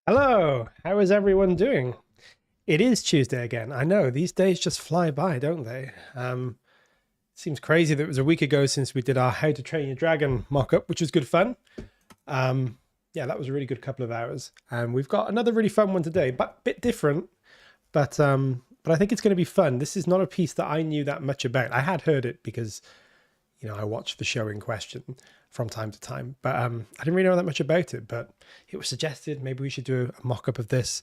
Hello, how is everyone doing? It is Tuesday again. I know these days just fly by, don't they? It seems crazy that it was a week ago since we did our How to Train Your Dragon mock-up, which was good fun. Yeah, that was a really good couple of hours, and we've got another really fun one today, but a bit different. But I think it's going to be fun. This is not a piece that I knew that much about. I had heard it because I watched the show in question from time to time, but I didn't really know that much about it. But it was suggested maybe we should do a mock-up of this,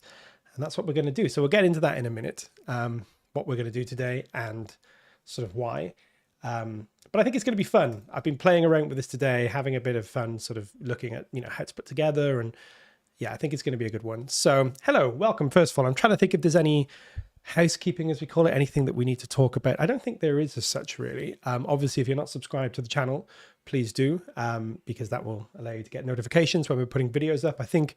and that's what we're going to do. So we'll get into that in a minute, what we're going to do today and sort of why. But I think it's going to be fun. I've been playing around with this today, having a bit of fun, sort of looking at how to put together, and yeah, I think it's going to be a good one. So hello, welcome. First of all, I'm trying to think if there's any housekeeping, as we call it, anything that we need to talk about. I don't think there is as such, really. Obviously, if you're not subscribed to the channel, please do, because that will allow you to get notifications when we're putting videos up. I think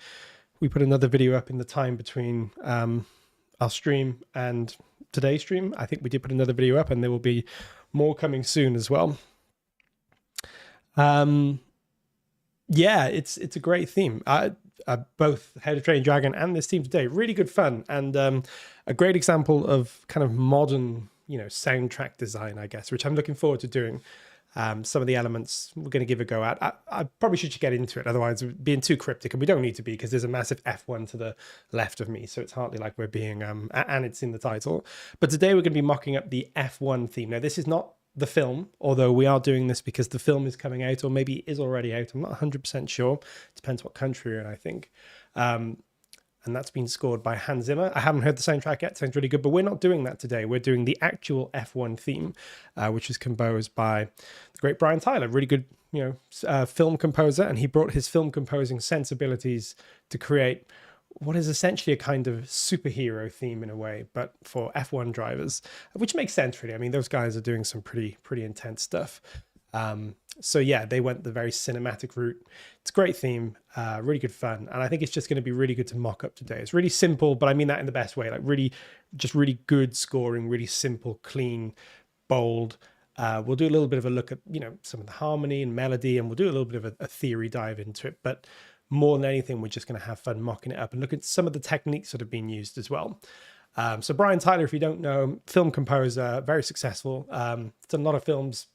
we put another video up in the time between our stream and today's stream. I think we did put another video up, and there will be more coming soon as well. Yeah, it's a great theme. Both How to Train Your Dragon and this theme today, really good fun, and a great example of kind of modern, soundtrack design, I guess, which I'm looking forward to doing. Some of the elements we're going to give a go at. I probably should get into it, otherwise we're being too cryptic, and we don't need to be, because there's a massive F1 to the left of me, so it's hardly like we're being, and it's in the title. But today we're going to be mocking up the F1 theme. Now, this is not the film, although we are doing this because the film is coming out, or maybe it is already out. I'm not 100% sure. Depends what country you're in, I think. And that's been scored by Hans Zimmer. I haven't heard the soundtrack yet. Sounds really good, but we're not doing that today. We're doing the actual F1 theme, which is composed by the great Brian Tyler, really good, film composer, and he brought his film composing sensibilities to create what is essentially a kind of superhero theme in a way, but for F1 drivers, which makes sense, really. I mean, those guys are doing some pretty intense stuff. So yeah, they went the very cinematic route. It's a great theme, really good fun, and I think it's just going to be really good to mock up today. It's really simple, but I mean that in the best way, like really good scoring, really simple, clean, bold. We'll do a little bit of a look at some of the harmony and melody, and we'll do a little bit of a theory dive into it, but more than anything, we're just going to have fun mocking it up and look at some of the techniques that have been used as well. So Brian Tyler, if you don't know, film composer, very successful. Done a lot of films.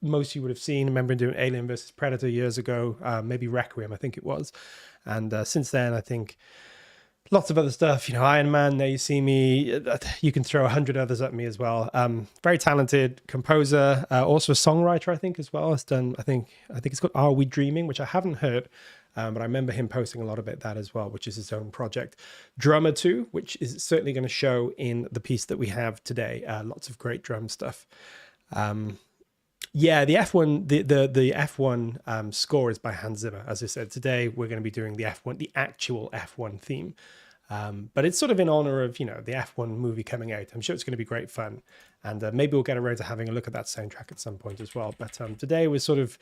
Most you would have seen. I remember doing Alien versus Predator years ago, maybe Requiem, I think it was. And since then, I think lots of other stuff, Iron Man, Now You See Me. You can throw 100 others at me as well. Very talented composer, also a songwriter, I think, as well. Has done, I think it's called Are We Dreaming, which I haven't heard. But I remember him posting a lot about that as well, which is his own project. Drummer too, which is certainly going to show in the piece that we have today. Lots of great drum stuff. Yeah, the F1, the F1 score is by Hans Zimmer. As I said, today we're going to be doing the F1, the actual F1 theme. But it's sort of in honor of, the F1 movie coming out. I'm sure it's going to be great fun. And maybe we'll get around to having a look at that soundtrack at some point as well. But today we're sort of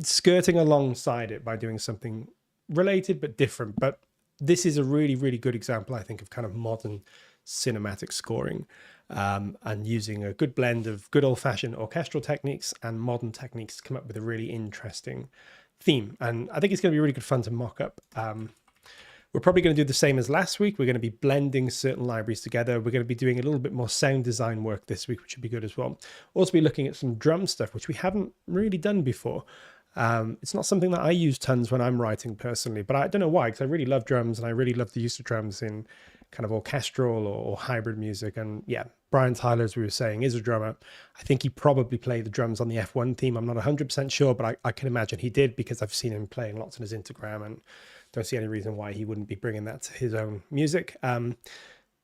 skirting alongside it by doing something related but different. But this is a really good example, I think, of kind of modern cinematic scoring, and using a good blend of good old-fashioned orchestral techniques and modern techniques to come up with a really interesting theme. And I think it's going to be really good fun to mock up. We're probably going to do the same as last week. We're going to be blending certain libraries together. We're going to be doing a little bit more sound design work this week, which would be good as well. Also be looking at some drum stuff, which we haven't really done before. It's not something that I use tons when I'm writing personally, but I don't know why, because I really love drums, and I really love the use of drums in kind of orchestral or hybrid music. And yeah, Brian Tyler, as we were saying, is a drummer. I think he probably played the drums on the F1 theme. I'm not 100% sure, but I can imagine he did, because I've seen him playing lots on his Instagram, and don't see any reason why he wouldn't be bringing that to his own music.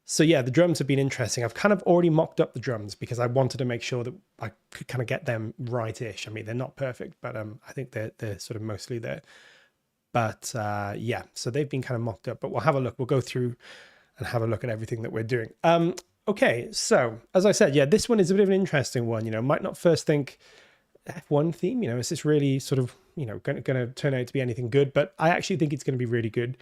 So yeah, the drums have been interesting. I've kind of already mocked up the drums because I wanted to make sure that I could kind of get them right-ish. I mean, they're not perfect, but I think they're sort of mostly there. But yeah, so they've been kind of mocked up, but we'll have a look. We'll go through and have a look at everything that we're doing. Okay, so as I said, yeah, this one is a bit of an interesting one. Might not first think F1 theme, is this really sort of, going to turn out to be anything good? But I actually think it's going to be really good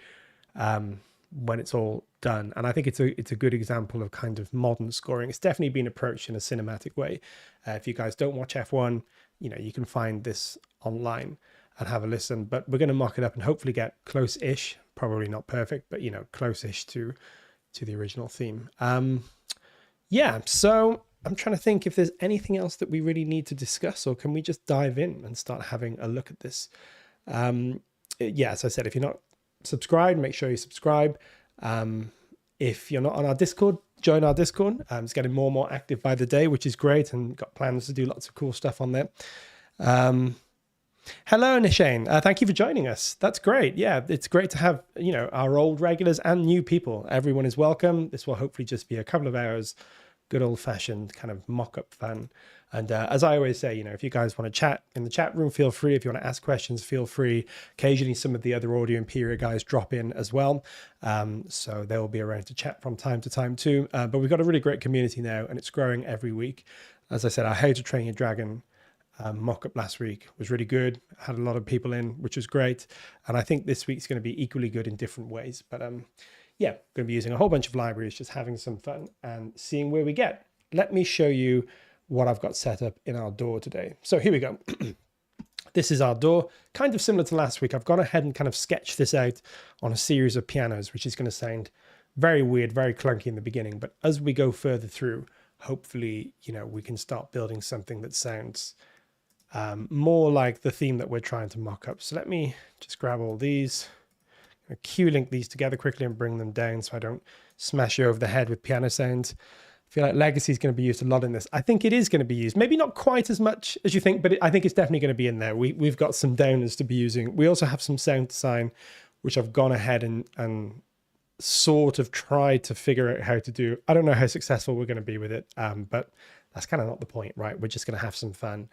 when it's all done. And I think it's a good example of kind of modern scoring. It's definitely been approached in a cinematic way. If you guys don't watch F1, you can find this online and have a listen, but we're going to mock it up and hopefully get close-ish, probably not perfect, but you know, close-ish to the original theme. Yeah, so I'm trying to think if there's anything else that we really need to discuss, or can we just dive in and start having a look at this? Yeah, as I said, if you're not subscribed, make sure you subscribe. If you're not on our Discord, join our Discord. It's getting more and more active by the day, which is great, and got plans to do lots of cool stuff on there. Hello, Nishane. Thank you for joining us. That's great. Yeah, it's great to have, you know, our old regulars and new people. Everyone is welcome. This will hopefully just be a couple of hours, good old-fashioned kind of mock-up fun. And as I always say, you know, if you guys want to chat in the chat room, feel free. If you want to ask questions, feel free. Occasionally, some of the other Audio Imperia guys drop in as well. So they will be around to chat from time to time too. But we've got a really great community now, and it's growing every week. As I said, our How to Train Your Dragon mock-up last week was really good. Had a lot of people in, which was great. And I think this week's going to be equally good in different ways. But yeah, going to be using a whole bunch of libraries, just having some fun and seeing where we get. Let me show you what I've got set up in our DAW today. So here we go. This is our DAW, kind of similar to last week. I've gone ahead and kind of sketched this out on a series of pianos, which is going to sound very weird, very clunky in the beginning. But as we go further through, hopefully, you know, we can start building something that sounds more like the theme that we're trying to mock up. So let me just grab all these, Q-link these together quickly and bring them down so I don't smash you over the head with piano sounds. I feel like Legacy is going to be used a lot in this. I think it is going to be used, maybe not quite as much as you think, but I think it's definitely going to be in there. We've got some downers to be using. We also have some sound design, which I've gone ahead and sort of tried to figure out how to do. I don't know how successful we're going to be with it, but that's kind of not the point, right? We're just going to have some fun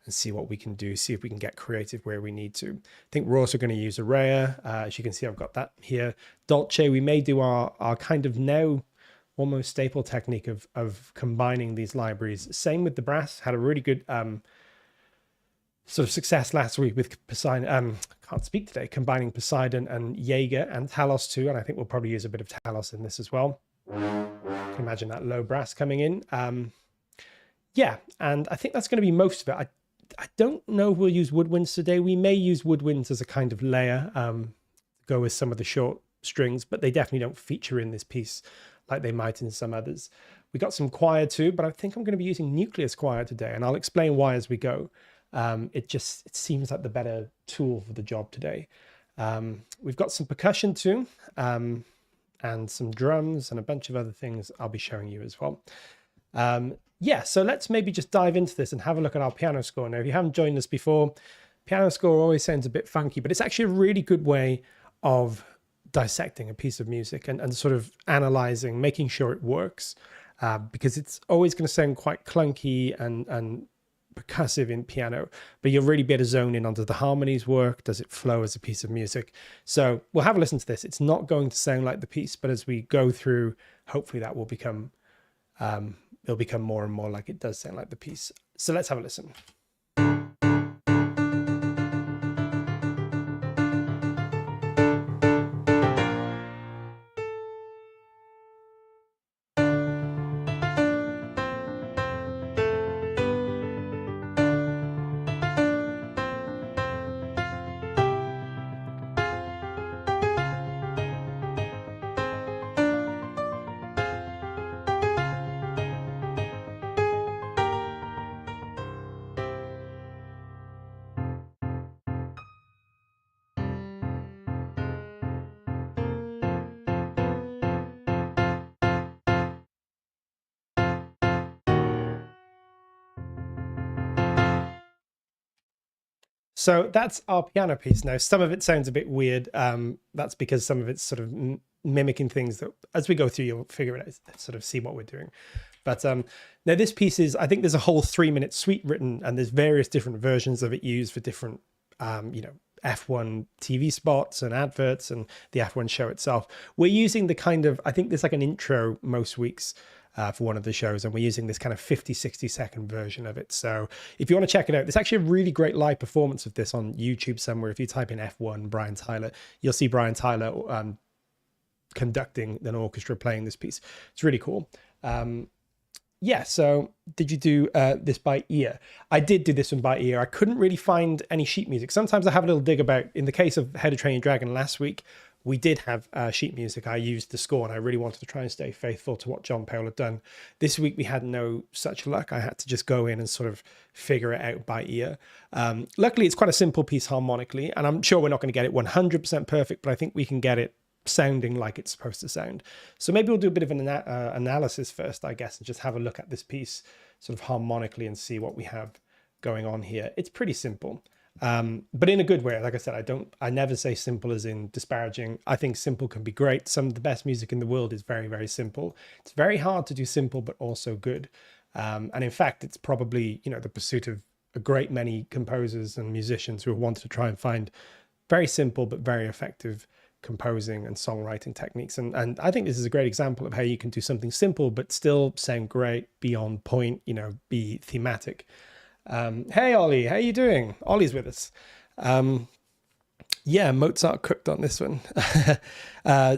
and see what we can do, see if we can get creative where we need to. I think we're also going to use Araya. As you can see, I've got that here. Dolce, we may do our kind of now almost staple technique of combining these libraries. Same with the brass, had a really good sort of success last week with Poseidon, can't speak today, combining Poseidon and Jaeger and Talos too, and I think we'll probably use a bit of Talos in this as well. Imagine that low brass coming in. Yeah, and I think that's going to be most of it. I don't know if we'll use woodwinds today. We may use woodwinds as a kind of layer, go with some of the short strings, but they definitely don't feature in this piece like they might in some others. We got some choir too, but I think I'm going to be using nucleus choir today, and I'll explain why as we go. It seems like the better tool for the job today. We've got some percussion too, and some drums and a bunch of other things I'll be showing you as well. Yeah, so let's maybe just dive into this and have a look at our piano score. Now, if you haven't joined us before, piano score always sounds a bit funky, but it's actually a really good way of dissecting a piece of music and sort of analyzing, making sure it works, because it's always going to sound quite clunky and percussive in piano, but you'll really be able to zone in on, does the harmonies work? Does it flow as a piece of music? So we'll have a listen to this. It's not going to sound like the piece, but as we go through, hopefully that will become it'll become more and more like it does sound like the piece. So let's have a listen. So that's our piano piece. Now, some of it sounds a bit weird. That's because some of it's sort of mimicking things that as we go through, you'll figure it out, sort of see what we're doing. But now this piece is, I think there's a whole 3-minute suite written, and there's various different versions of it used for different, you know, F1 TV spots and adverts and the F1 show itself. We're using the kind of, I think there's like an intro most weeks for one of the shows, and we're using this kind of 50-60 second version of it. So if you want to check it out, there's actually a really great live performance of this on YouTube somewhere. If you type in F1 Brian Tyler, you'll see Brian Tyler conducting an orchestra playing this piece. It's really cool. Yeah, so did you do this by ear? I did do this one by ear. I couldn't really find any sheet music. Sometimes I have a little dig about, in the case of How to Train Your Dragon last week, we did have sheet music. I used the score and I really wanted to try and stay faithful to what John Pale had done. This week we had no such luck. I had to just go in and sort of figure it out by ear. Luckily, it's quite a simple piece harmonically, and I'm sure we're not going to get it 100% perfect, but I think we can get it sounding like it's supposed to sound. So maybe we'll do a bit of an analysis first, I guess, and just have a look at this piece sort of harmonically and see what we have going on here. It's pretty simple. But in a good way. Like I said, I never say simple as in disparaging. I think simple can be great. Some of the best music in the world is very, very simple. It's very hard to do simple, but also good. And in fact, it's probably, you know, the pursuit of a great many composers and musicians who have wanted to try and find very simple, but very effective composing and songwriting techniques. And I think this is a great example of how you can do something simple, but still sound great, be on point, you know, be thematic. Hey Ollie, how you doing? Ollie's with us. Yeah, Mozart cooked on this one.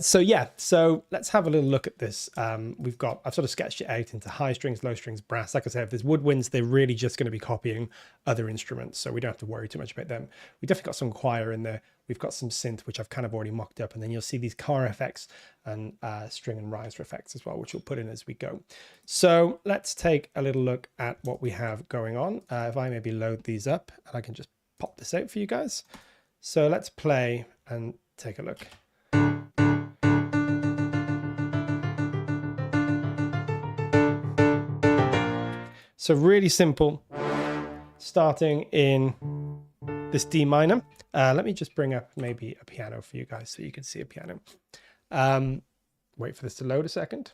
So let's have a little look at this. I've sort of sketched it out into high strings, low strings, brass. Like I said, if there's woodwinds, they're really just going to be copying other instruments, so we don't have to worry too much about them. We definitely got some choir in there. We've got some synth, which I've kind of already mocked up, and then you'll see these car effects and string and riser effects as well, which we'll put in as we go. So let's take a little look at what we have going on. If I maybe load these up, and I can just pop this out for you guys. So let's play and take a look. So really simple, starting in this D minor. Let me just bring up maybe a piano for you guys so you can see a piano. Wait for this to load a second.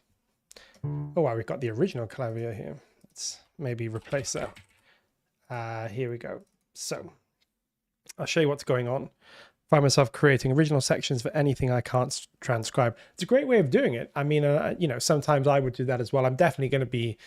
Oh, wow, we've got the original clavier here. Let's maybe replace that. Here we go. So I'll show you what's going on. Find myself creating original sections for anything I can't transcribe. It's a great way of doing it. I mean, you know, sometimes I would do that as well. I'm definitely going to be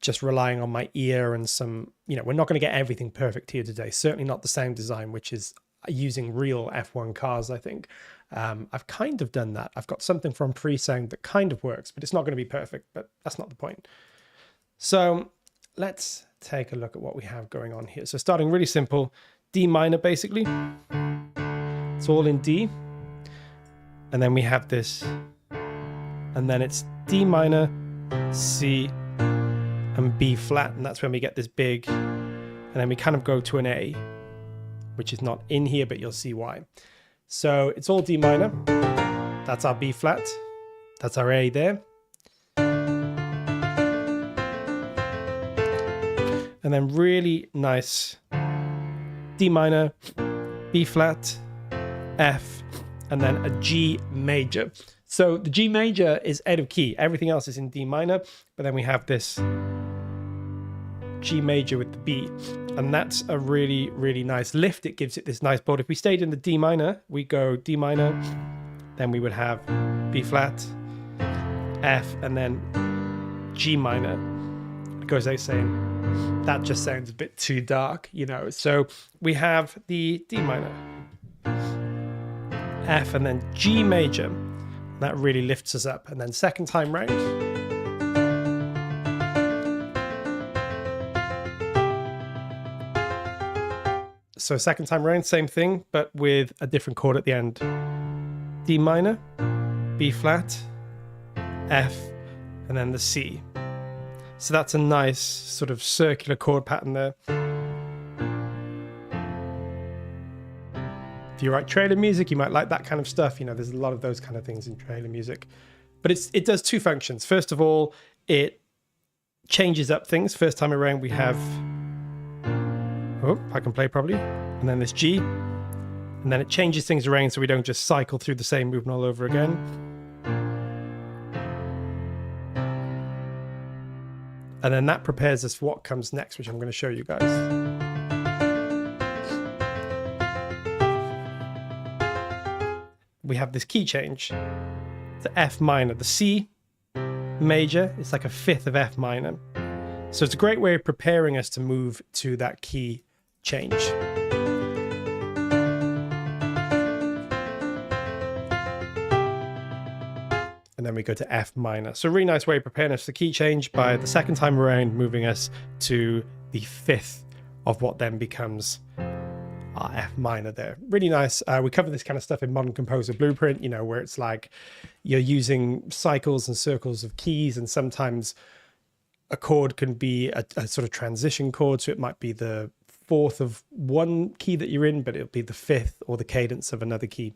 just relying on my ear and some, you know, we're not going to get everything perfect here today. Certainly not the sound design, which is using real F1 cars, I think. I've kind of done that. I've got something from pre-sound that kind of works, but it's not going to be perfect, but that's not the point. So let's take a look at what we have going on here. So starting really simple, D minor, basically. It's all in D. And then we have this. And then it's D minor, C, and B flat. And that's when we get this big. And then we kind of go to an A, which is not in here, but you'll see why. So it's all D minor. That's our B flat. That's our A there. And then really nice D minor, B flat, F, and then a G major. So the G major is out of key. Everything else is in D minor, but then we have this G major with the B, and that's a really, really nice lift. It gives it this nice bold. If we stayed in the D minor, we go D minor, then we would have B flat, F, and then G minor. It goes out saying, that just sounds a bit too dark, you know. So we have the D minor, F, and then G major. That really lifts us up. And then second time round. So second time round, same thing, but with a different chord at the end. D minor, B flat, F, and then the C. So that's a nice sort of circular chord pattern there. If you write trailer music, you might like that kind of stuff. You know, there's a lot of those kind of things in trailer music. But it does two functions. First of all, it changes up things. First time around, we have... Oh, I can play probably. And then this G. And then it changes things around so we don't just cycle through the same movement all over again. And then that prepares us for what comes next, which I'm going to show you guys. We have this key change to F minor. The C major is like a fifth of F minor. So it's a great way of preparing us to move to that key change. And then we go to F minor. So a really nice way of preparing us for the key change by the second time around moving us to the fifth of what then becomes our F minor there. Really nice. We cover this kind of stuff in Modern Composer Blueprint, you know, where it's like you're using cycles and circles of keys, and sometimes a chord can be a sort of transition chord. So it might be the fourth of one key that you're in, but it'll be the fifth or the cadence of another key.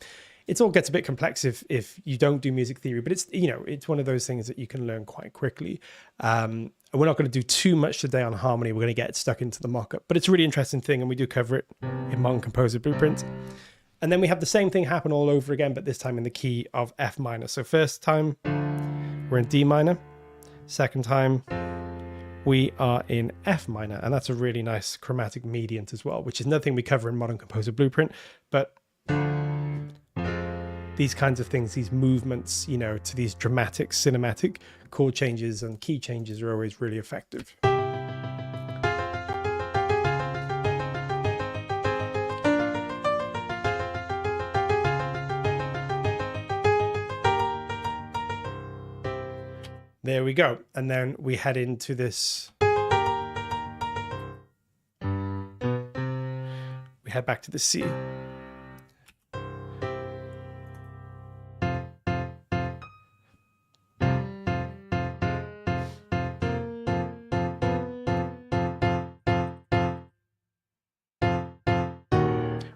It all gets a bit complex if you don't do music theory, but it's, you know, it's one of those things that you can learn quite quickly. We're not going to do too much today on harmony. We're going to get stuck into the mock-up, but it's a really interesting thing, and we do cover it in Modern Composer Blueprint. And then we have the same thing happen all over again, but this time in the key of F minor. So first time we're in D minor, second time we are in F minor, and that's a really nice chromatic mediant as well, which is nothing we cover in Modern Composer Blueprint, but these kinds of things, these movements, you know, to these dramatic, cinematic chord changes and key changes are always really effective. There we go. And then we head into this. We head back to the C.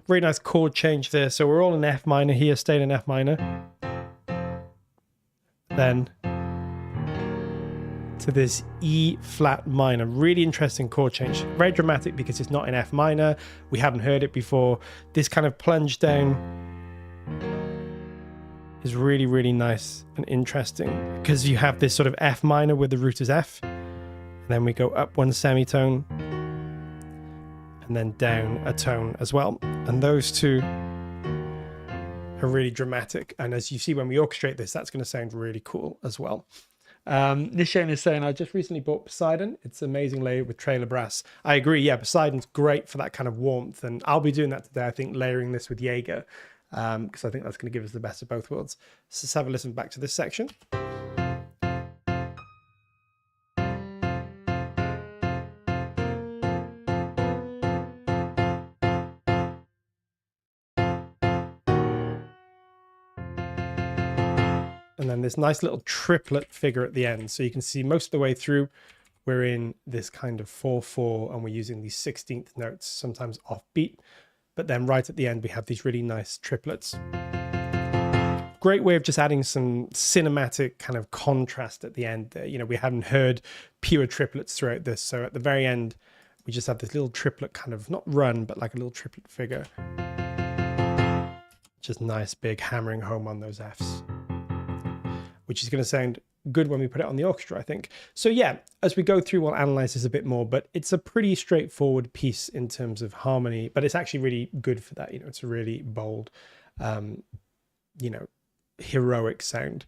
Very nice chord change there. So we're all in F minor here, staying in F minor. Then to this E flat minor. Really interesting chord change. Very dramatic because it's not in F minor. We haven't heard it before. This kind of plunge down is really, really nice and interesting because you have this sort of F minor where the root is F. And then we go up one semitone and then down a tone as well. And those two are really dramatic. And as you see when we orchestrate this, that's going to sound really cool as well. Nishan is saying, I just recently bought Poseidon. It's amazing layer with trailer brass. I agree. Yeah, Poseidon's great for that kind of warmth. And I'll be doing that today, I think, layering this with Jaeger, because I think that's going to give us the best of both worlds. So let's have a listen back to this section. And then this nice little triplet figure at the end. So you can see most of the way through, we're in this kind of 4/4, and we're using these 16th notes, sometimes offbeat. But then right at the end, we have these really nice triplets. Great way of just adding some cinematic kind of contrast at the end there. You know, we haven't heard pure triplets throughout this. So at the very end, we just have this little triplet kind of, not run, but like a little triplet figure. Just nice big hammering home on those Fs, which is going to sound good when we put it on the orchestra, I think. So yeah, as we go through, we'll analyze this a bit more, but it's a pretty straightforward piece in terms of harmony, but it's actually really good for that. You know, it's a really bold, you know, heroic sound.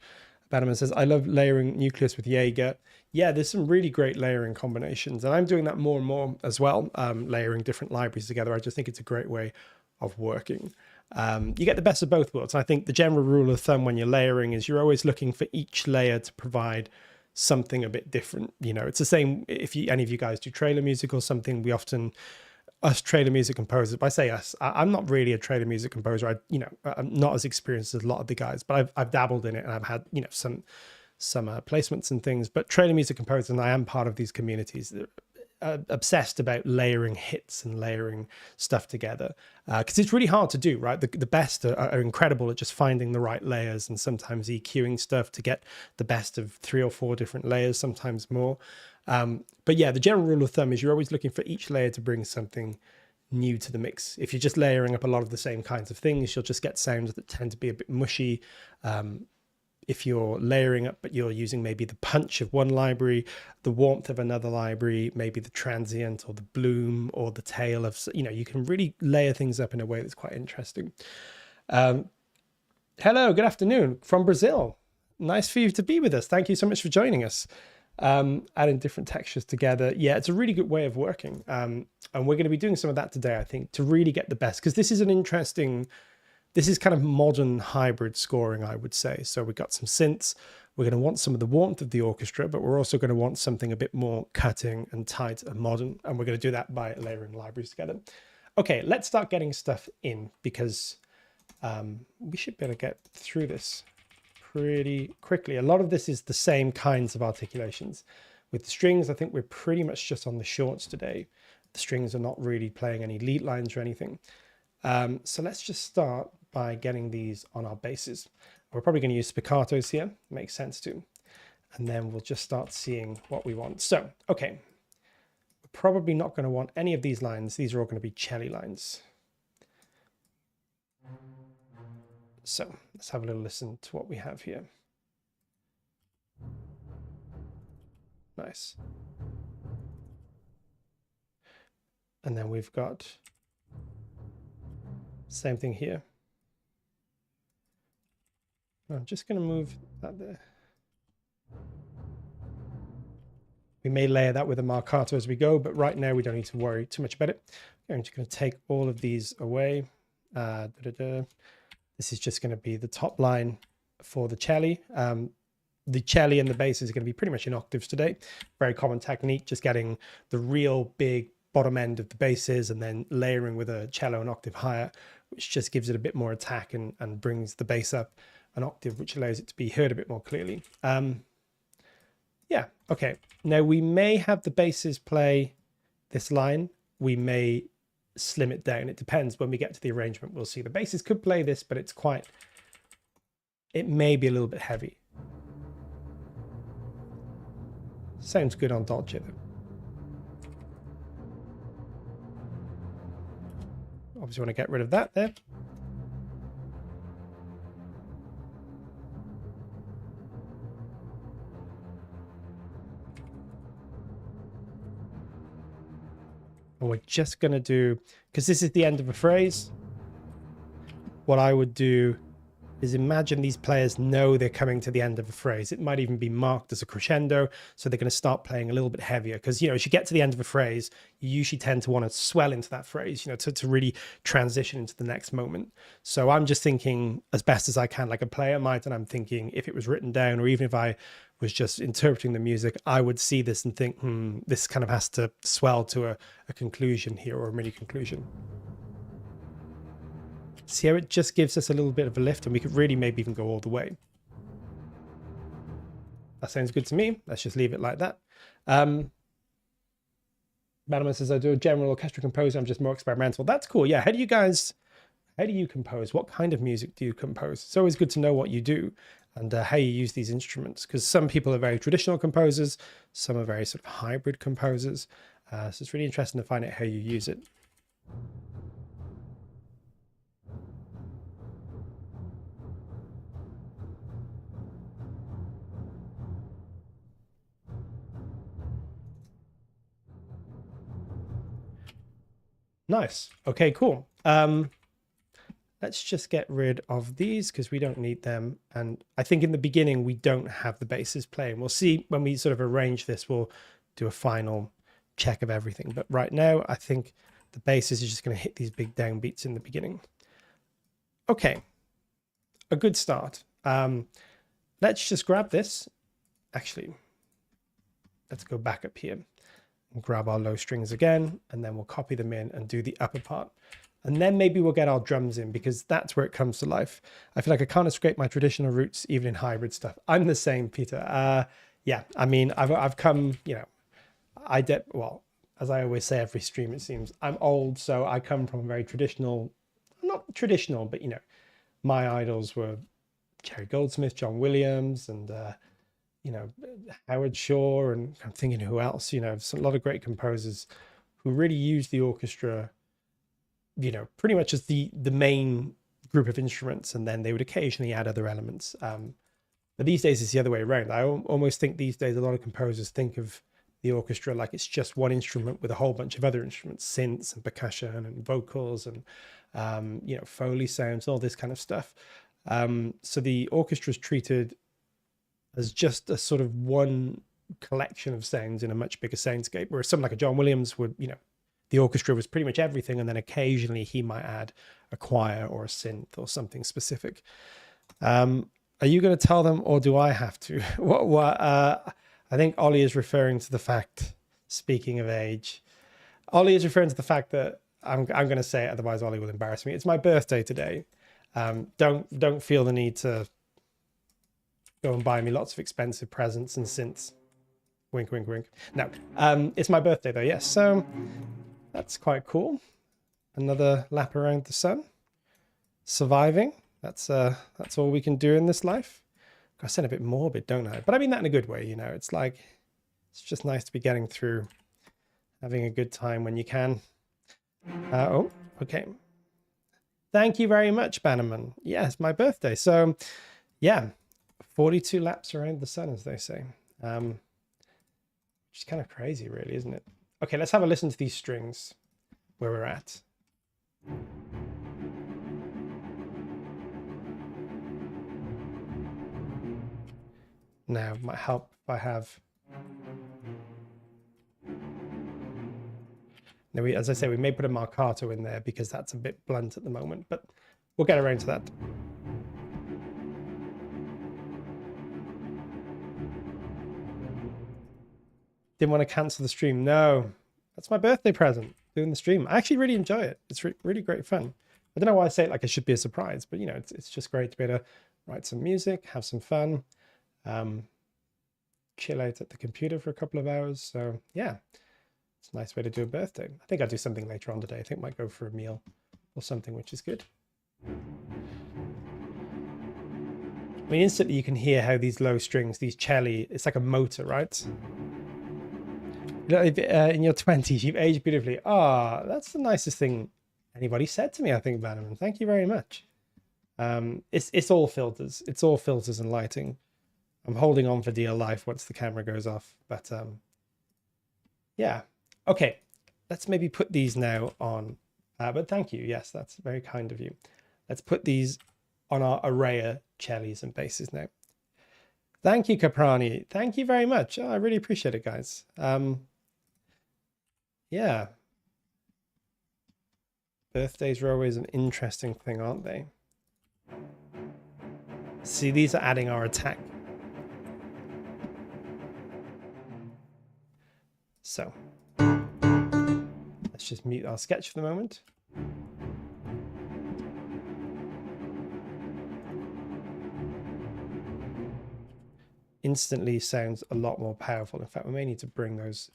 Bannerman says, I love layering nucleus with Jaeger. Yeah, there's some really great layering combinations, and I'm doing that more and more as well, layering different libraries together. I just think it's a great way of working. You get the best of both worlds. I think the general rule of thumb when you're layering is you're always looking for each layer to provide something a bit different. You know, it's the same if any of you guys do trailer music or something. We often, us trailer music composers, I say us, I'm not really a trailer music composer. I'm not as experienced as a lot of the guys, but I've dabbled in it, and I've had, you know, some placements and things. But trailer music composers, and I am part of these communities that obsessed about layering hits and layering stuff together, because it's really hard to do, right? The best are incredible at just finding the right layers and sometimes EQing stuff to get the best of 3 or 4 different layers, sometimes more. But yeah, the general rule of thumb is you're always looking for each layer to bring something new to the mix. If you're just layering up a lot of the same kinds of things, you'll just get sounds that tend to be a bit mushy. If you're layering up, but you're using maybe the punch of one library, the warmth of another library, maybe the transient or the bloom or the tail of, you know, you can really layer things up in a way that's quite interesting. Hello, good afternoon from Brazil. Nice for you to be with us. Thank you so much for joining us. Adding different textures together. Yeah, it's a really good way of working. And we're going to be doing some of that today, I think, to really get the best, because this is an interesting, this is kind of modern hybrid scoring, I would say. So we've got some synths. We're going to want some of the warmth of the orchestra, but we're also going to want something a bit more cutting and tight and modern. And we're going to do that by layering libraries together. Okay, let's start getting stuff in because we should be able to get through this pretty quickly. A lot of this is the same kinds of articulations. With the strings, I think we're pretty much just on the shorts today. The strings are not really playing any lead lines or anything. So let's just start by getting these on our basses. We're probably going to use spiccatos here. Makes sense too. And then we'll just start seeing what we want. So, okay. We're probably not going to want any of these lines. These are all going to be cello lines. So let's have a little listen to what we have here. Nice. And then we've got same thing here. I'm just going to move that there. We may layer that with a marcato as we go, but right now we don't need to worry too much about it. I'm just going to take all of these away. This is just going to be the top line for the cello. The cello and the bass is going to be pretty much in octaves today. Very common technique, just getting the real big bottom end of the basses and then layering with a cello an octave higher, which just gives it a bit more attack and brings the bass up an octave, which allows it to be heard a bit more clearly. Yeah, okay. Now we may have the basses play this line. We may slim it down. It depends when we get to the arrangement. We'll see. The basses could play this, but it may be a little bit heavy. Sounds good on Dolce though. Obviously want to get rid of that there. And we're just going to do, because this is the end of a phrase, what I would do is imagine these players know they're coming to the end of a phrase. It might even be marked as a crescendo, so they're going to start playing a little bit heavier. Because, you know, as you get to the end of a phrase, you usually tend to want to swell into that phrase, you know, to really transition into the next moment. So I'm just thinking as best as I can, like a player might, and I'm thinking if it was written down, or even if I was just interpreting the music, I would see this and think, this kind of has to swell to a conclusion here, or a mini conclusion. See how it just gives us a little bit of a lift, and we could really maybe even go all the way. That sounds good to me. Let's just leave it like that. Madam says, I do a general orchestral composer. I'm just more experimental. That's cool. Yeah. How do you compose? What kind of music do you compose? It's always good to know what you do and how you use these instruments, because some people are very traditional composers. Some are very sort of hybrid composers. So it's really interesting to find out how you use it. Nice. Okay, cool. Let's just get rid of these because we don't need them. And I think in the beginning, we don't have the basses playing. We'll see when we sort of arrange this, we'll do a final check of everything. But right now, I think the basses are just going to hit these big downbeats in the beginning. Okay, a good start. Let's just grab this. Actually, let's go back up here. Grab our low strings again, and then we'll copy them in and do the upper part. And then maybe we'll get our drums in, because that's where it comes to life. I feel like I can't escape my traditional roots, even in hybrid stuff. I'm the same, Peter. Yeah, I mean, I've come, you know, well, as I always say every stream, it seems, I'm old, so I come from a very traditional, not traditional, but, you know, my idols were Jerry Goldsmith, John Williams, and, you know, Howard Shaw, and I'm thinking who else, you know, a lot of great composers who really used the orchestra, you know, pretty much as the main group of instruments, and then they would occasionally add other elements. But these days it's the other way around. I almost think these days a lot of composers think of the orchestra like it's just one instrument with a whole bunch of other instruments, synths and percussion and vocals and, you know, Foley sounds, all this kind of stuff. So the orchestra is treated as just a sort of one collection of sounds in a much bigger soundscape, whereas something like a John Williams would, you know, the orchestra was pretty much everything, and then occasionally he might add a choir or a synth or something specific. Are you going to tell them, or do I have to? I think Ollie is referring to the fact, speaking of age, Ollie is referring to the fact that I'm going to say it, otherwise Ollie will embarrass me. It's my birthday today. Don't feel the need to go and buy me lots of expensive presents and synths. Wink, wink, wink. No, it's my birthday though. Yes, so that's quite cool. Another lap around the sun. Surviving. That's all we can do in this life. I sound a bit morbid, don't I? But I mean that in a good way, you know. It's like, it's just nice to be getting through, having a good time when you can. Oh, okay. Thank you very much, Bannerman. Yes, my birthday. So, yeah, 42 laps around the sun, as they say. Which is kind of crazy, really, isn't it? Okay, let's have a listen to these strings where we're at. Now, it might help if I have... Now, as I say, we may put a marcato in there because that's a bit blunt at the moment, but we'll get around to that. Didn't want to cancel the stream. No, that's my birthday present, doing the stream. I actually really enjoy it. It's really great fun. I don't know why I say it like it should be a surprise, but you know, it's just great to be able to write some music, have some fun, chill out at the computer for a couple of hours. So yeah, it's a nice way to do a birthday. I think I'll do something later on today. I think I might go for a meal or something, which is good. I mean, instantly you can hear how these low strings, these celli, it's like a motor, right? You know, in your 20s, you've aged beautifully. Ah, that's the nicest thing anybody said to me, I think, Bannerman. Thank you very much. It's all filters. It's all filters and lighting. I'm holding on for dear life once the camera goes off. But yeah. Okay, let's maybe put these now on. But thank you. Yes, that's very kind of you. Let's put these on our array of cellis and basses now. Thank you, Caprani. Thank you very much. Oh, I really appreciate it, guys. Yeah. Birthdays are always an interesting thing, aren't they? See, these are adding our attack. So, let's just mute our sketch for the moment. Instantly sounds a lot more powerful. In fact, we may need to bring those.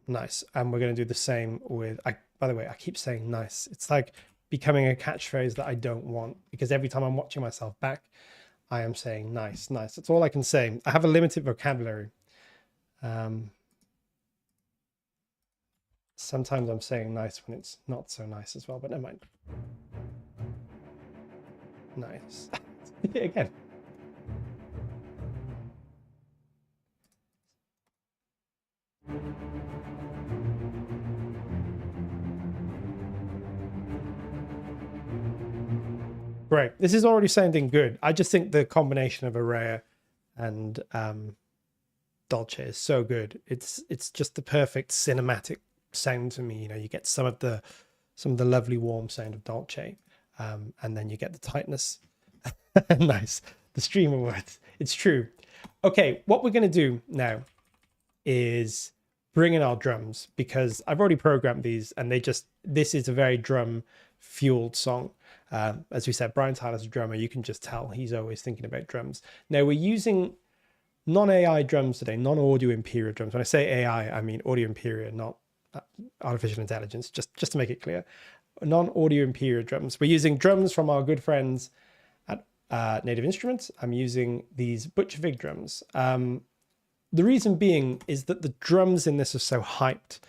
Nice. And we're going to do the same with, by the way, I keep saying nice. It's like becoming a catchphrase that I don't want, because every time I'm watching myself back, I am saying nice, nice. That's all I can say. I have a limited vocabulary. Sometimes I'm saying nice when it's not so nice as well, but never mind. Nice. Again. Great. This is already sounding good. I just think the combination of Araya and Dolce is so good. It's just the perfect cinematic sound to me. You know, you get some of the lovely warm sound of Dolce, and then you get the tightness. Nice. The streamer words. It's true. Okay, what we're going to do now is bring in our drums, because I've already programmed these, and this is a very drum fueled song. As we said, Brian Tyler's a drummer. You can just tell he's always thinking about drums. Now we're using non-AI drums today, non-audio Imperia drums. When I say AI, I mean audio Imperia, not artificial intelligence, just to make it clear. Non-audio Imperia drums. We're using drums from our good friends at Native Instruments. I'm using these Butcher Vig drums. The reason being is that the drums in this are so hyped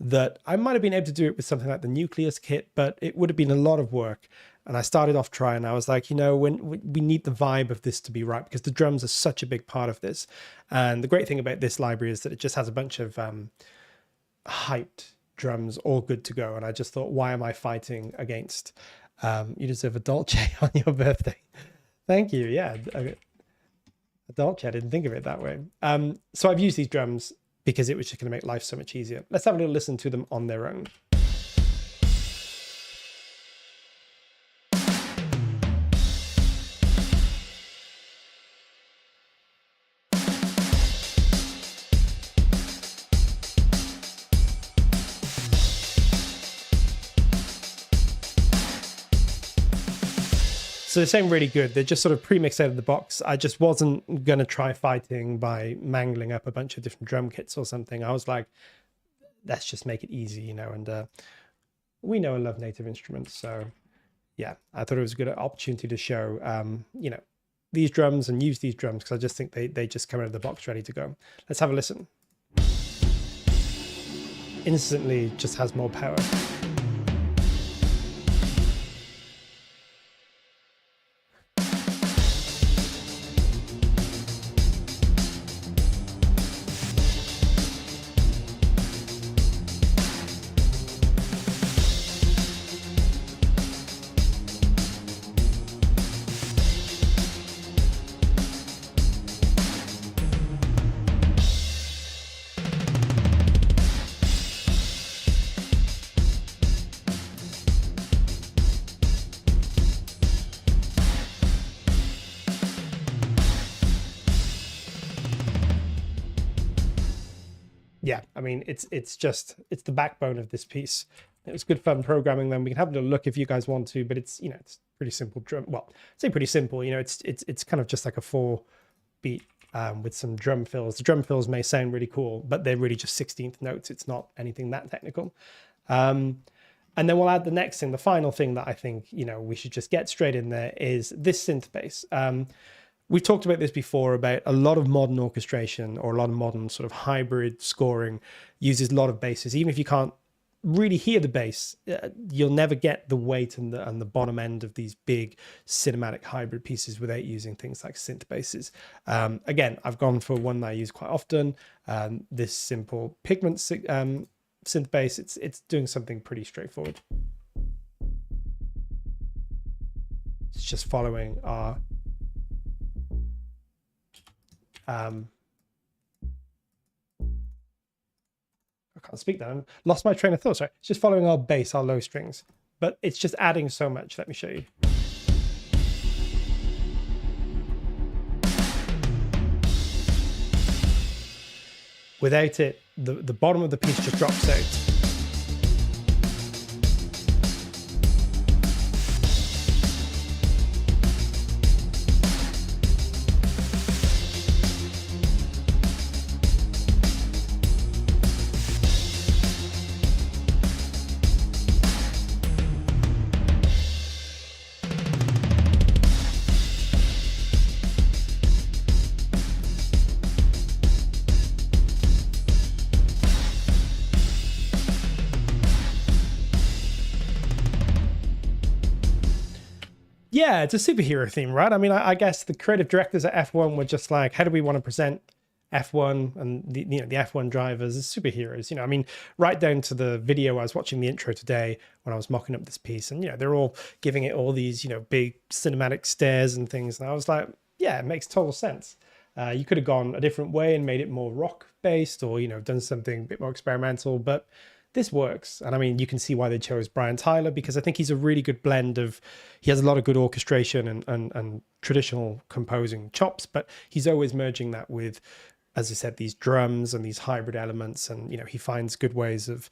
that I might have been able to do it with something like the Nucleus kit, but it would have been a lot of work. And I started off trying. I was like, you know, when we need the vibe of this to be right, because the drums are such a big part of this. And the great thing about this library is that it just has a bunch of hyped drums all good to go. And I just thought, why am I fighting against you deserve a Dolce on your birthday? Thank you. Yeah, a Dolce. I didn't think of it that way. So I've used these drums because it was just going to make life so much easier. Let's have a little listen to them on their own. So they sound really good. They're just sort of pre-mixed out of the box. I just wasn't going to try fighting by mangling up a bunch of different drum kits or something. I was like, let's just make it easy, you know, and we know and love Native Instruments. So yeah, I thought it was a good opportunity to show, you know, these drums and use these drums because I just think they just come out of the box ready to go. Let's have a listen. Instantly just has more power. Yeah, I mean, it's the backbone of this piece. It was good fun programming them. We can have a little look if you guys want to, but it's, you know, it's pretty simple drum. Well, I say pretty simple, you know, it's kind of just like a 4-beat with some drum fills. The drum fills may sound really cool, but they're really just 16th notes. It's not anything that technical. And then we'll add the next thing, the final thing that I think, you know, we should just get straight in there is this synth bass. We've talked about this before about a lot of modern orchestration or a lot of modern sort of hybrid scoring uses a lot of basses. Even if you can't really hear the bass, you'll never get the weight and the bottom end of these big cinematic hybrid pieces without using things like synth basses. Again, I've gone for one that I use quite often. This simple Pigment synth bass, it's doing something pretty straightforward. It's just following our I can't speak now. Lost my train of thought. Sorry. It's just following our bass, our low strings, but it's just adding so much. Let me show you. Without it, the bottom of the piece just drops out. Yeah, it's a superhero theme, right? I mean, I guess the creative directors at F1 were just like, how do we want to present F1 and the F1 drivers as superheroes? You know, I mean, right down to the video, I was watching the intro today when I was mocking up this piece, and, you know, they're all giving it all these, you know, big cinematic stares and things. And I was like, yeah, it makes total sense. You could have gone a different way and made it more rock based or, you know, done something a bit more experimental, but this works. And I mean, you can see why they chose Brian Tyler, because I think he's a really good blend of, he has a lot of good orchestration and traditional composing chops, but he's always merging that with, as I said, these drums and these hybrid elements. And, you know, he finds good ways of,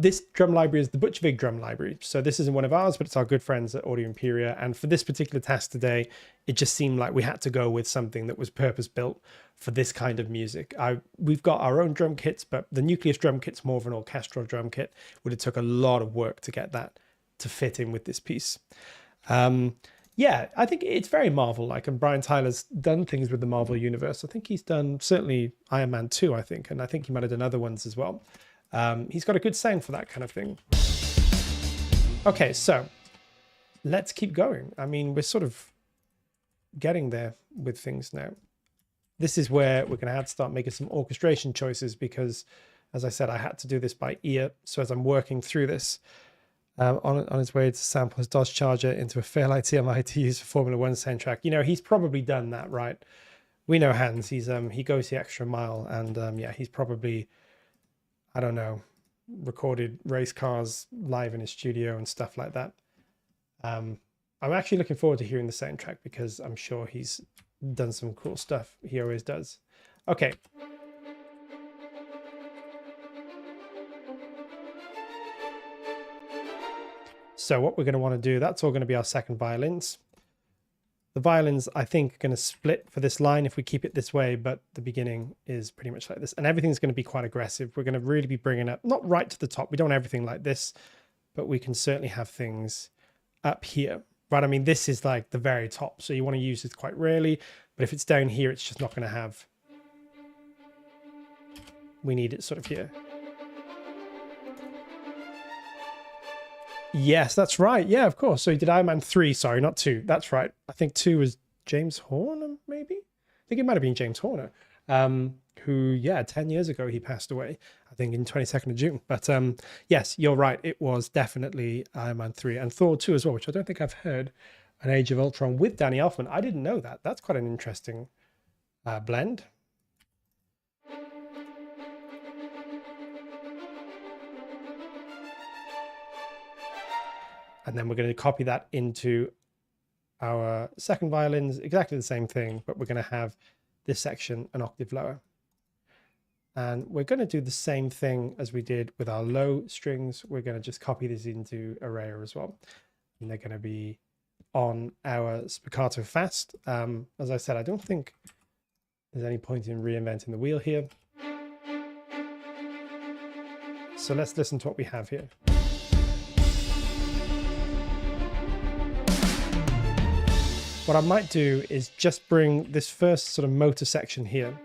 this drum library is the Butchvig drum library. So this isn't one of ours, but it's our good friends at Audio Imperia. And for this particular task today, it just seemed like we had to go with something that was purpose built for this kind of music. We've got our own drum kits, but the Nucleus drum kit's more of an orchestral drum kit. Would have took a lot of work to get that to fit in with this piece. Yeah, I think it's very Marvel-like, and Brian Tyler's done things with the Marvel universe. I think he's done certainly Iron Man 2, I think, and I think he might have done other ones as well. He's got a good sound for that kind of thing. Okay, so let's keep going. I mean, we're sort of getting there with things now. This is where we're going to have to start making some orchestration choices because, as I said, I had to do this by ear. So as I'm working through this, on his way to sample his Dodge Charger into a Fairlight CMI to use for Formula One soundtrack. You know, he's probably done that, right? We know Hans. He goes the extra mile, and yeah, he's probably, I don't know, recorded race cars live in his studio and stuff like that. I'm actually looking forward to hearing the soundtrack because I'm sure he's done some cool stuff. He always does. Okay. So what we're going to want to do, that's all going to be our second violins. The violins, I think, are going to split for this line if we keep it this way, but the beginning is pretty much like this. And everything's going to be quite aggressive. We're going to really be bringing up, not right to the top. We don't want everything like this, but we can certainly have things up here. Right, I mean, this is like the very top, so you want to use it quite rarely. But if it's down here, it's just not going to have... We need it sort of here. Yes, that's right. Yeah, of course. So he did Iron Man 3. Sorry, not 2. That's right. I think 2 was James Horner, maybe? I think it might have been James Horner, who, yeah, 10 years ago he passed away, I think in 22nd of June. But yes, you're right. It was definitely Iron Man 3 and Thor 2 as well, which I don't think I've heard an Age of Ultron with Danny Elfman. I didn't know that. That's quite an interesting blend. And then we're going to copy that into our second violins, exactly the same thing, but we're going to have this section an octave lower. And we're going to do the same thing as we did with our low strings. We're going to just copy this into Araya as well. And they're going to be on our spiccato fast. As I said, I don't think there's any point in reinventing the wheel here. So let's listen to what we have here. What I might do is just bring this first sort of motor section here,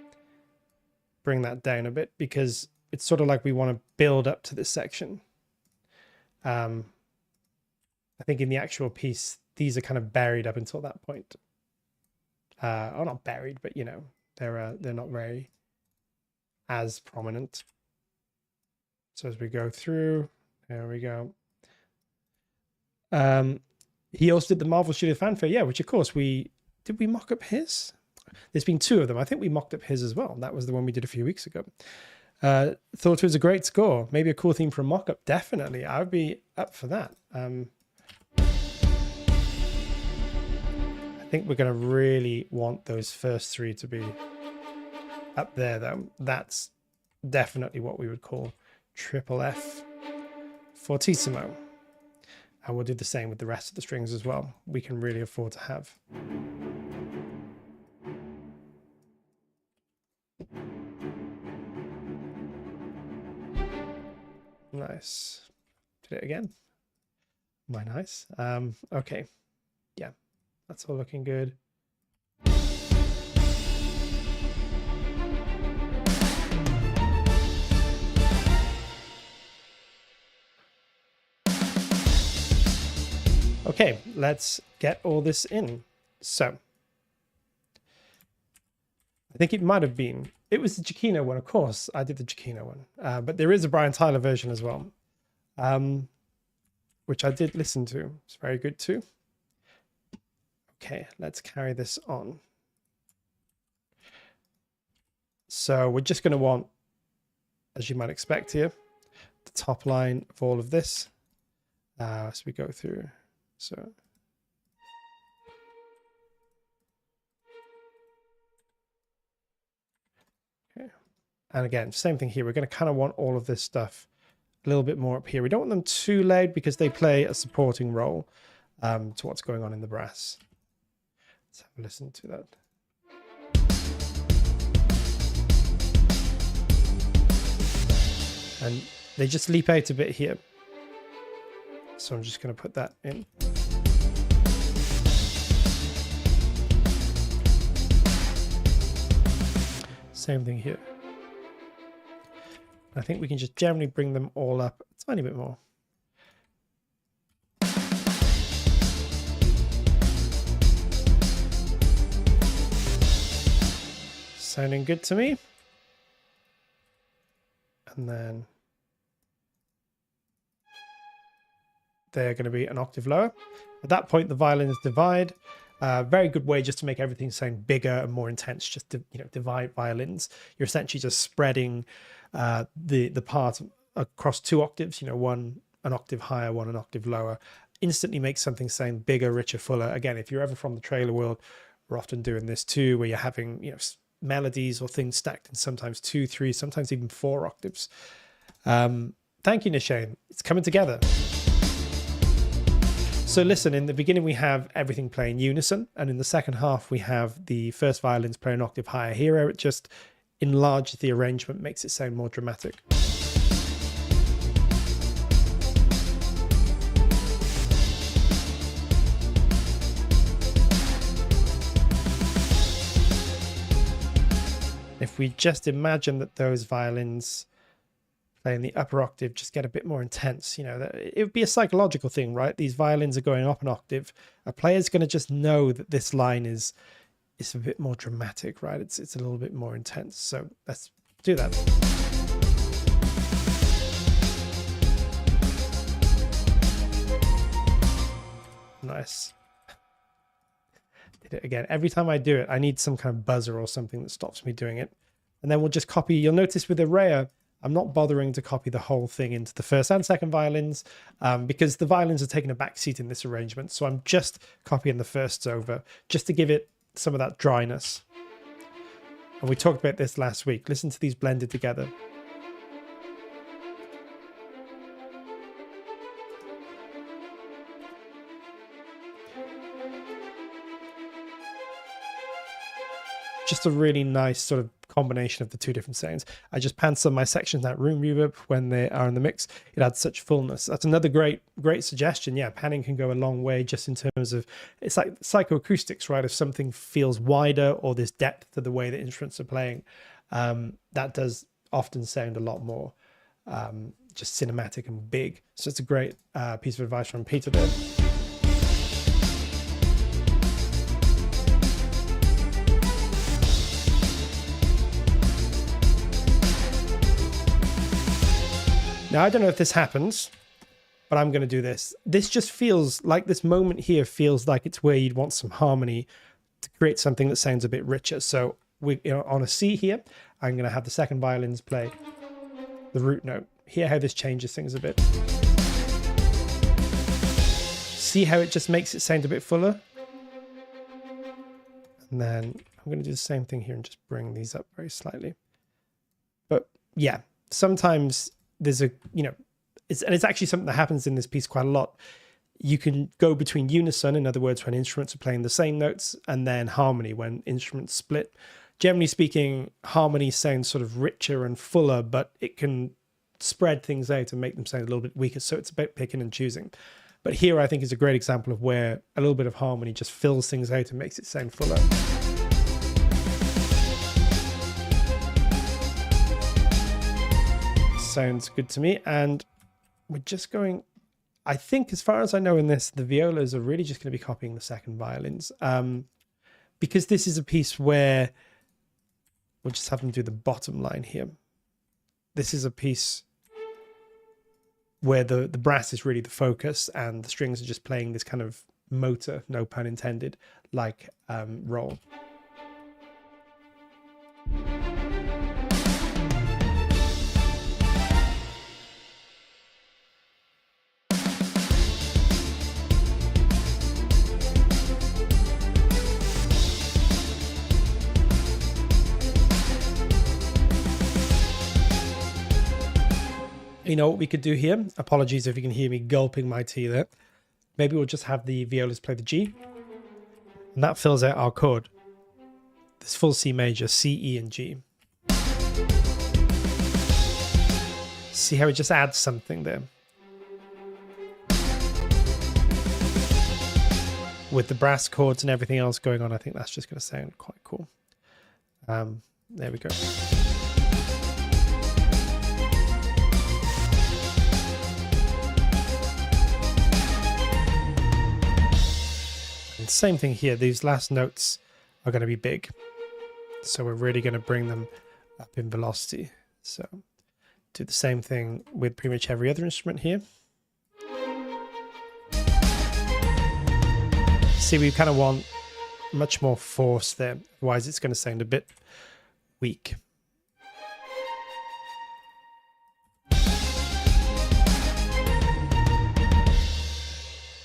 bring that down a bit, because it's sort of like we want to build up to this section. I think in the actual piece, these are kind of buried up until that point. Or not buried, but you know, they're not very as prominent. So as we go through, there we go. He also did the Marvel Studio Fanfare, yeah, which of course did we mock up his? There's been 2 of them. I think we mocked up his as well. That was the one we did a few weeks ago. Thought it was a great score. Maybe a cool theme for a mock-up. Definitely. I would be up for that. I think we're going to really want those first 3 to be up there, though. That's definitely what we would call triple F fortissimo. And we'll do the same with the rest of the strings as well. We can really afford to have. Nice. Did it again. My nice. Okay. Yeah, that's all looking good. Okay, let's get all this in. So, I think it might have been, it was the Giacchino one, of course. I did the Giacchino one, but there is a Brian Tyler version as well, which I did listen to. It's very good too. Okay, let's carry this on. So we're just going to want, as you might expect here, the top line of all of this as we go through. So okay. And again, same thing here. We're going to kind of want all of this stuff a little bit more up here. We don't want them too loud because they play a supporting role to what's going on in the brass. Let's have a listen to that. And they just leap out a bit here. So I'm just going to put that in. Same thing here. I think we can just generally bring them all up a tiny bit more. Sounding good to me. And then they're going to be an octave lower. At that point, the violins divide. Very good way just to make everything sound bigger and more intense. Just to divide violins. You're essentially just spreading the part across 2 octaves. One an octave higher, one an octave lower. Instantly makes something sound bigger, richer, fuller. Again, if you're ever from the trailer world, we're often doing this too, where you're having melodies or things stacked in sometimes 2, 3, sometimes even 4 octaves. Thank you, Nishane. It's coming together. So listen, in the beginning we have everything playing unison, and in the second half we have the first violins playing an octave higher. Here it just enlarges the arrangement, makes it sound more dramatic. If we just imagine that those violins playing the upper octave just get a bit more intense, you know, it would be a psychological thing, right? These violins are going up an octave. A player's going to just know that this line is a bit more dramatic, right? It's a little bit more intense. So let's do that. Nice. Did it again. Every time I do it, I need some kind of buzzer or something that stops me doing it. And then we'll just copy. You'll notice with Araya, I'm not bothering to copy the whole thing into the first and second violins because the violins are taking a back seat in this arrangement. So I'm just copying the firsts over just to give it some of that dryness. And we talked about this last week. Listen to these blended together. Just a really nice sort of combination of the two different sounds. I just pan some of my sections that room reverb when they are in the mix. It adds such fullness. That's another great suggestion. Yeah, panning can go a long way just in terms of, it's like psychoacoustics, right? If something feels wider or there's depth to the way the instruments are playing, that does often sound a lot more just cinematic and big. So it's a great piece of advice from Peter there. Now, I don't know if this happens, but I'm going to do this. This just feels like, this moment here feels like it's where you'd want some harmony to create something that sounds a bit richer. So we, on a C here, I'm going to have the second violins play the root note. Hear how this changes things a bit. See how it just makes it sound a bit fuller? And then I'm going to do the same thing here and just bring these up very slightly. But yeah, sometimes there's a, it's actually something that happens in this piece quite a lot. You can go between unison, in other words, when instruments are playing the same notes, and then harmony when instruments split. Generally speaking, harmony sounds sort of richer and fuller, but it can spread things out and make them sound a little bit weaker. So it's about picking and choosing. But here I think is a great example of where a little bit of harmony just fills things out and makes it sound fuller. Sounds good to me. And we're just going, I think as far as I know in this, the violas are really just going to be copying the second violins, because this is a piece where we'll just have them do the bottom line here. This is a piece where the brass is really the focus and the strings are just playing this kind of motor, no pun intended, like role. You know what we could do here? Apologies if you can hear me gulping my tea there. Maybe we'll just have the violas play the G. And that fills out our chord. This full C major, C, E, and G. See how it just adds something there. With the brass chords and everything else going on, I think that's just going to sound quite cool. There we go. And same thing here, these last notes are going to be big. So we're really going to bring them up in velocity. So do the same thing with pretty much every other instrument here. See, we kind of want much more force there, otherwise it's going to sound a bit weak.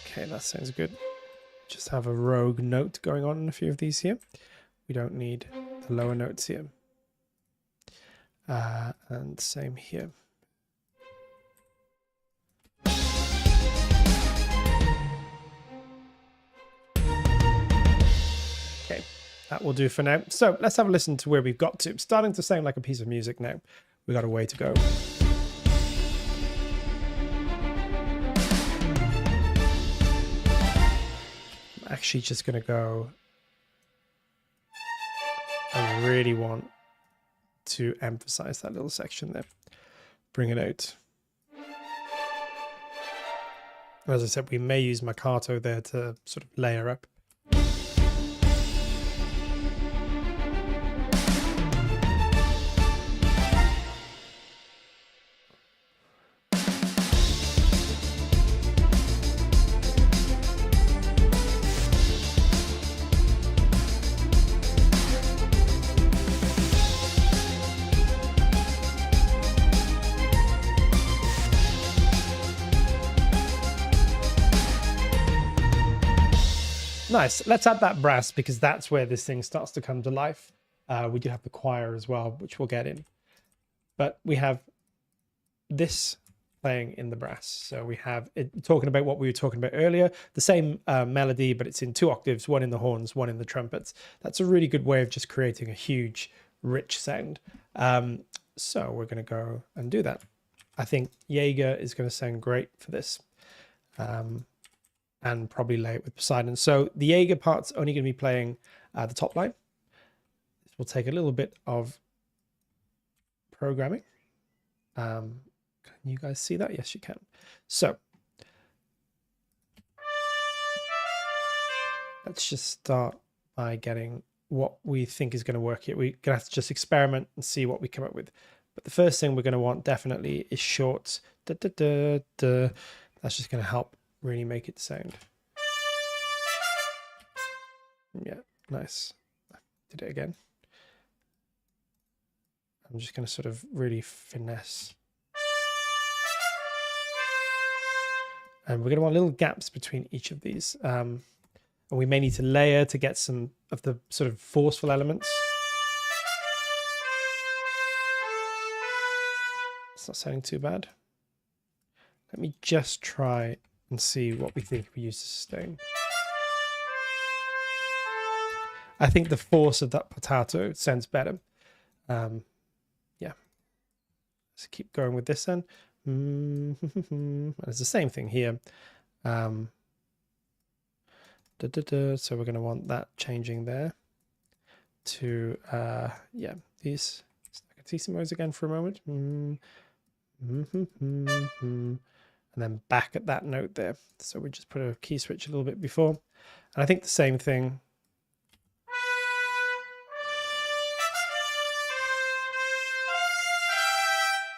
Okay, that sounds good. Just have a rogue note going on in a few of these here. We don't need the lower notes here. And same here. that will do for now. So let's have a listen to where we've got to. Starting to sound like a piece of music now. We got a way to go. I'm actually just going to go. I really want to emphasize that little section there. Bring it out. As I said, we may use Marcato there to sort of layer up. Nice. Let's add that brass because that's where this thing starts to come to life. We do have the choir as well, which we'll get in. But we have this playing in the brass. So we have it talking about what we were talking about earlier. The same melody, but it's in 2 octaves, one in the horns, one in the trumpets. That's a really good way of just creating a huge, rich sound. So we're going to go and do that. I think Jaeger is going to sound great for this. And probably lay it with Poseidon. So the Jaeger part's only going to be playing the top line. This will take a little bit of programming. Can you guys see that? Yes, you can. So let's just start by getting what we think is going to work here. We're going to have to just experiment and see what we come up with. But the first thing we're going to want definitely is shorts. Da, da, da, da. That's just going to help really make it sound. Yeah, nice. Did it again. I'm just going to sort of really finesse. And we're going to want little gaps between each of these. And we may need to layer to get some of the sort of forceful elements. It's not sounding too bad. Let me just try and see what we think we use to sustain. I think the force of that potato sounds better. Yeah. Let's keep going with this then. It's the same thing here. So we're going to want that changing there to, yeah, these staccatissimo's again for a moment. And then back at that note there. So we just put a key switch a little bit before. And I think the same thing.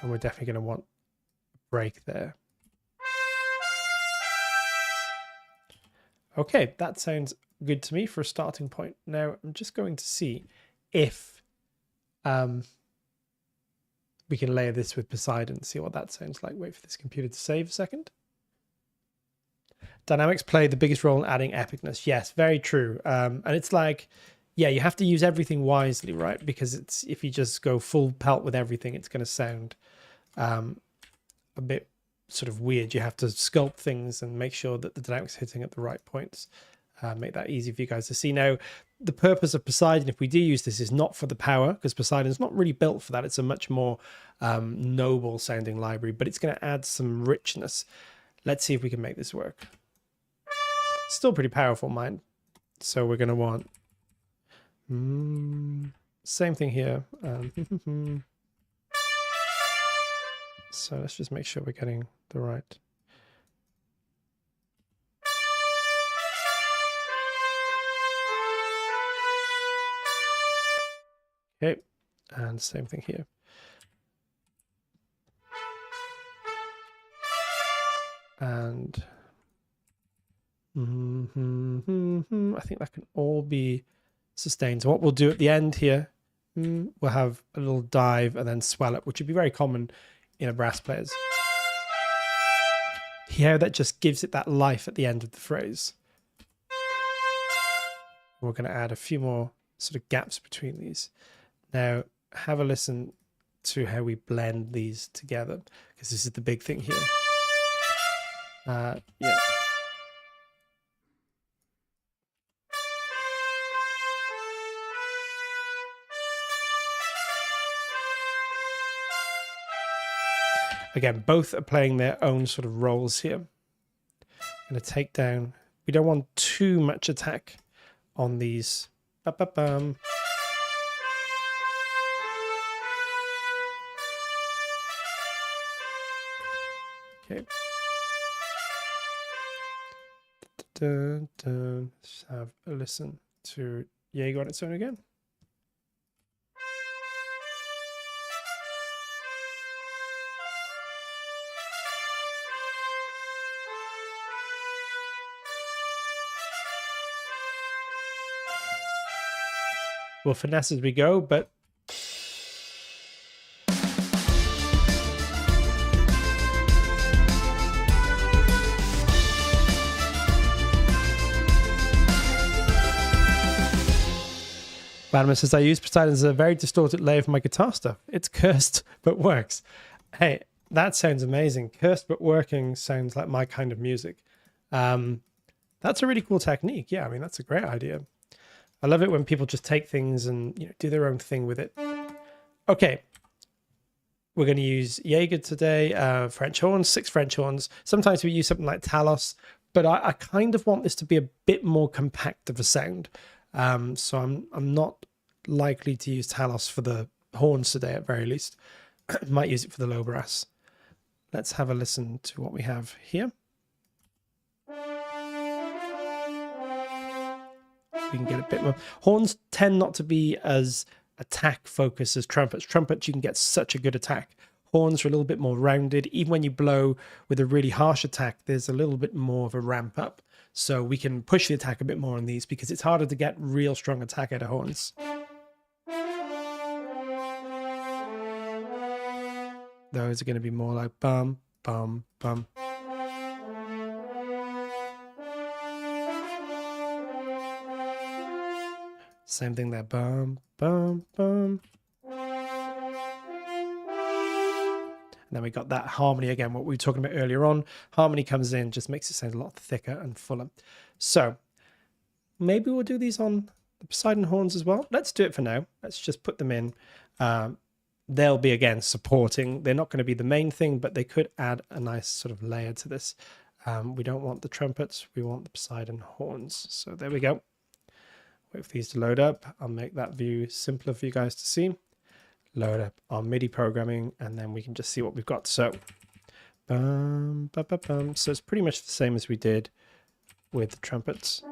And we're definitely going to want a break there. Okay, that sounds good to me for a starting point. Now I'm just going to see if we can layer this with Poseidon, see what that sounds like. Wait for this computer to save a second. Dynamics play the biggest role in adding epicness. Yes, very true. And it's like, yeah, you have to use everything wisely, right? Because it's if you just go full pelt with everything, it's going to sound a bit sort of weird. You have to sculpt things and make sure that the dynamics are hitting at the right points. Make that easy for you guys to see. Now, the purpose of Poseidon, if we do use this, is not for the power, because Poseidon's not really built for that. It's a much more noble sounding library, but it's going to add some richness. Let's see if we can make this work. Still pretty powerful, mind. So we're going to want same thing here. So let's just make sure we're getting the right. Okay, and same thing here. And I think that can all be sustained. So what we'll do at the end here, we'll have a little dive and then swell it, which would be very common in a brass players. Here, that just gives it that life at the end of the phrase. We're going to add a few more sort of gaps between these. Now, have a listen to how we blend these together, because this is the big thing here. Yeah. Again, both are playing their own sort of roles here. I'm going to take down, we don't want too much attack on these. Ba-ba-bum. Okay. Dun, dun. Let's have a listen to Jaeger on its own again. We'll finesse as we go, but Vladimir says, I use Poseidon as a very distorted layer for my guitar stuff. It's cursed, but works. Hey, that sounds amazing. Cursed, but working sounds like my kind of music. That's a really cool technique. Yeah, I mean, that's a great idea. I love it when people just take things and do their own thing with it. Okay. We're going to use Jaeger today, French horns, 6 French horns. Sometimes we use something like Talos, but I kind of want this to be a bit more compact of a sound. So I'm not likely to use Talos for the horns today at very least. Might use it for the low brass. Let's have a listen to what we have here. We can get a bit more. Horns tend not to be as attack focused as trumpets. Trumpets, you can get such a good attack. Horns are a little bit more rounded. Even when you blow with a really harsh attack, there's a little bit more of a ramp up. So we can push the attack a bit more on these because it's harder to get real strong attack out of horns. Those are going to be more like bum, bum, bum. Same thing there, bum, bum, bum. And then we got that harmony again, what we were talking about earlier on. Harmony comes in, just makes it sound a lot thicker and fuller. So maybe we'll do these on the Poseidon horns as well. Let's do it for now. Let's just put them in. They'll be, again, supporting. They're not going to be the main thing, but they could add a nice sort of layer to this. We don't want the trumpets. We want the Poseidon horns. So there we go. Wait for these to load up. I'll make that view simpler for you guys to see. Load up our MIDI programming, and then we can just see what we've got. So, bum, bum, bum, bum. So it's pretty much the same as we did with the trumpets.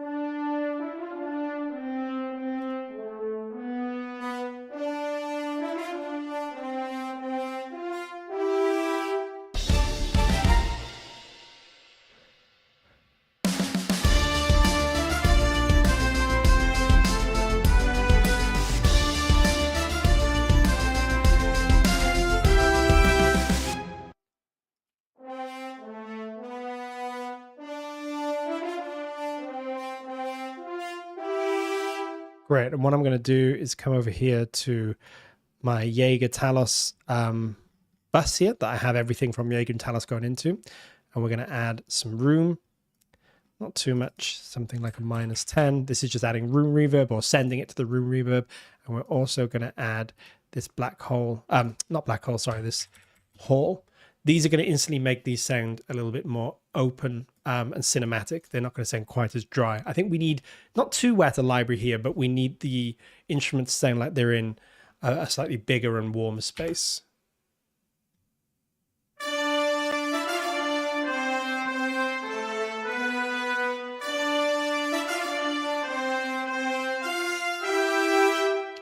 Great, and what I'm going to do is come over here to my Jaeger Talos bus here that I have everything from Jaeger and Talos going into, and we're going to add some room, not too much, something like a -10. This is just adding room reverb or sending it to the room reverb, and we're also going to add this black hole, not black hole, sorry, this hall. These are going to instantly make these sound a little bit more open and cinematic. They're not going to sound quite as dry. I think we need not too wet a library here, but we need the instruments to sound like they're in a slightly bigger and warmer space.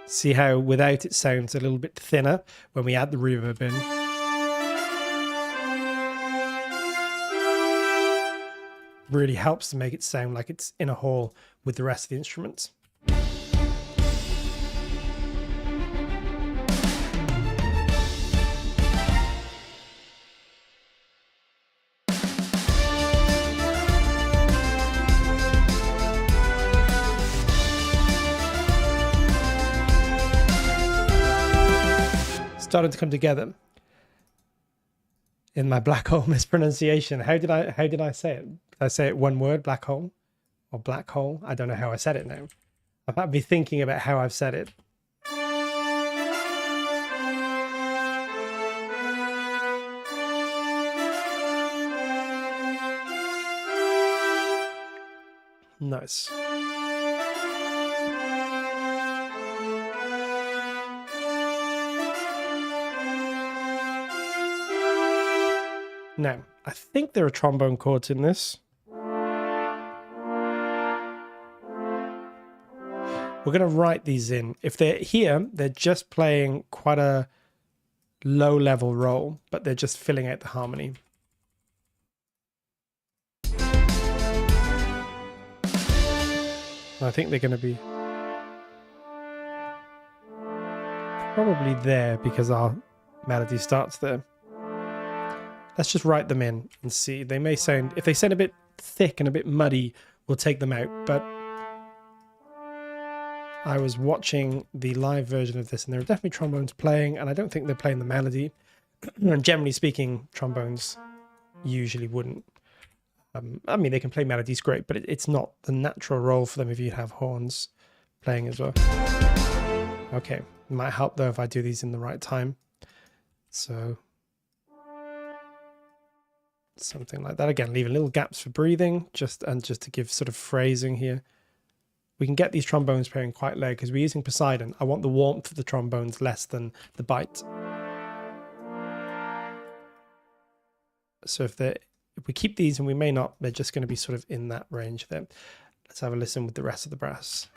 See how without it sounds a little bit thinner when we add the reverb in. Really helps to make it sound like it's in a hall with the rest of the instruments. Starting to come together. In my black hole mispronunciation, how did I say it? Did I say it one word, black hole, or black hole? I don't know how I said it now. I might be thinking about how I've said it. Nice. Now, I think there are trombone chords in this. We're going to write these in. If they're here, they're just playing quite a low level role, but they're just filling out the harmony. I think they're going to be probably there because our melody starts there. Let's just write them in and see. They may sound, if they sound a bit thick and a bit muddy, we'll take them out. But I was watching the live version of this and there are definitely trombones playing, and I don't think they're playing the melody. And generally speaking, trombones usually wouldn't. I mean, they can play melodies great, but it's not the natural role for them if you have horns playing as well. Okay, it might help though if I do these in the right time. So something like that. Again, leaving little gaps for breathing, just to give sort of phrasing here. We can get these trombones playing quite low because we're using Poseidon. I want the warmth of the trombones less than the bite. So if we keep these, and we may not, they're just going to be sort of in that range there. Let's have a listen with the rest of the brass.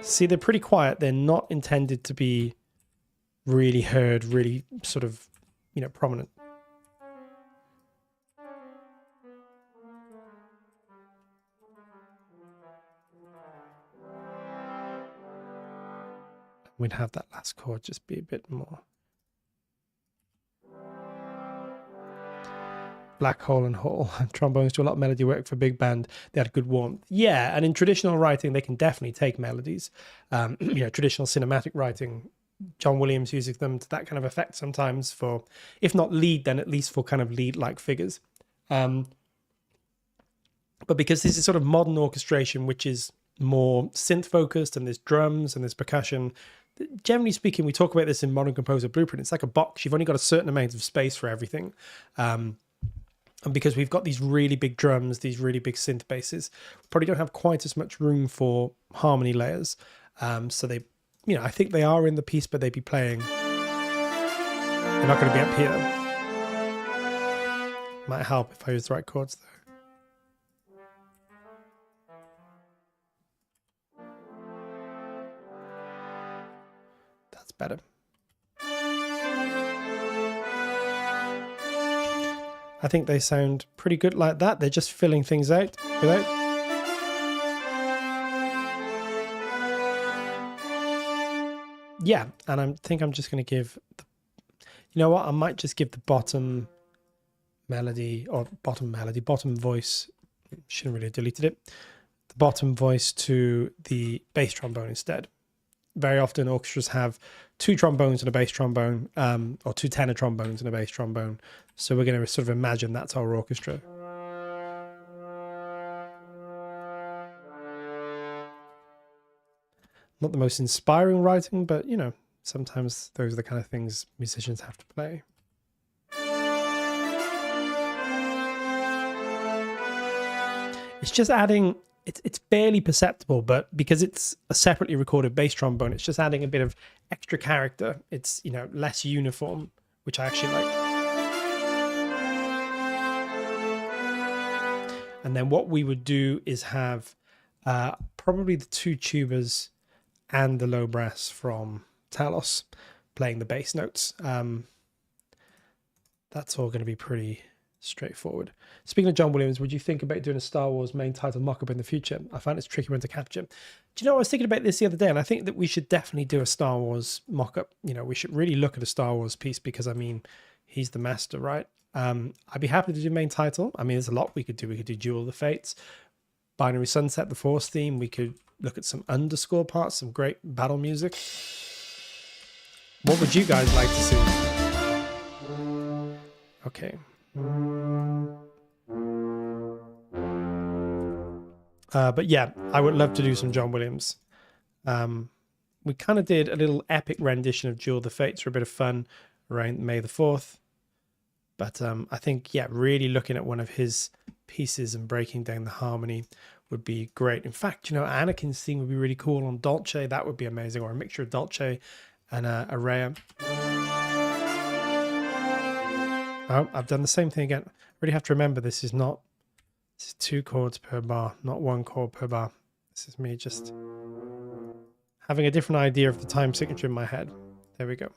See, they're pretty quiet. They're not intended to be really heard, really sort of, you know, prominent. We'd have that last chord just be a bit more. Black Hole and Hall. Trombones do a lot of melody work for big band. They had good warmth. Yeah, and in traditional writing, they can definitely take melodies. You know, traditional cinematic writing, John Williams uses them to that kind of effect sometimes for, if not lead, then at least for kind of lead-like figures. But because this is sort of modern orchestration, which is more synth-focused, and there's drums and there's percussion, generally speaking, we talk about this in Modern Composer Blueprint. It's like a box. You've only got a certain amount of space for everything. And because we've got these really big drums, these really big synth basses, we probably don't have quite as much room for harmony layers. So they, you know, I think they are in the piece, but they'd be playing. They're not going to be up here. Might help if I use the right chords though. That's better. I think they sound pretty good like that. They're just filling things out without. Yeah, and I think I'm just going to give, you know what? I might just give the bottom melody, or bottom voice. Shouldn't really have deleted it. The bottom voice to the bass trombone instead. Very often orchestras have two trombones and a bass trombone, or two tenor trombones and a bass trombone. So we're going to sort of imagine that's our orchestra. Not the most inspiring writing, but, you know, sometimes those are the kind of things musicians have to play. It's just adding... It's barely perceptible, but because it's a separately recorded bass trombone, it's just adding a bit of extra character. It's, you know, less uniform, which I actually like. And then what we would do is have probably the two tubas and the low brass from Talos playing the bass notes. That's all going to be pretty straightforward. Speaking of John Williams, would you think about doing a Star Wars main title mock-up in the future? I find it's a tricky one to capture. Do you know, I was thinking about this the other day, and I think that we should definitely do a Star Wars mock-up. You know, we should really look at a Star Wars piece because, I mean, he's the master, right? I'd be happy to do main title. I mean, there's a lot we could do. We could do Duel of the Fates, Binary Sunset, the Force theme. We could look at some underscore parts, some great battle music. What would you guys like to see? Okay. But yeah, I would love to do some John Williams. We kind of did a little epic rendition of Duel of the Fates for a bit of fun around May the 4th. But I think, yeah, really looking at one of his pieces and breaking down the harmony would be great. In fact, you know, Anakin's theme would be really cool on Dolce. That would be amazing, or a mixture of Dolce and a Rhea. Oh, I've done the same thing again. I really have to remember this is 2 chords per bar, not 1 chord per bar. This is me just having a different idea of the time signature in my head. There we go.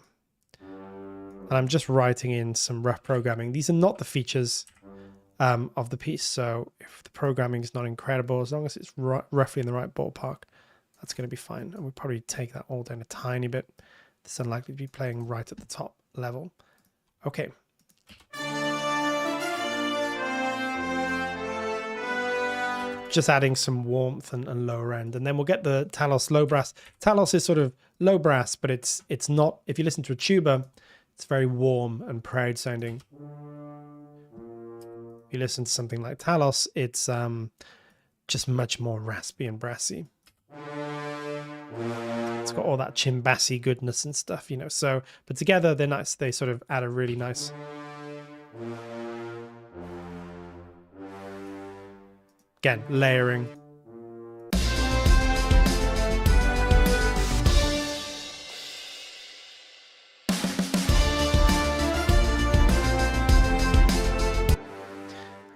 And I'm just writing in some rough programming. These are not the features of the piece, so if the programming is not incredible, as long as it's roughly in the right ballpark, that's going to be fine. And we'll probably take that all down a tiny bit. It's unlikely to be playing right at the top level. Okay. Just adding some warmth and lower end, and then we'll get the Talos low brass. Talos is sort of low brass, but it's not, if you listen to a tuba, it's very warm and proud sounding. If you listen to something like Talos, it's just much more raspy and brassy. It's got all that chimbassi goodness and stuff, you know. So, but together they're nice. They sort of add a really nice. Again, layering.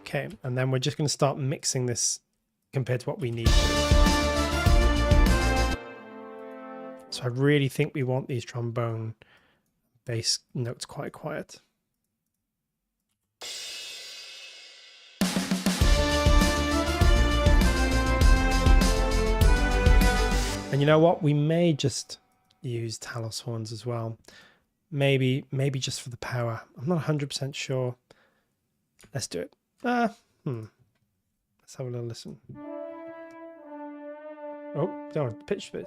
Okay, and then we're just going to start mixing this compared to what we need. So I really think we want these trombone bass notes quite quiet. And you know what? We may just use Talos horns as well. Maybe just for the power. I'm not 100% sure. Let's do it. Let's have a little listen. Oh, don't pitch bit.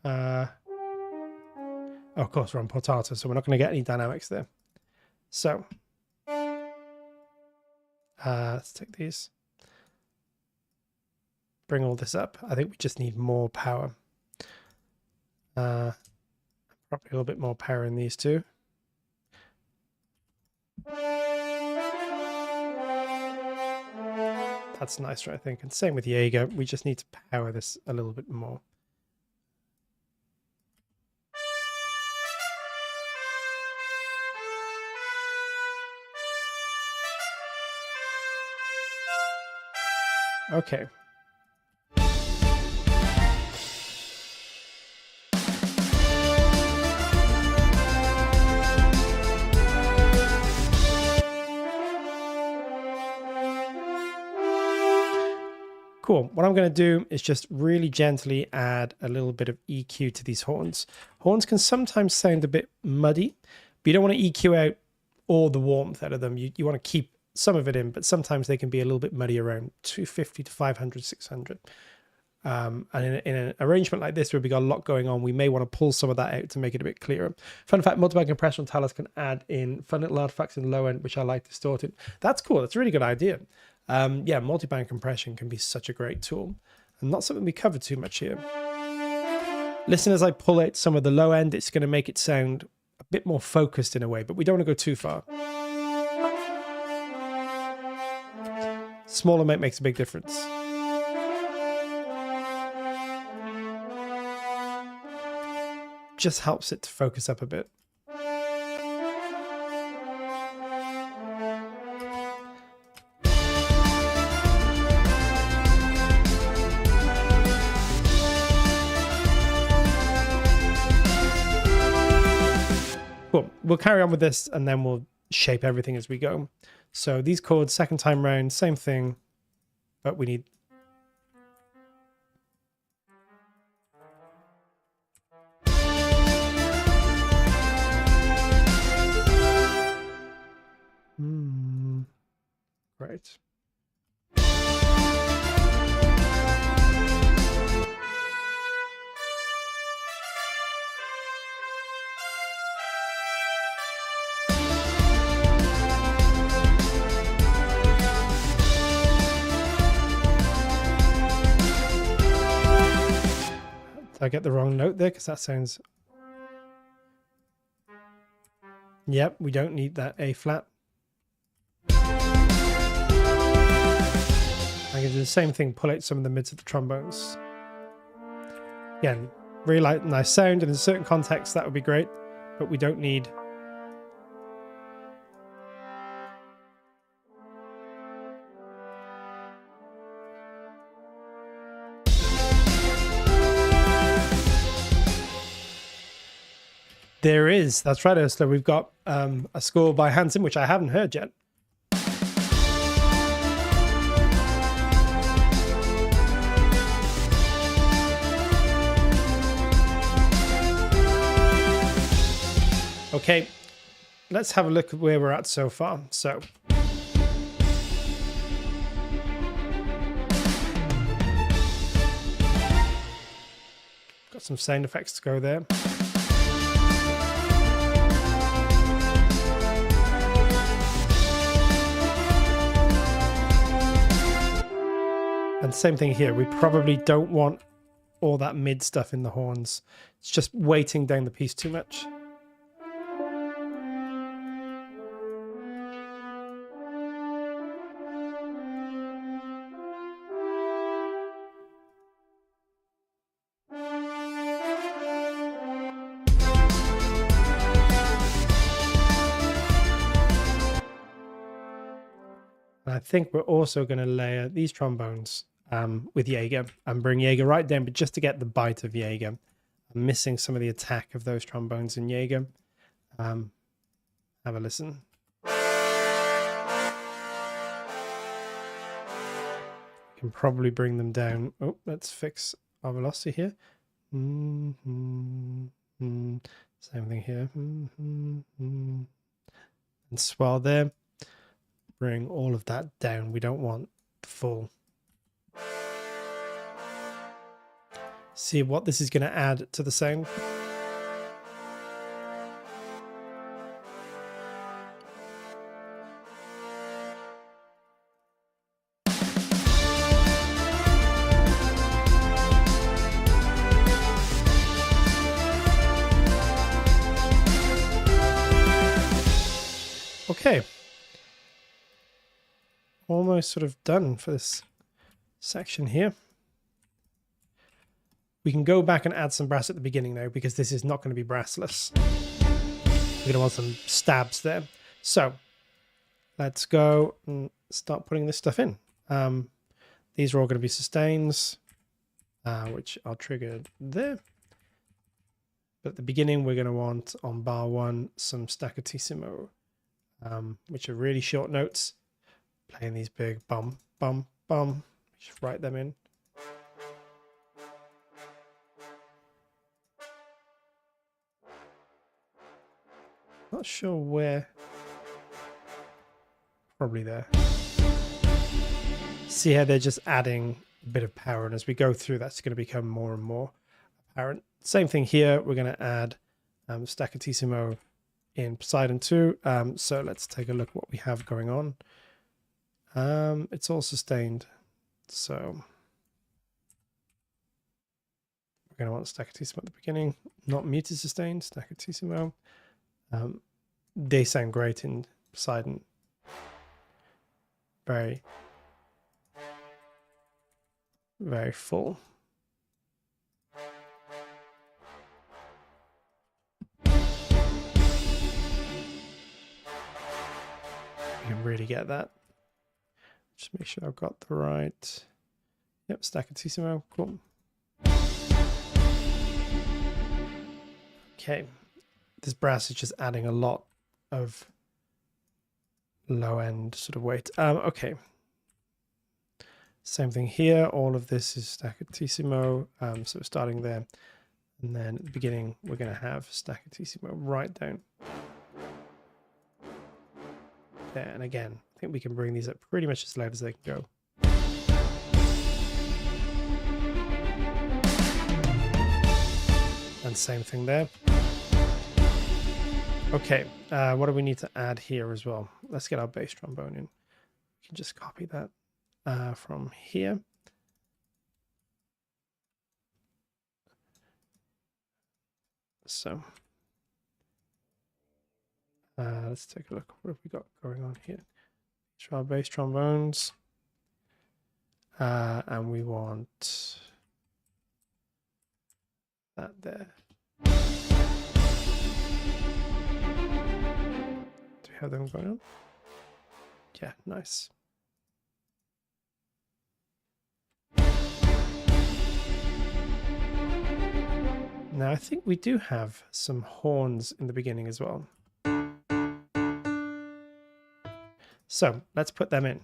Oh, of course, we're on portato, so we're not going to get any dynamics there. So, let's take these. Bring all this up. I think we just need more power. Probably a little bit more power in these two. That's nicer, I think. And same with Jaeger. We just need to power this a little bit more. Okay. Cool. What I'm going to do is just really gently add a little bit of EQ to these horns. Horns can sometimes sound a bit muddy, but you don't want to EQ out all the warmth out of them. You want to keep some of it in, but sometimes they can be a little bit muddy around 250 to 500, 600. And in an arrangement like this where we got a lot going on, we may want to pull some of that out to make it a bit clearer. Fun fact, multiband compression Talos can add in fun little artifacts in the low end, which I like distorted. That's cool. That's a really good idea. Yeah, multiband compression can be such a great tool, and not something we cover too much here. Listen as I pull out some of the low end, it's going to make it sound a bit more focused in a way, but we don't want to go too far. Smaller makes a big difference. Just helps it to focus up a bit. Cool. We'll carry on with this and then we'll shape everything as we go. So these chords, second time round, same thing, but we need... Right. Did I get the wrong note there? Because that sounds... Yep, we don't need that A flat. I can do the same thing, pull out some of the mids of the trombones. Again, really like nice sound, and in certain contexts that would be great, but we don't need. There is, that's right, Ursula. We've got a score by Hansen, which I haven't heard yet. Okay, let's have a look at where we're at so far. So, got some sound effects to go there. And same thing here. We probably don't want all that mid stuff in the horns. It's just weighting down the piece too much. And I think we're also going to layer these trombones with Jaeger and bring Jaeger right down, but just to get the bite of Jaeger. I'm missing some of the attack of those trombones in Jaeger. Have a listen. Can probably bring them down. Oh, let's fix our velocity here. Same thing here. And swell there. Bring all of that down. We don't want the full. See what this is going to add to the sound. Okay. Almost sort of done for this section here. We can go back and add some brass at the beginning now, because this is not going to be brassless. We're going to want some stabs there. So let's go and start putting this stuff in. These are all going to be sustains, which are triggered there. But at the beginning, we're going to want on bar 1 some staccatissimo, which are really short notes. Playing these big bum, bum, bum. Just write them in. Not sure where. Probably there. See how they're just adding a bit of power, and as we go through, that's going to become more and more apparent. Same thing here. We're going to add staccatissimo in Poseidon 2. So let's take a look at what we have going on. It's all sustained, so we're going to want staccatissimo at the beginning, not muted sustained, staccatissimo. They sound great in Poseidon. Very, very full. You can really get that. Just make sure I've got the right. Yep, staccatissimo. Cool. Okay. This brass is just adding a lot of low end sort of weight. Okay. Same thing here. All of this is staccatissimo. So we're starting there. And then at the beginning, we're going to have staccatissimo right down there. And again, I think we can bring these up pretty much as loud as they can go. And same thing there. Okay, what do we need to add here as well? Let's get our bass trombone in. We can just copy that from here. So let's take a look. What have we got going on here? Try our bass trombones. And we want that there. Do we have them going on? Yeah, nice. Now, I think we do have some horns in the beginning as well. So let's put them in.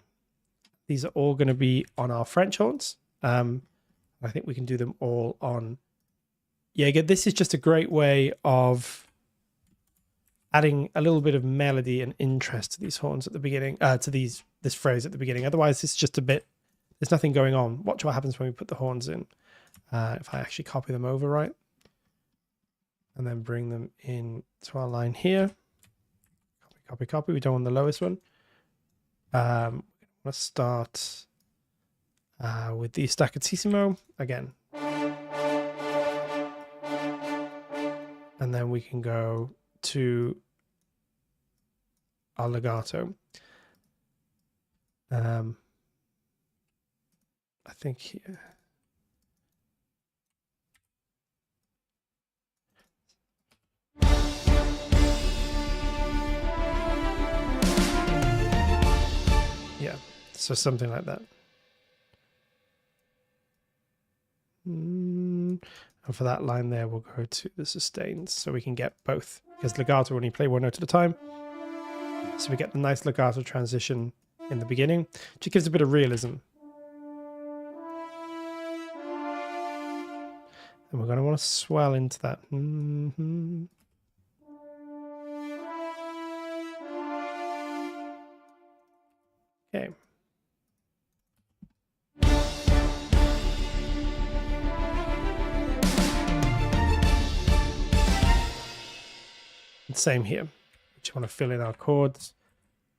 These are all going to be on our French horns. I think we can do them all on Jaeger. This is just a great way of adding a little bit of melody and interest to these horns at the beginning, to this phrase at the beginning. Otherwise, it's just a bit, there's nothing going on. Watch what happens when we put the horns in. If I actually copy them over right. And then bring them in to our line here. Copy, copy, copy. We don't want the lowest one. Let's start with the staccatissimo again. And then we can go to our legato. I think here. Yeah, so something like that. And for that line there, we'll go to the sustains so we can get both. Because legato only play one note at a time. So we get the nice legato transition in the beginning, which gives a bit of realism. And we're going to want to swell into that. Okay. And same here. We just want to fill in our chords.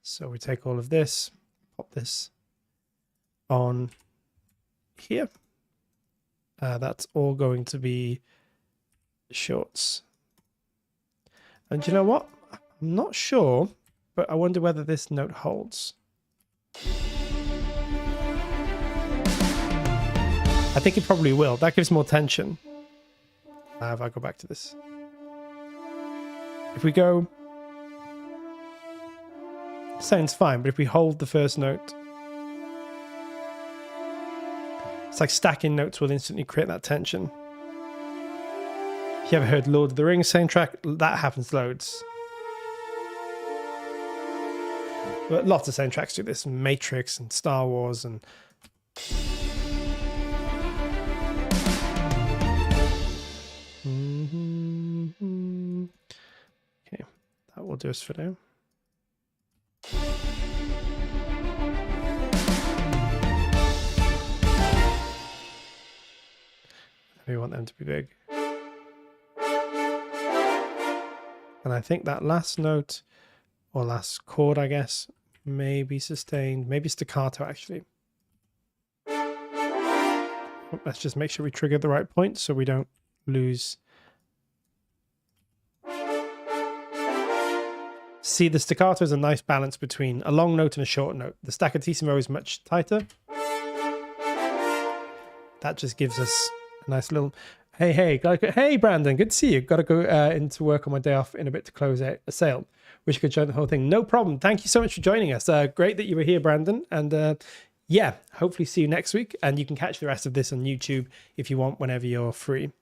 So we take all of this, pop this on here. That's all going to be shorts. And you know what? I'm not sure, but I wonder whether this note holds. I think it probably will. That gives more tension. If I go back to this. If we go... sounds fine, but if we hold the first note... it's like stacking notes will instantly create that tension. If you ever heard Lord of the Rings soundtrack, that happens loads. But lots of soundtracks do this. Matrix and Star Wars and... Okay, that will do us for now. We want them to be big. And I think that last note, or last chord, I guess, may be sustained, maybe staccato actually. Let's just make sure we trigger the right point so we don't lose. See, the staccato is a nice balance between a long note and a short note. The staccatissimo is much tighter. That just gives us a nice little... Hey, Brandon, good to see you. Got to go into work on my day off in a bit to close out a sale. Wish you could join the whole thing. No problem. Thank you so much for joining us. Great that you were here, Brandon. And yeah, hopefully see you next week. And you can catch the rest of this on YouTube if you want, whenever you're free.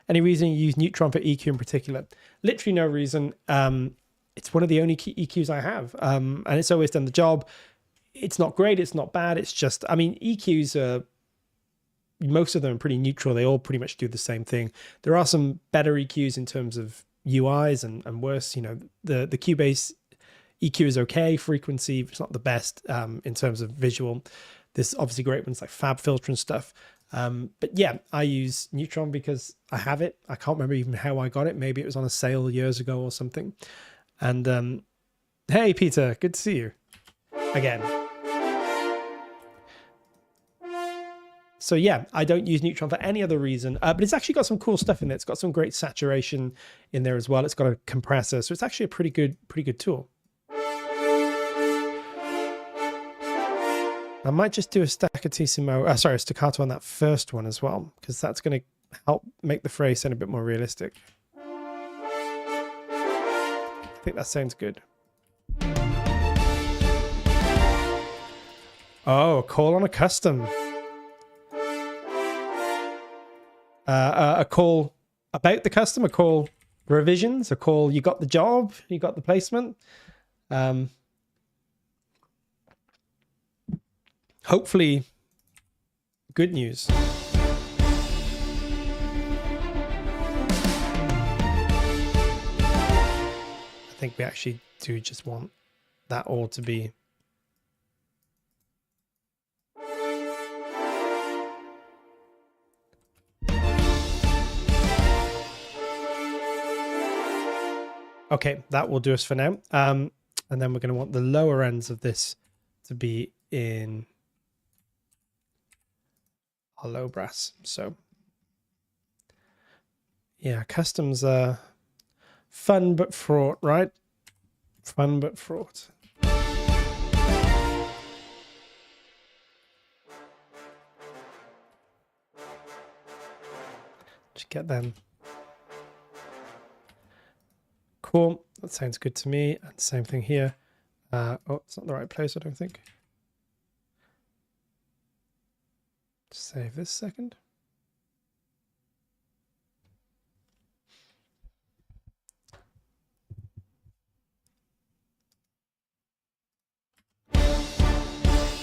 Any reason you use Neutron for EQ in particular? Literally no reason. It's one of the only EQs I have. And it's always done the job. It's not great. It's not bad. It's just, I mean, EQs are... most of them are pretty neutral. They all pretty much do the same thing. There are some better EQs in terms of UIs and worse. You know, the Cubase EQ is okay. Frequency, it's not the best in terms of visual. There's obviously great ones like Fab Filter and stuff. But yeah, I use Neutron because I have it. I can't remember even how I got it. Maybe it was on a sale years ago or something. And hey, Peter, good to see you again. So yeah, I don't use Neutron for any other reason, but it's actually got some cool stuff in there. It's got some great saturation in there as well. It's got a compressor, so it's actually a pretty good tool. I might just do a staccatissimo, sorry, a staccato on that first one as well, because that's going to help make the phrase sound a bit more realistic. I think that sounds good. Oh, a call on a custom. A call about the custom, a call revisions, a call you got the job, you got the placement. Hopefully, good news. I think we actually do just want that all to be. Okay, that will do us for now. And then we're going to want the lower ends of this to be in our low brass. So yeah, customs are fun but fraught, right? Fun but fraught. Just get them. Cool, that sounds good to me. And same thing here. Oh, it's not the right place, I don't think. Save this second.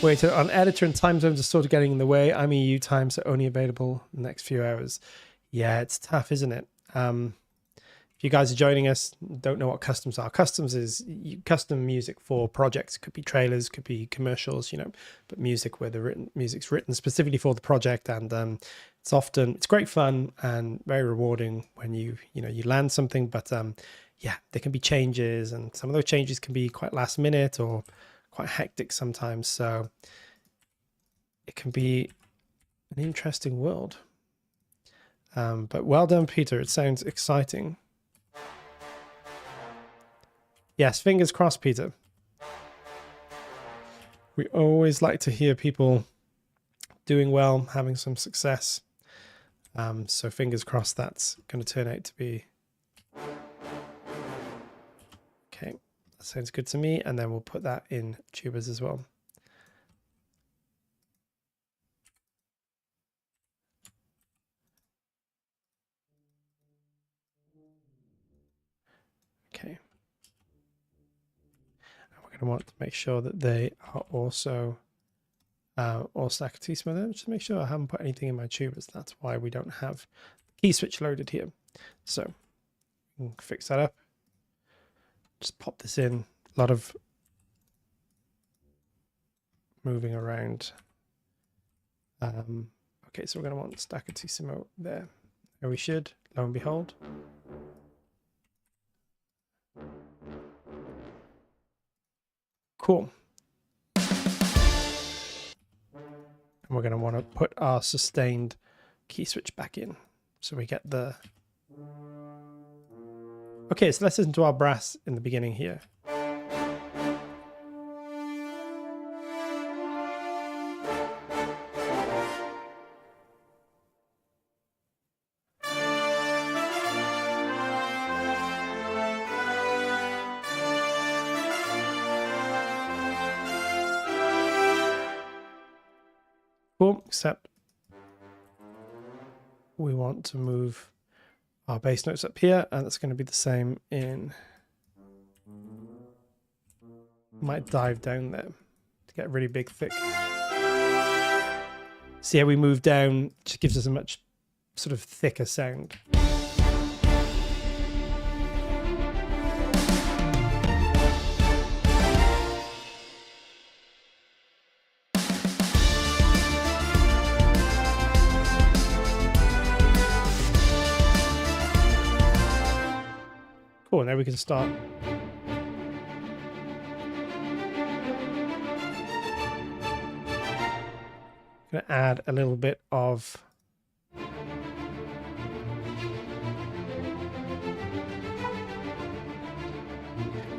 Wait, on editor and time zones are sort of getting in the way. I'm EU times are only available in the next few hours. Yeah, it's tough, isn't it? If you guys are joining us, don't know what customs are. Customs is custom music for projects. It could be trailers, could be commercials, you know, but music where the music's written specifically for the project. And it's great fun and very rewarding when you land something. But yeah, there can be changes, and some of those changes can be quite last minute or quite hectic sometimes. So it can be an interesting world. But well done, Peter. It sounds exciting. Yes, fingers crossed, Peter. We always like to hear people doing well, having some success. So fingers crossed that's going to turn out to be. Okay, that sounds good to me. And then we'll put that in tubas as well. Okay. I want to make sure that they are also all staccatissimo there. Just make sure I haven't put anything in my tubas. That's why we don't have key switch loaded here. So we can fix that up. Just pop this in. A lot of moving around. Okay, so we're going to want staccatissimo there. There we should, lo and behold. Cool. And we're going to want to put our sustained key switch back in. So we get the... Okay, so let's listen to our brass in the beginning here. Cool, except we want to move our bass notes up here, and it's going to be the same in... Might dive down there to get really big, thick. See how we move down, just gives us a much sort of thicker sound. Cool, now we can start. Going to add a little bit of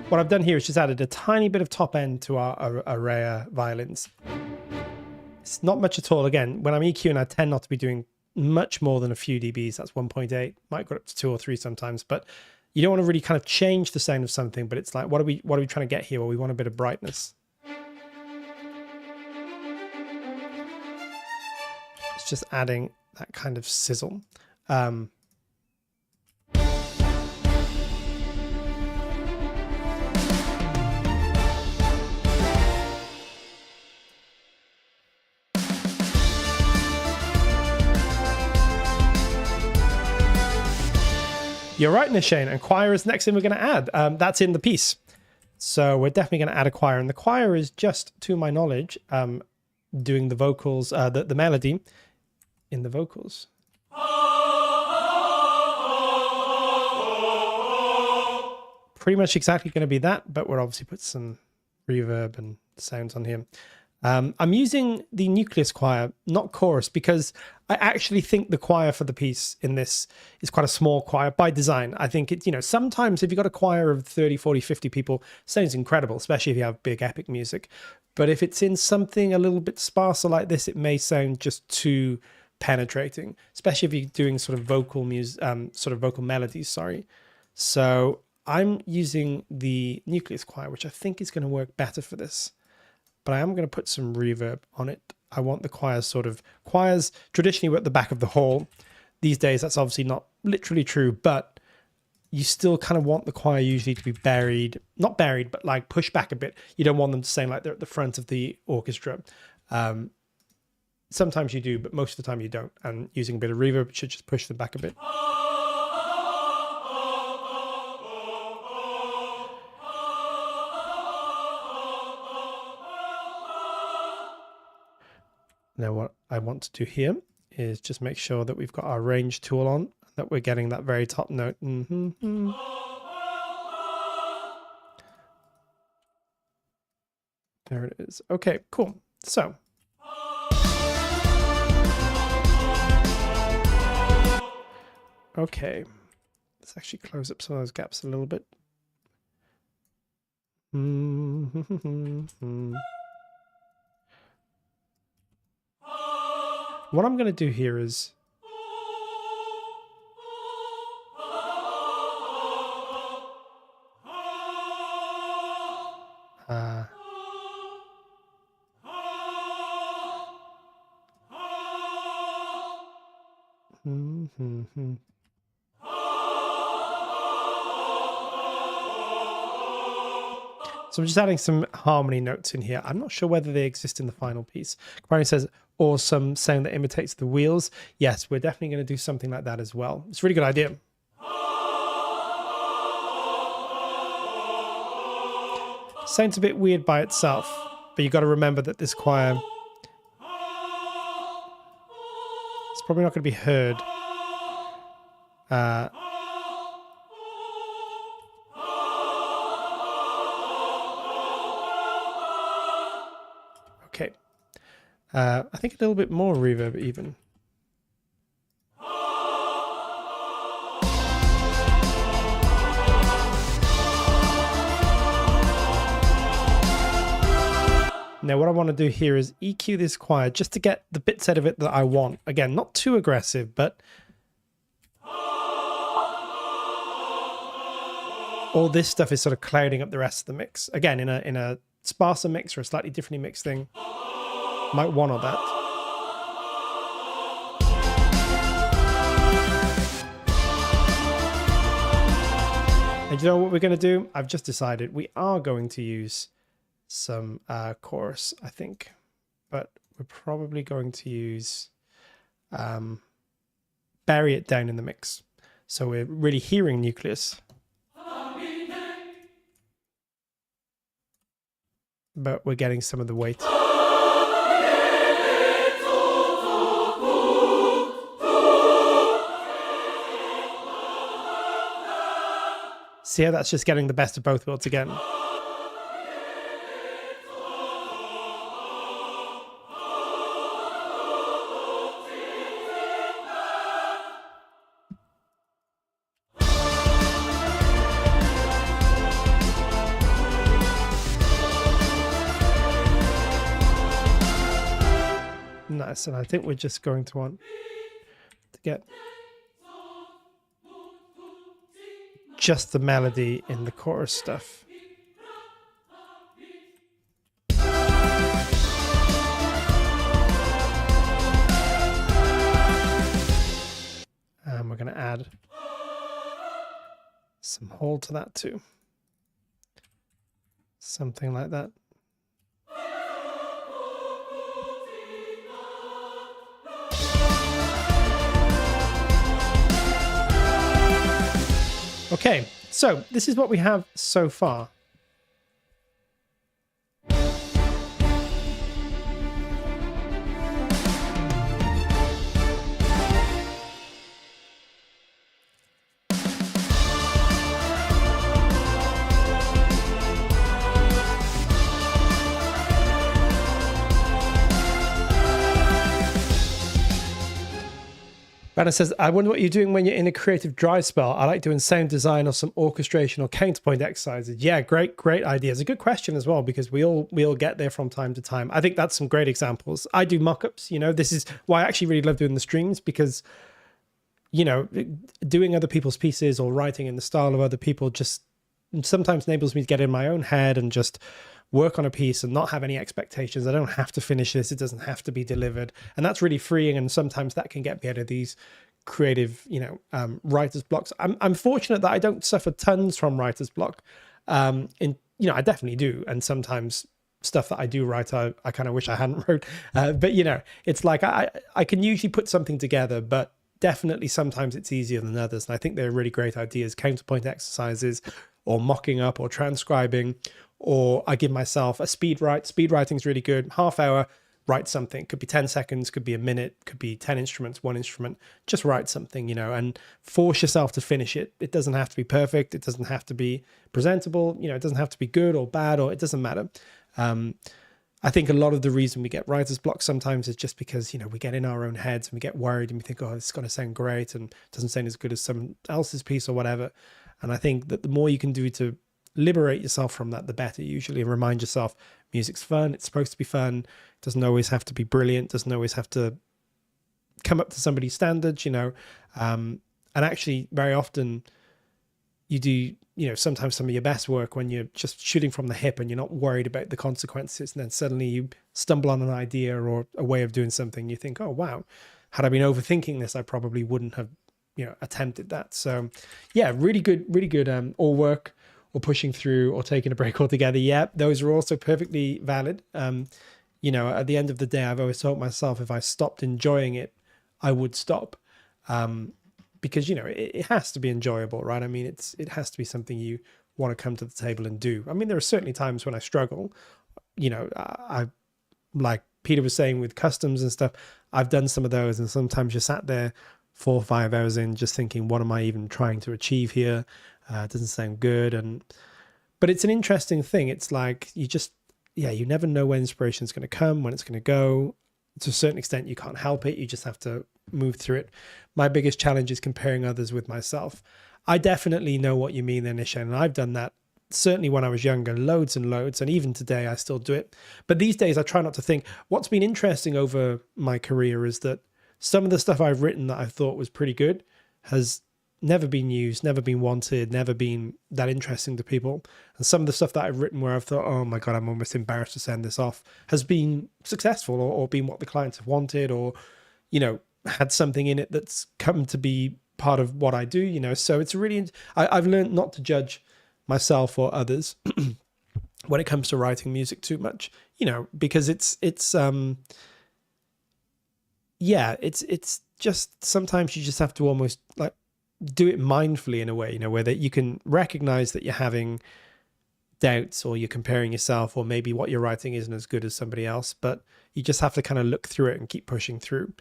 what I've done here is just added a tiny bit of top end to our array violins. It's not much at all. Again, when I'm EQing, I tend not to be doing much more than a few dBs. That's 1.8, might go up to 2 or 3 sometimes, but you don't want to really kind of change the sound of something, but it's like, what are we trying to get here? Well, we want a bit of brightness. It's just adding that kind of sizzle. You're right, Nishane, and choir is the next thing we're going to add. That's in the piece. So we're definitely going to add a choir. And the choir is just, to my knowledge, doing the vocals, the melody in the vocals. Pretty much exactly going to be that, but we're obviously put some reverb and sounds on here. I'm using the nucleus choir, not chorus, because I actually think the choir for the piece in this is quite a small choir by design. I think it's, you know, sometimes if you've got a choir of 30, 40, 50 people, sounds incredible, especially if you have big epic music. But if it's in something a little bit sparser like this, it may sound just too penetrating, especially if you're doing sort of vocal music, sort of vocal melodies, sorry. So I'm using the nucleus choir, which I think is going to work better for this. But I am going to put some reverb on it. I want the choirs traditionally were at the back of the hall. These days, that's obviously not literally true, but you still kind of want the choir usually to be buried, not buried, but like pushed back a bit. You don't want them to sound like they're at the front of the orchestra. Sometimes you do, but most of the time you don't. And using a bit of reverb should just push them back a bit. Now what I want to do here is just make sure that we've got our range tool on, that we're getting that very top note. There it is. Okay, cool. So. Okay, let's actually close up some of those gaps a little bit. What I'm going to do here is so I'm just adding some harmony notes in here. I'm not sure whether they exist in the final piece. Barney says, or some sound that imitates the wheels. Yes, we're definitely going to do something like that as well. It's a really good idea. Sounds a bit weird by itself, but you've got to remember that this choir is probably not going to be heard. Okay. I think a little bit more reverb even. Now what I want to do here is EQ this choir just to get the bits out of it that I want. Again, not too aggressive, but all this stuff is sort of clouding up the rest of the mix. Again, in a sparser mix or a slightly differently mixed thing, might want all that. And you know what we're going to do? I've just decided we are going to use some chorus, I think, but we're probably going to use bury it down in the mix, so we're really hearing nucleus, but we're getting some of the weight. See how that's just getting the best of both worlds again. less. And I think we're just going to want to get just the melody in the chorus stuff. And we're going to add some hold to that too. Something like that. Okay, so this is what we have so far. Banner says, I wonder what you're doing when you're in a creative dry spell. I like doing sound design or some orchestration or counterpoint exercises. Yeah, great idea. It's a good question as well, because we all get there from time to time. I think that's some great examples. I do mock-ups, you know, this is why I actually really love doing the streams, because, you know, doing other people's pieces or writing in the style of other people just sometimes enables me to get in my own head and just work on a piece and not have any expectations. I don't have to finish this. It doesn't have to be delivered. And that's really freeing. And sometimes that can get me out of these creative, you know, writer's blocks. I'm fortunate that I don't suffer tons from writer's block. You know, I definitely do. And sometimes stuff that I do write, I kind of wish I hadn't wrote. But, you know, it's like I can usually put something together, but definitely sometimes it's easier than others. And I think they're really great ideas, counterpoint exercises or mocking up or transcribing. Or I give myself a speed write. Speed writing is really good. Half hour, write something. Could be 10 seconds, could be a minute, could be 10 instruments, one instrument. Just write something, you know, and force yourself to finish it. It doesn't have to be perfect. It doesn't have to be presentable. You know, it doesn't have to be good or bad, or it doesn't matter. I think a lot of the reason we get writer's block sometimes is just because, you know, we get in our own heads and we get worried and we think, oh, it's going to sound great and it doesn't sound as good as someone else's piece or whatever. And I think that the more you can do to liberate yourself from that, the better, usually, and remind yourself music's fun. It's supposed to be fun. It doesn't always have to be brilliant. Doesn't always have to come up to somebody's standards, you know. And actually, very often you do, you know, sometimes some of your best work when you're just shooting from the hip and you're not worried about the consequences. And then suddenly you stumble on an idea or a way of doing something. You think, oh, wow, had I been overthinking this, I probably wouldn't have, you know, attempted that. So yeah, really good all work, or pushing through, or taking a break altogether. Yeah, those are also perfectly valid. You know, at the end of the day, I've always told myself if I stopped enjoying it, I would stop. Because, you know, it has to be enjoyable, right? I mean, it has to be something you want to come to the table and do. I mean, there are certainly times when I struggle. You know, I like Peter was saying with customs and stuff, I've done some of those, and sometimes you sat there 4 or 5 hours in just thinking, what am I even trying to achieve here? It doesn't sound good. But it's an interesting thing. It's like you never know when inspiration is going to come, when it's going to go. To a certain extent, you can't help it. You just have to move through it. My biggest challenge is comparing others with myself. I definitely know what you mean there, Nishan, and I've done that certainly when I was younger, loads and loads, and even today I still do it. But these days I try not to think. What's been interesting over my career is that some of the stuff I've written that I thought was pretty good has never been used, never been wanted, never been that interesting to people. And some of the stuff that I've written where I've thought, oh my God, I'm almost embarrassed to send this off, has been successful or been what the clients have wanted, or, you know, had something in it that's come to be part of what I do, you know. So it's really, I've learned not to judge myself or others when it comes to writing music too much, you know, because it's just, sometimes you just have to almost like do it mindfully in a way, you know, where that you can recognize that you're having doubts or you're comparing yourself, or maybe what you're writing isn't as good as somebody else, but you just have to kind of look through it and keep pushing through.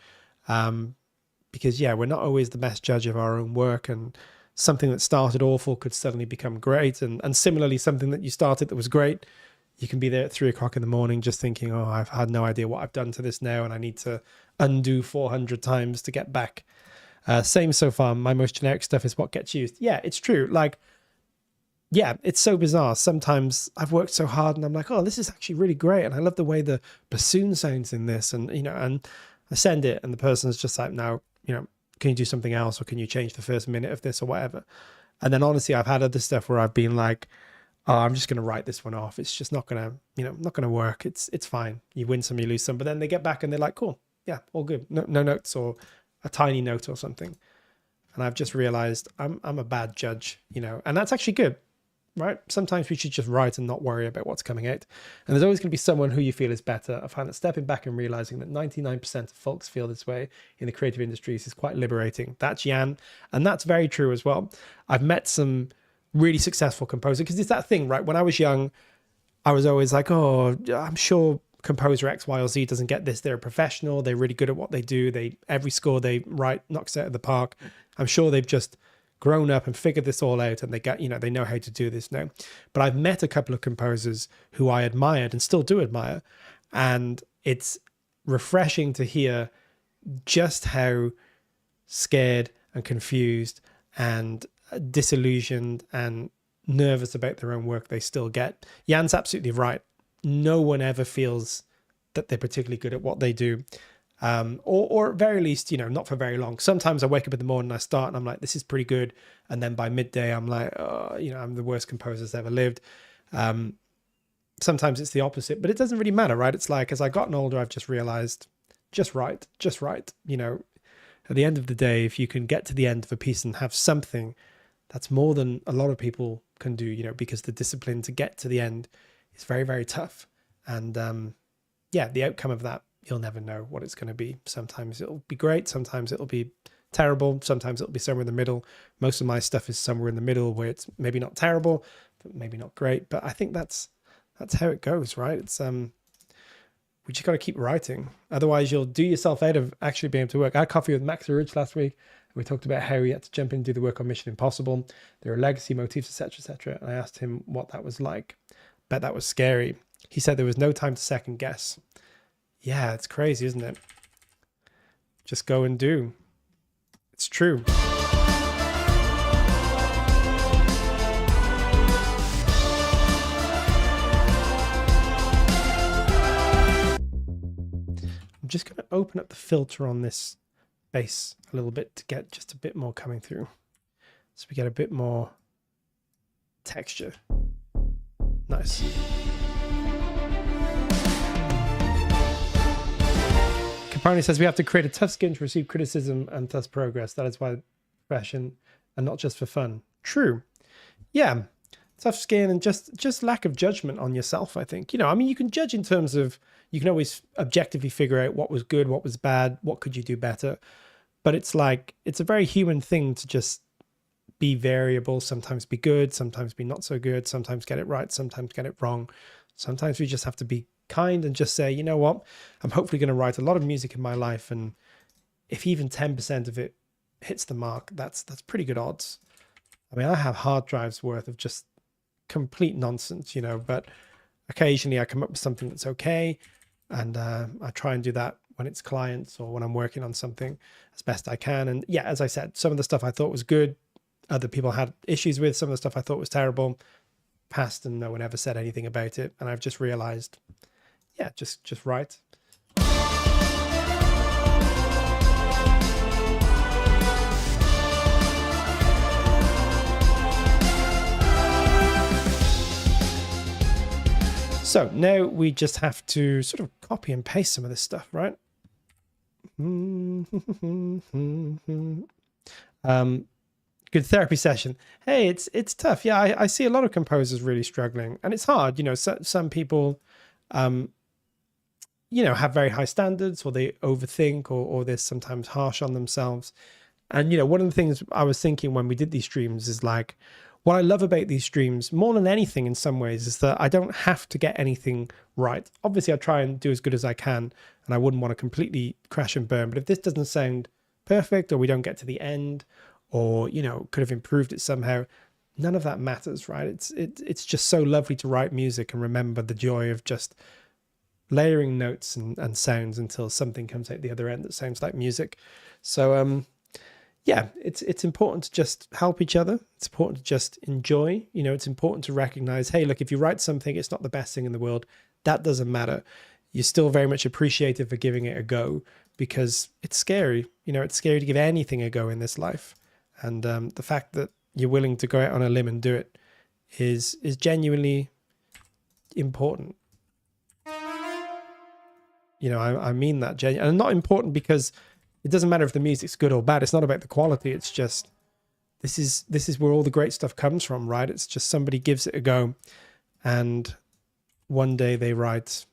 Because yeah, we're not always the best judge of our own work, and something that started awful could suddenly become great. And similarly, something that you started that was great, you can be there at 3 o'clock in the morning just thinking, oh, I've had no idea what I've done to this now, and I need to undo 400 times to get back. Same so far. My most generic stuff is what gets used. Yeah, it's true. Like, yeah, it's so bizarre. Sometimes I've worked so hard and I'm like, oh, this is actually really great. And I love the way the bassoon sounds in this. And, you know, and I send it and the person's just like, no, you know, can you do something else, or can you change the first minute of this or whatever? And then honestly, I've had other stuff where I've been like, oh, I'm just going to write this one off. It's just not going to, you know, not going to work. It's fine. You win some, you lose some. But then they get back and they're like, cool, yeah, all good. No notes, or a tiny note or something. And I've just realized I'm a bad judge, you know, and that's actually good, right? Sometimes we should just write and not worry about what's coming out. And there's always going to be someone who you feel is better. I find that stepping back and realizing that 99% of folks feel this way in the creative industries is quite liberating. That's Jan. And that's very true as well. I've met some really successful composers, because it's that thing, right? When I was young, I was always like, oh, I'm sure composer X, Y, or Z doesn't get this. They're a professional. They're really good at what they do. Every score they write knocks it out of the park. I'm sure they've just grown up and figured this all out, and they know how to do this now. But I've met a couple of composers who I admired and still do admire, and it's refreshing to hear just how scared and confused and disillusioned and nervous about their own work they still get. Jan's absolutely right. No one ever feels that they're particularly good at what they do. Or at very least, you know, not for very long. Sometimes I wake up in the morning, I start and I'm like, this is pretty good. And then by midday, I'm like, oh, you know, I'm the worst composer that's ever lived. Sometimes it's the opposite, but it doesn't really matter, right? It's like, as I gotten older, I've just realized, just right. You know, at the end of the day, if you can get to the end of a piece and have something, that's more than a lot of people can do, you know, because the discipline to get to the end is very, very tough. And yeah, the outcome of that, you'll never know what it's going to be. Sometimes it'll be great. Sometimes it'll be terrible. Sometimes it'll be somewhere in the middle. Most of my stuff is somewhere in the middle, where it's maybe not terrible, but maybe not great. But I think that's how it goes, right? It's we just got to keep writing. Otherwise, you'll do yourself out of actually being able to work. I had coffee with Max Ridge last week. We talked about how he had to jump in and do the work on Mission Impossible. There are legacy motifs, etc., etc. And I asked him what that was like. Bet that was scary. He said there was no time to second guess. Yeah, it's crazy, isn't it? Just go and do. It's true. I'm just going to open up the filter on this bass a little bit to get just a bit more coming through. So we get a bit more texture. Nice. Capone says we have to create a tough skin to receive criticism and thus progress. That is why profession and not just for fun. True. Yeah. Tough skin and just lack of judgment on yourself, I think. You know, I mean, you can judge in terms of, you can always objectively figure out what was good, what was bad, what could you do better. But it's like, it's a very human thing to just be variable, sometimes be good, sometimes be not so good, sometimes get it right, sometimes get it wrong. Sometimes we just have to be kind and just say, you know what, I'm hopefully going to write a lot of music in my life, and if even 10% of it hits the mark, that's pretty good odds. I mean, I have hard drives worth of just complete nonsense, you know, but occasionally I come up with something that's okay, and I try and do that when it's clients or when I'm working on something as best I can. And yeah, as I said, some of the stuff I thought was good, other people had issues with. Some of the stuff I thought was terrible, passed, and no one ever said anything about it. And I've just realized, yeah, just write. So now we just have to sort of copy and paste some of this stuff, right? Good therapy session. Hey, it's tough. Yeah, I see a lot of composers really struggling, and it's hard. You know, some people, you know, have very high standards, or they overthink, or they're sometimes harsh on themselves. And, you know, one of the things I was thinking when we did these streams is like, what I love about these streams more than anything in some ways is that I don't have to get anything right. Obviously, I try and do as good as I can, and I wouldn't want to completely crash and burn. But if this doesn't sound perfect, or we don't get to the end, or, you know, could have improved it somehow, none of that matters, right? It's just so lovely to write music and remember the joy of just layering notes and sounds until something comes out the other end that sounds like music. So yeah, it's important to just help each other. It's important to just enjoy. You know, it's important to recognize, hey, look, if you write something, it's not the best thing in the world. That doesn't matter. You're still very much appreciated for giving it a go. because it's scary. You know, it's scary to give anything a go in this life. And the fact that you're willing to go out on a limb and do it is genuinely important. You know, I mean that genuinely. And not important because it doesn't matter if the music's good or bad. It's not about the quality. It's just, this is where all the great stuff comes from, right? It's just somebody gives it a go, and one day they write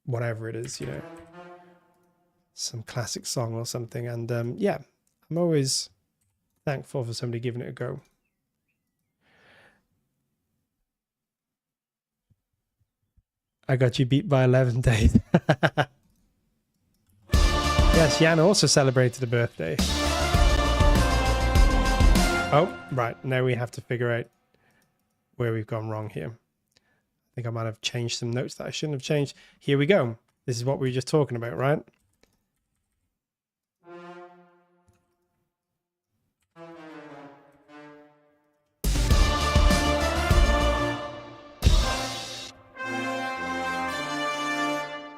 whatever it is, you know, some classic song or something. And yeah, I'm always thankful for somebody giving it a go. I got you beat by 11 days. Yes, Jan also celebrated a birthday. Oh, right. Now we have to figure out where we've gone wrong here. I think I might have changed some notes that I shouldn't have changed. Here we go. This is what we were just talking about, right?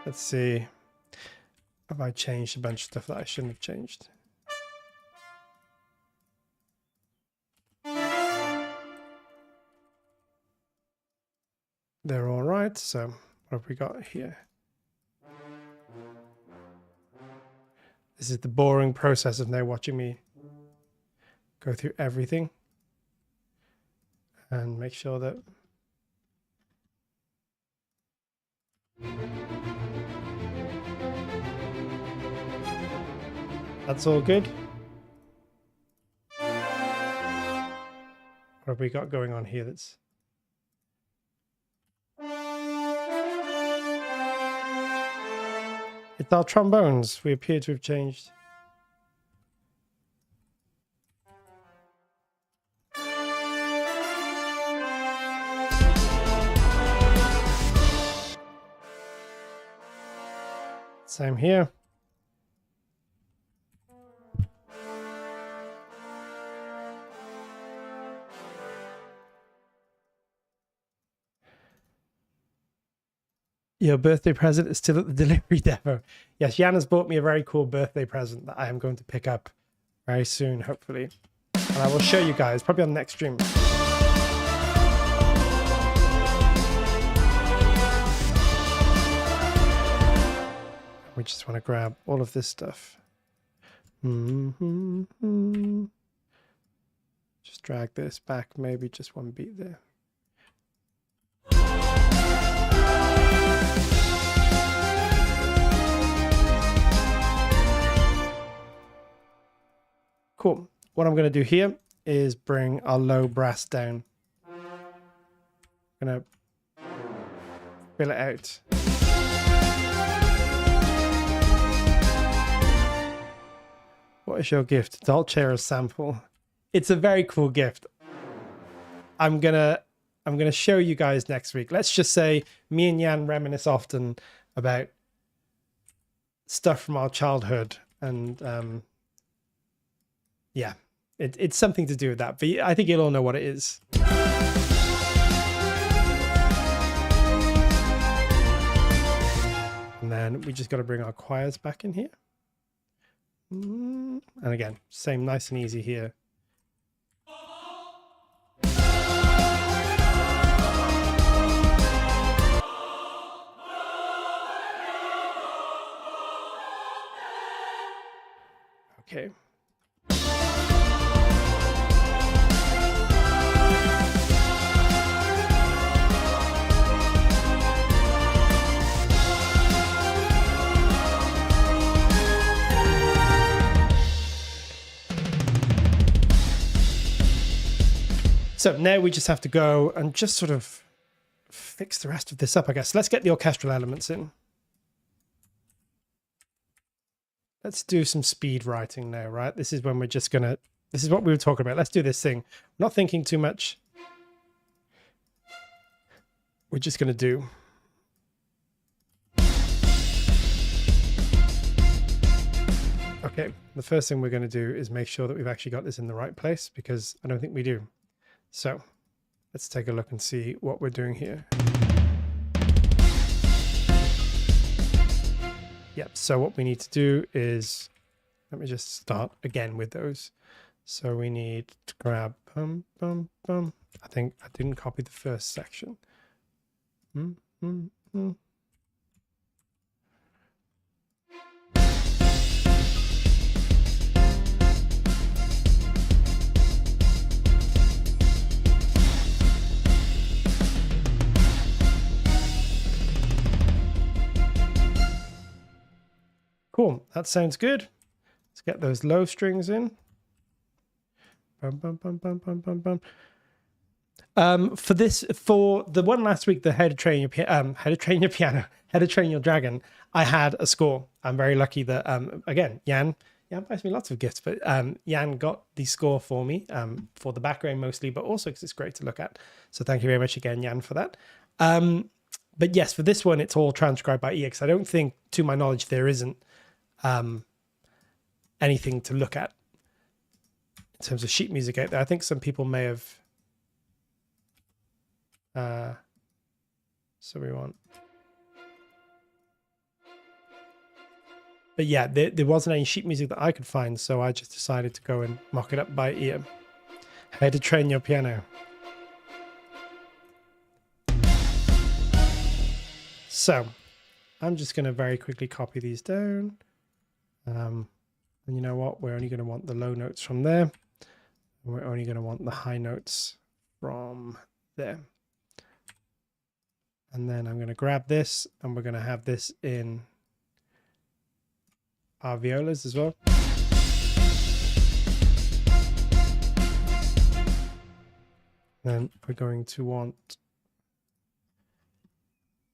Let's see. Have I changed a bunch of stuff that I shouldn't have changed? They're all right. So what have we got here? This is the boring process of now watching me go through everything and make sure that that's all good. What have we got going on here that's... It's our trombones. We appear to have changed. Same here. Your birthday present is still at the delivery depot. Yes, Jan has bought me a very cool birthday present that I am going to pick up very soon, hopefully. And I will show you guys, probably on the next stream. We just want to grab all of this stuff. Just drag this back, maybe just one beat there. Cool. What I'm going to do here is bring our low brass down. I'm going to fill it out. What is your gift? Dolce or a sample? It's a very cool gift. I'm gonna show you guys next week. Let's just say me and Jan reminisce often about stuff from our childhood, and yeah, it's something to do with that. But I think you'll all know what it is. And then we just got to bring our choirs back in here. And again, same nice and easy here. Okay. So now we just have to go and just sort of fix the rest of this up, I guess. Let's get the orchestral elements in. Let's do some speed writing now, right? This is when we're just going to... This is what we were talking about. Let's do this thing. Not thinking too much. We're just going to do... Okay, the first thing we're going to do is make sure that we've actually got this in the right place, because I don't think we do. So let's take a look and see what we're doing here. Yep. So what we need to do is, let me just start again with those. So we need to grab, I think I didn't copy the first section. Cool, that sounds good. Let's get those low strings in. For the one last week, the How to Train Your Dragon, I had a score. I'm very lucky that again, Jan buys me lots of gifts, but Jan got the score for me, for the background mostly, but also because it's great to look at. So thank you very much again, Jan, for that. But yes, for this one, it's all transcribed by EX. I don't think, to my knowledge, there isn't anything to look at in terms of sheet music out there. I think some people may have. So we want. But yeah, there wasn't any sheet music that I could find, so I just decided to go and mock it up by ear. How to Train Your Piano. So I'm just going to very quickly copy these down. And you know what? We're only going to want the low notes from there. And we're only going to want the high notes from there. And then I'm going to grab this and we're going to have this in our violas as well. Then we're going to want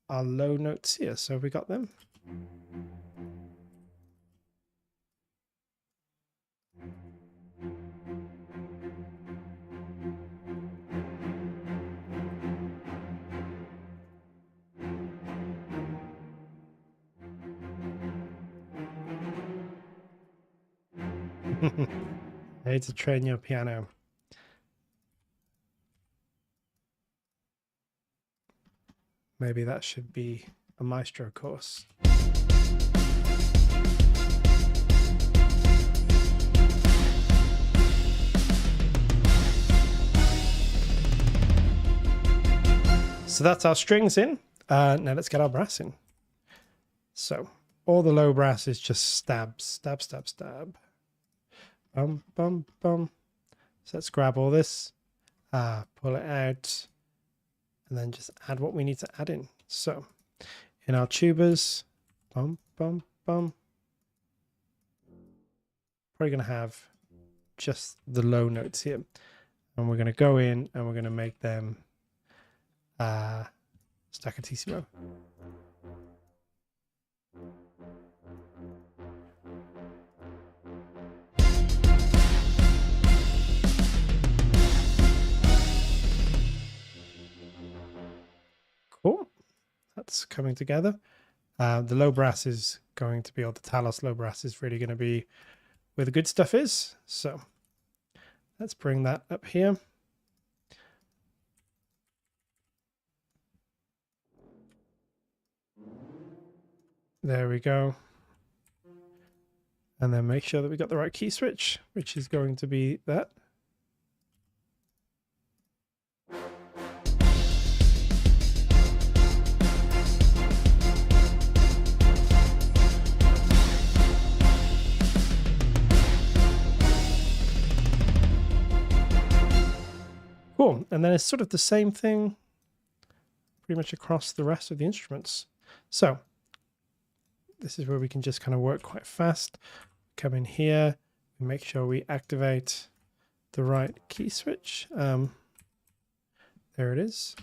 our low notes here. So we got them. How to Train Your Piano. Maybe that should be a maestro course. So that's our strings in. Now let's get our brass in. So all the low brass is just stab, stab, stab, stab. Bum, bum, bum. So let's grab all this, pull it out, and then just add what we need to add in. So in our tubas, bum, bum, bum. Probably going to have just the low notes here. And we're going to go in and we're going to make them staccatissimo. Cool, that's coming together. The low brass is going to be, or the Talos low brass is really going to be where the good stuff is. So let's bring that up here. There we go. And then make sure that we got the right key switch, which is going to be that. Cool. And then it's sort of the same thing pretty much across the rest of the instruments. So this is where we can just kind of work quite fast. Come in here and make sure we activate the right key switch. There it is.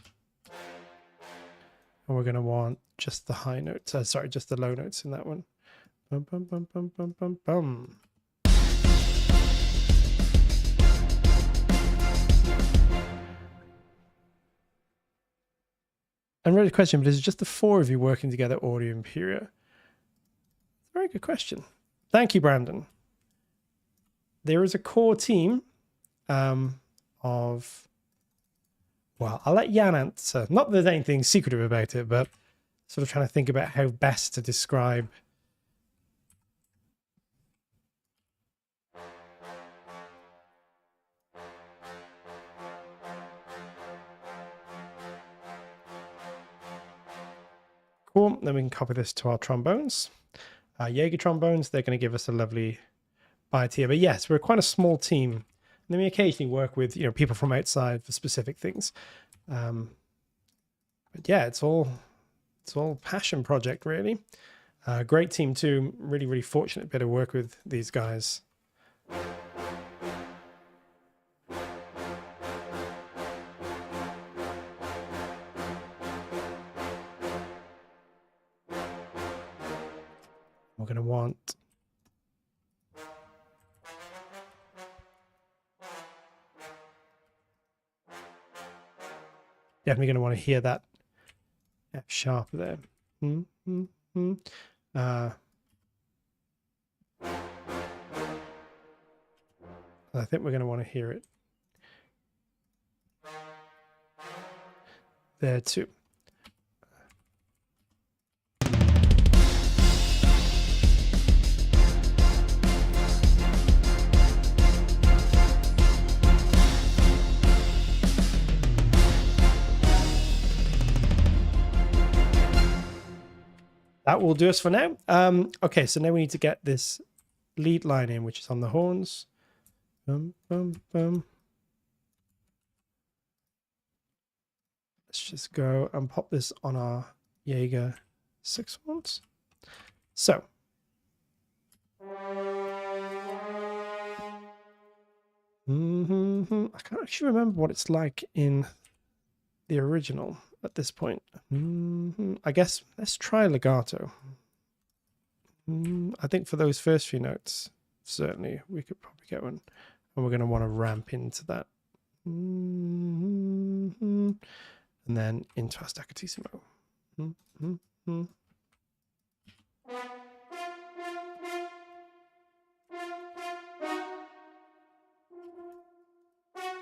And we're going to want just the high notes, sorry, just the low notes in that one. Bum, bum, bum, bum, bum, bum, bum. And really, question, but is it just the four of you working together, Audio Imperia? Very good question. Thank you, Brandon. There is a core team of, well, I'll let Jan answer. Not that there's anything secretive about it, but sort of trying to think about how best to describe Cool. Then we can copy this to our trombones. Jaeger trombones, they're going to give us a lovely bite here. But yes, we're quite a small team. And then we occasionally work with, you know, people from outside for specific things. But yeah, it's all passion project, really. Great team too. Really, really fortunate bit of work with these guys. We're going to want definitely going to want to hear that F sharp there. I think we're going to want to hear it there too. That will do us for now. Okay, so now we need to get this lead line in, which is on the horns. Let's just go and pop this on our Jaeger 6 horns. So. I can't actually remember what it's like in the original at this point. I guess let's try legato. I think for those first few notes, certainly we could probably get one. And we're going to want to ramp into that. And then into our staccatissimo. And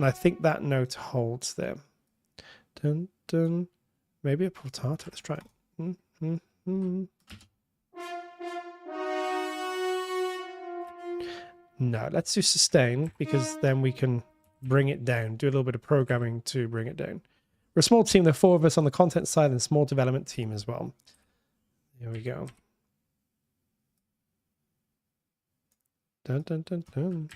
I think that note holds there. Dun, dun. Maybe a portato. Let's try it. No, let's do sustain, because then we can bring it down. Do a little bit of programming to bring it down. We're a small team. There are 4 of us on the content side and a small development team as well. Here we go. Dun, dun, dun, dun.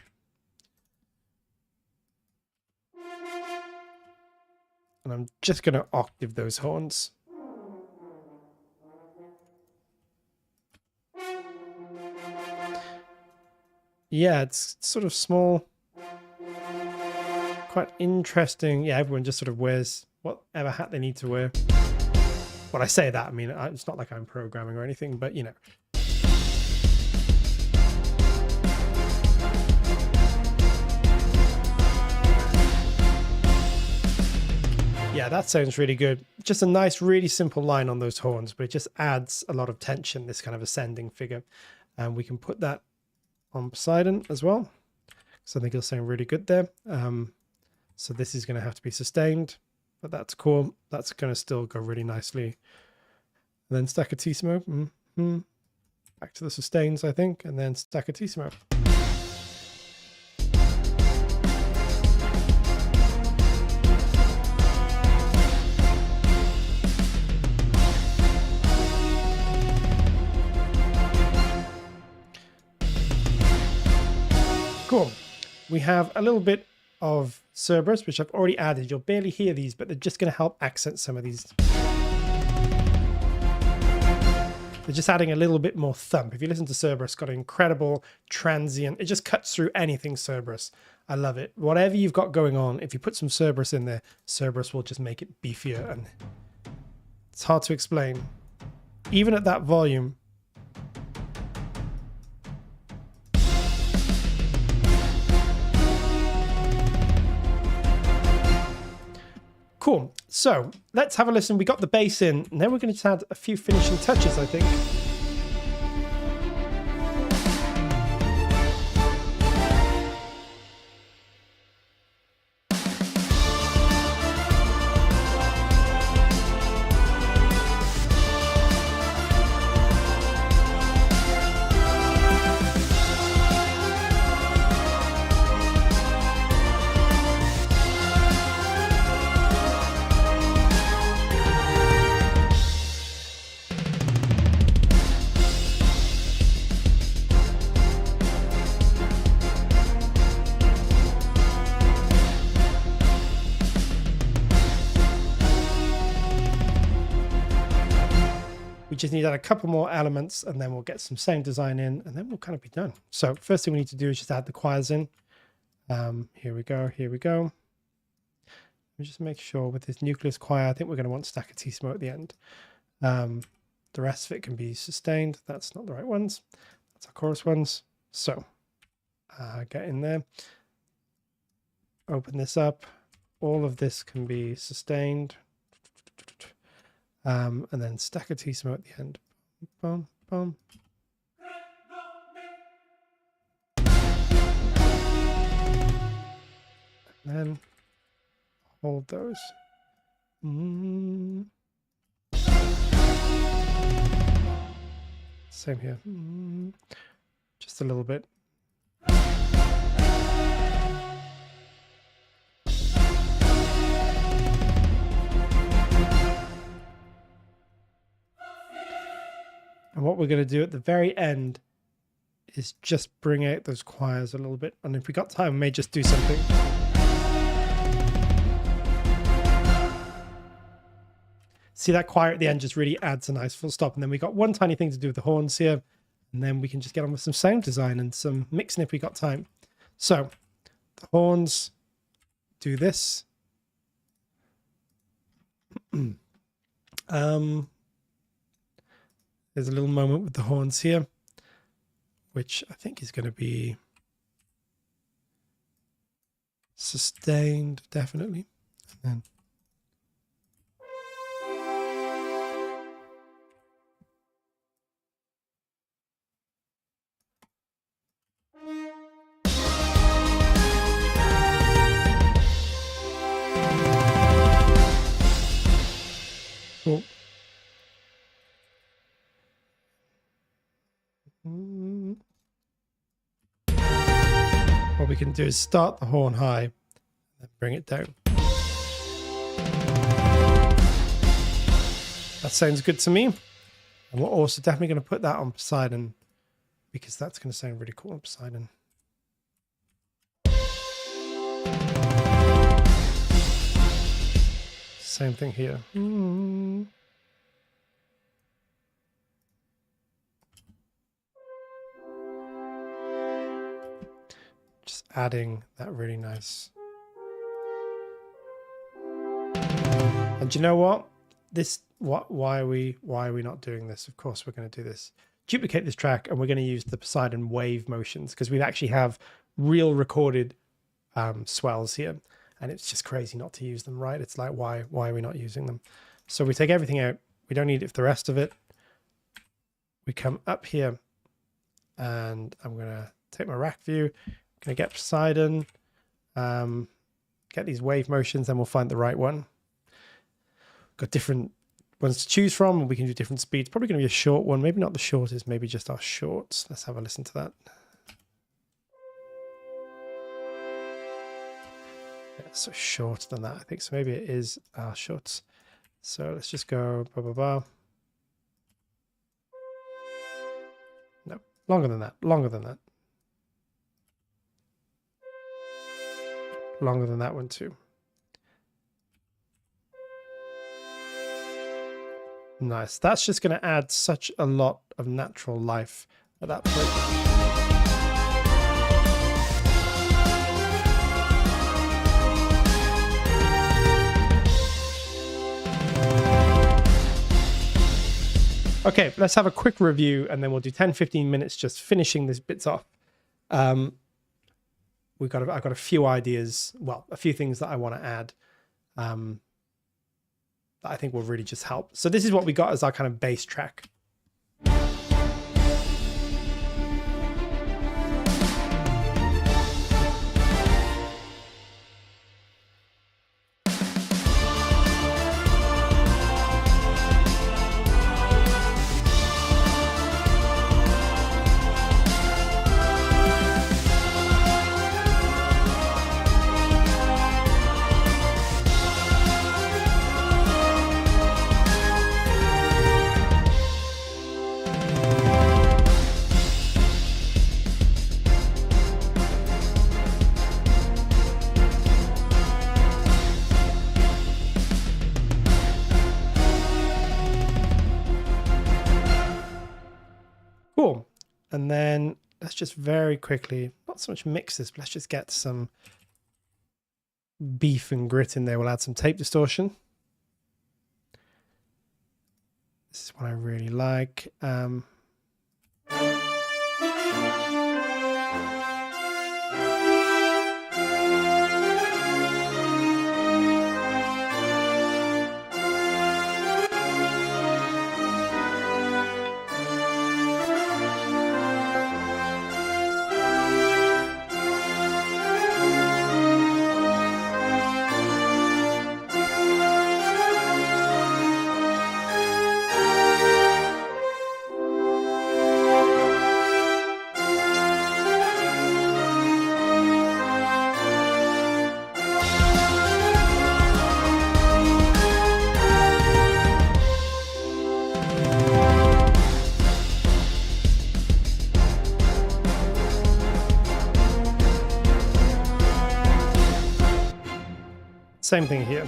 And I'm just going to octave those horns. Yeah, it's sort of small. Quite interesting. Yeah, everyone just sort of wears whatever hat they need to wear. When I say that, I mean, it's not like I'm programming or anything, but you know. Yeah, that sounds really good. Just a nice, really simple line on those horns, but it just adds a lot of tension, this kind of ascending figure. And we can put that on Poseidon as well. So I think it'll sound really good there. So this is going to have to be sustained, but that's cool. That's going to still go really nicely. And then staccatissimo. Back to the sustains, I think, and then staccatissimo. Cool. We have a little bit of Cerberus, which I've already added. You'll barely hear these, but they're just going to help accent some of these. They're just adding a little bit more thump. If you listen to Cerberus, it's got an incredible transient. It just cuts through anything Cerberus. I love it. Whatever you've got going on, if you put some Cerberus in there, Cerberus will just make it beefier. And it's hard to explain. Even at that volume. Cool. So let's have a listen. We got the bass in, and then we're going to add a few finishing touches, I think. We just need to add a couple more elements and then we'll get some sound design in and then we'll kind of be done. So first thing we need to do is just add the choirs in. Here we go. Here we go. Let me just make sure with this nucleus choir, I think we're going to want staccatissimo at the end. The rest of it can be sustained. That's not the right ones. That's our chorus ones. So get in there. Open this up. All of this can be sustained. And then staccatissimo at the end. Boom, boom. And then hold those. Same here. Just a little bit. And what we're going to do at the very end is just bring out those choirs a little bit. And if we got time, we may just do something. See, that choir at the end just really adds a nice full stop. And then we got one tiny thing to do with the horns here. And then we can just get on with some sound design and some mixing if we got time. So the horns do this. There's a little moment with the horns here, which I think is going to be sustained, definitely. And then cool. What we can do is start the horn high and bring it down. That sounds good to me. And we're also definitely going to put that on Poseidon because that's going to sound really cool on Poseidon. Same thing here. Just adding that really nice. And you know what? Why are we not doing this? Of course we're going to do this. Duplicate this track and we're going to use the Poseidon wave motions because we actually have real recorded swells here. And it's just crazy not to use them, right? It's like, why are we not using them? So we take everything out. We don't need it for the rest of it. We come up here and I'm going to take my rack view. I'm going to get Poseidon, get these wave motions, and we'll find the right one. Got different ones to choose from, and we can do different speeds. Probably going to be a short one. Maybe not the shortest, maybe just our shorts. Let's have a listen to that. Yeah, so shorter than that, I think. So maybe it is our shorts. So let's just go blah, blah, blah. No, longer than that, longer than that. Longer than that one too. Nice. That's just going to add such a lot of natural life at that point. Okay, let's have a quick review and then we'll do 10-15 minutes just finishing these bits off. I've got a few ideas, well, a few things that I want to add that I think will really just help. So this is what we got as our kind of bass track. And then let's just very quickly, not so much mix this, but let's just get some beef and grit in there. We'll add some tape distortion. This is what I really like. Same thing here.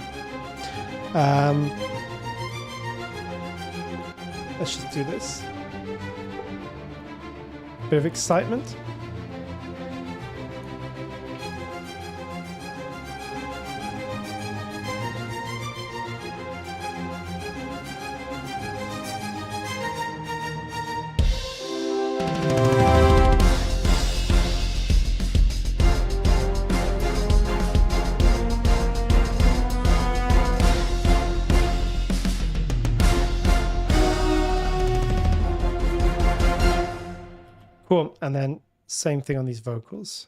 Let's just do this. Bit of excitement. Cool, and then same thing on these vocals.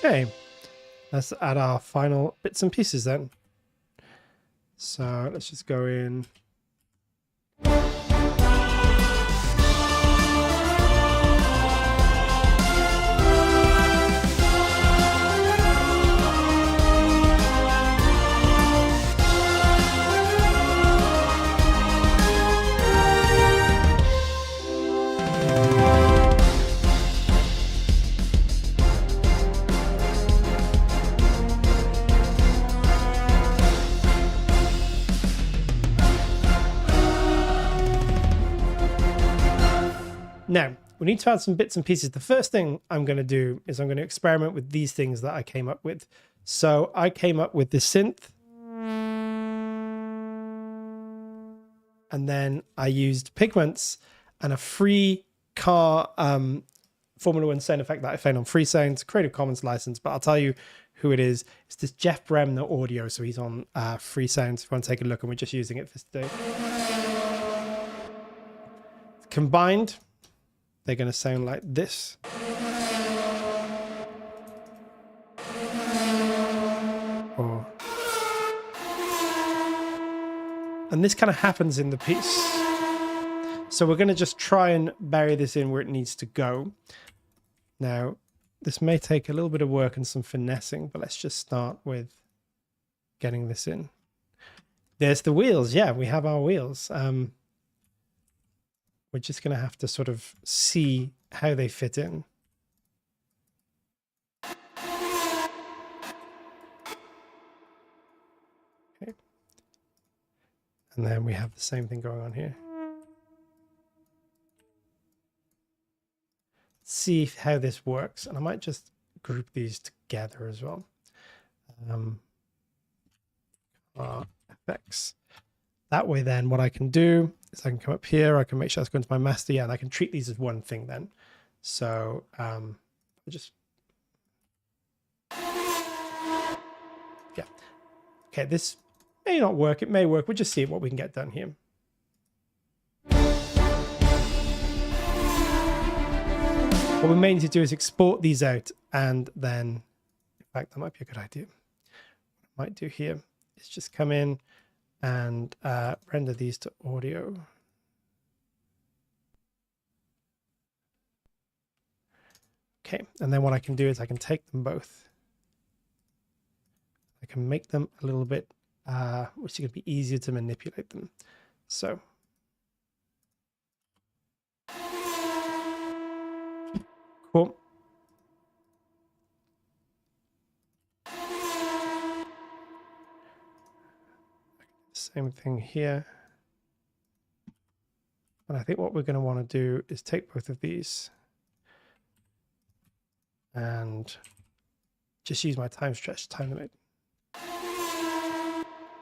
Okay, let's add our final bits and pieces then. So let's just go in. Now, we need to add some bits and pieces. The first thing I'm going to do is I'm going to experiment with these things that I came up with. So I came up with this synth. And then I used pigments and a free car Formula One sound effect that I found on Free Sounds, Creative Commons license. But I'll tell you who it is. It's this Jeff Bremner audio. So he's on Free Sounds. If you want to take a look, and we're just using it for today. Combined, they're going to sound like this. And this kind of happens in the piece. So we're going to just try and bury this in where it needs to go. Now, this may take a little bit of work and some finessing, but let's just start with getting this in. There's the wheels. Yeah, we have our wheels. We're just going to have to sort of see how they fit in. Okay. And then we have the same thing going on here. Let's see how this works. And I might just group these together as well. Effects. That way then what I can do is I can come up here, I can make sure that's going to my master, yeah, and I can treat these as one thing then. So just yeah. Okay, this May not work, it may work. We'll just see what we can get done here. What we may need to do is export these out, and then, in fact, that might be a good idea. What I might do here is just come in and render these to audio. Okay, and then what I can do is I can take them both. I can make them a little bit, which is going to be easier to manipulate them. So, cool. Same thing here. And I think what we're going to want to do is take both of these and just use my time stretch to time limit.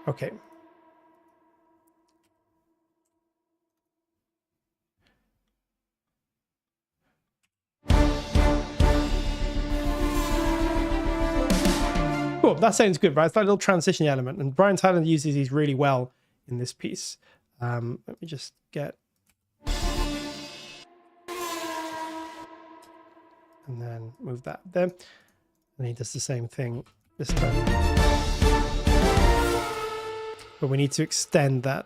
Okay. Cool, that sounds good, right? It's that little transition element, and Brian Tyler uses these really well in this piece. Let me just get... and then move that there. And he does the same thing this time. But we need to extend that.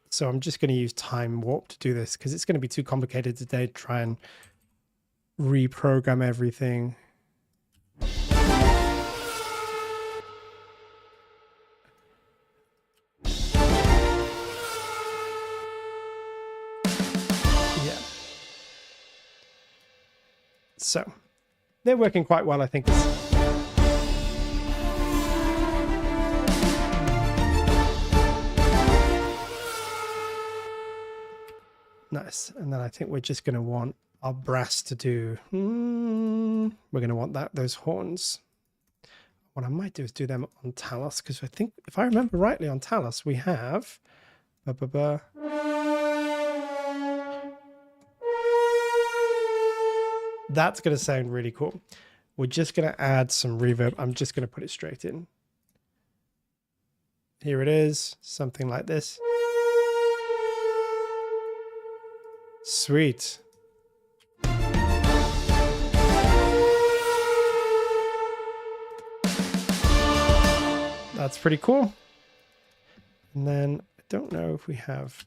So I'm just going to use time warp to do this, because it's going to be too complicated today to try and reprogram everything. So they're working quite well, I think. Nice. And then I think we're just going to want our brass to do, we're going to want those horns. What I might do is do them on Talos, because I think, if I remember rightly, on Talos we have that's going to sound really cool. We're just going to add some reverb. I'm just going to put it straight in. Here it is, something like this. Sweet. That's pretty cool. And then I don't know if we have...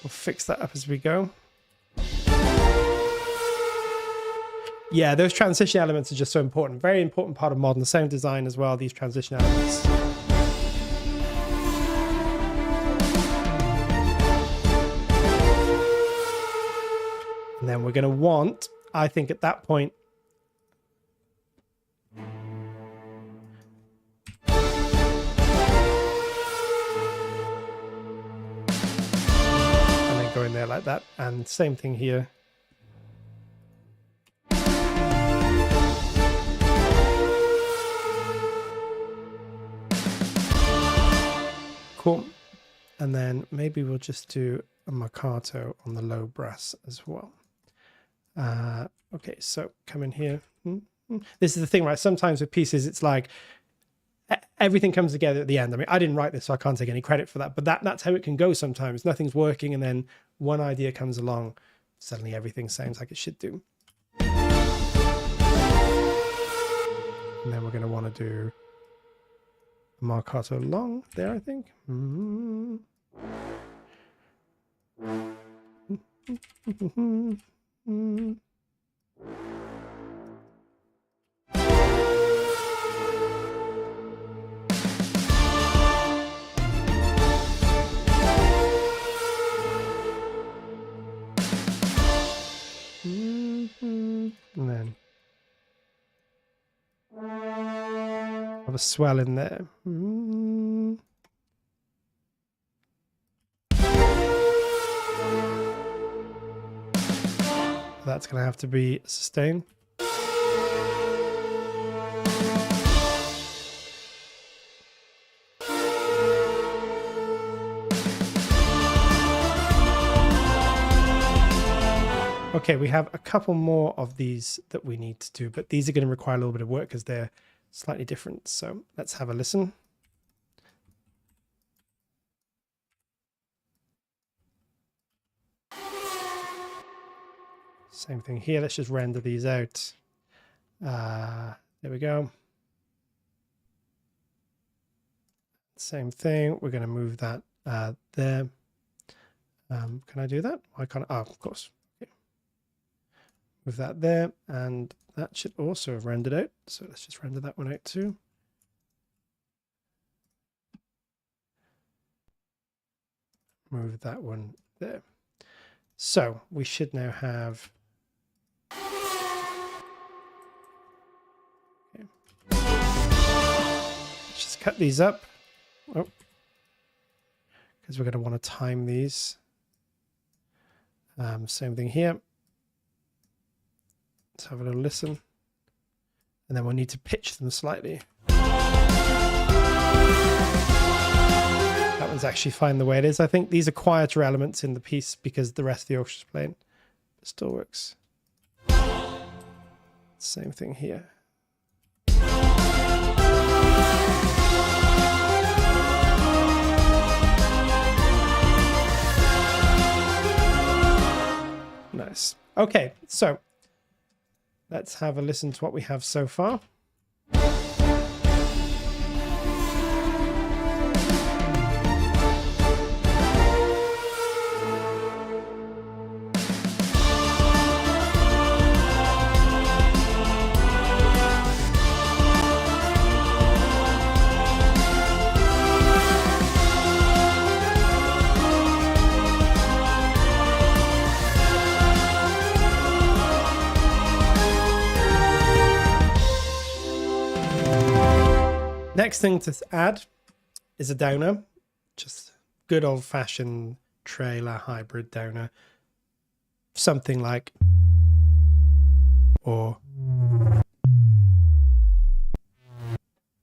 We'll fix that up as we go. Yeah, those transition elements are just so important. Very important part of modern sound design as well, these transition elements. And then we're going to want, I think at that point, go in there like that, and same thing here. Cool. And then maybe we'll just do a marcato on the low brass as well. Okay, so come in here. This is the thing, right? Sometimes with pieces, it's like everything comes together at the end. I mean, I didn't write this, so I can't take any credit for that, but that's how it can go sometimes. Nothing's working, and then one idea comes along, suddenly everything sounds like it should do. And then we're going to want to do a marcato long there, I think. And then have a swell in there. That's going to have to be a sustain. Okay, we have a couple more of these that we need to do, but these are going to require a little bit of work because they're slightly different. So let's have a listen. Same thing here. Let's just render these out. There we go. Same thing. We're going to move that there. Can I do that? Why can't I? Oh, of course. Okay. Move that there, and that should also have rendered out. So let's just render that one out too. Move that one there. So we should now have. Okay. Let's just cut these up. Oh, because we're going to want to time these. Same thing here. Let's have a little listen. And then we'll need to pitch them slightly. That one's actually fine the way it is. I think these are quieter elements in the piece because the rest of the orchestra's playing. It still works. Same thing here. Nice. Okay, so let's have a listen to what we have so far. Next thing to add is a downer, just good old-fashioned trailer hybrid downer, something like, or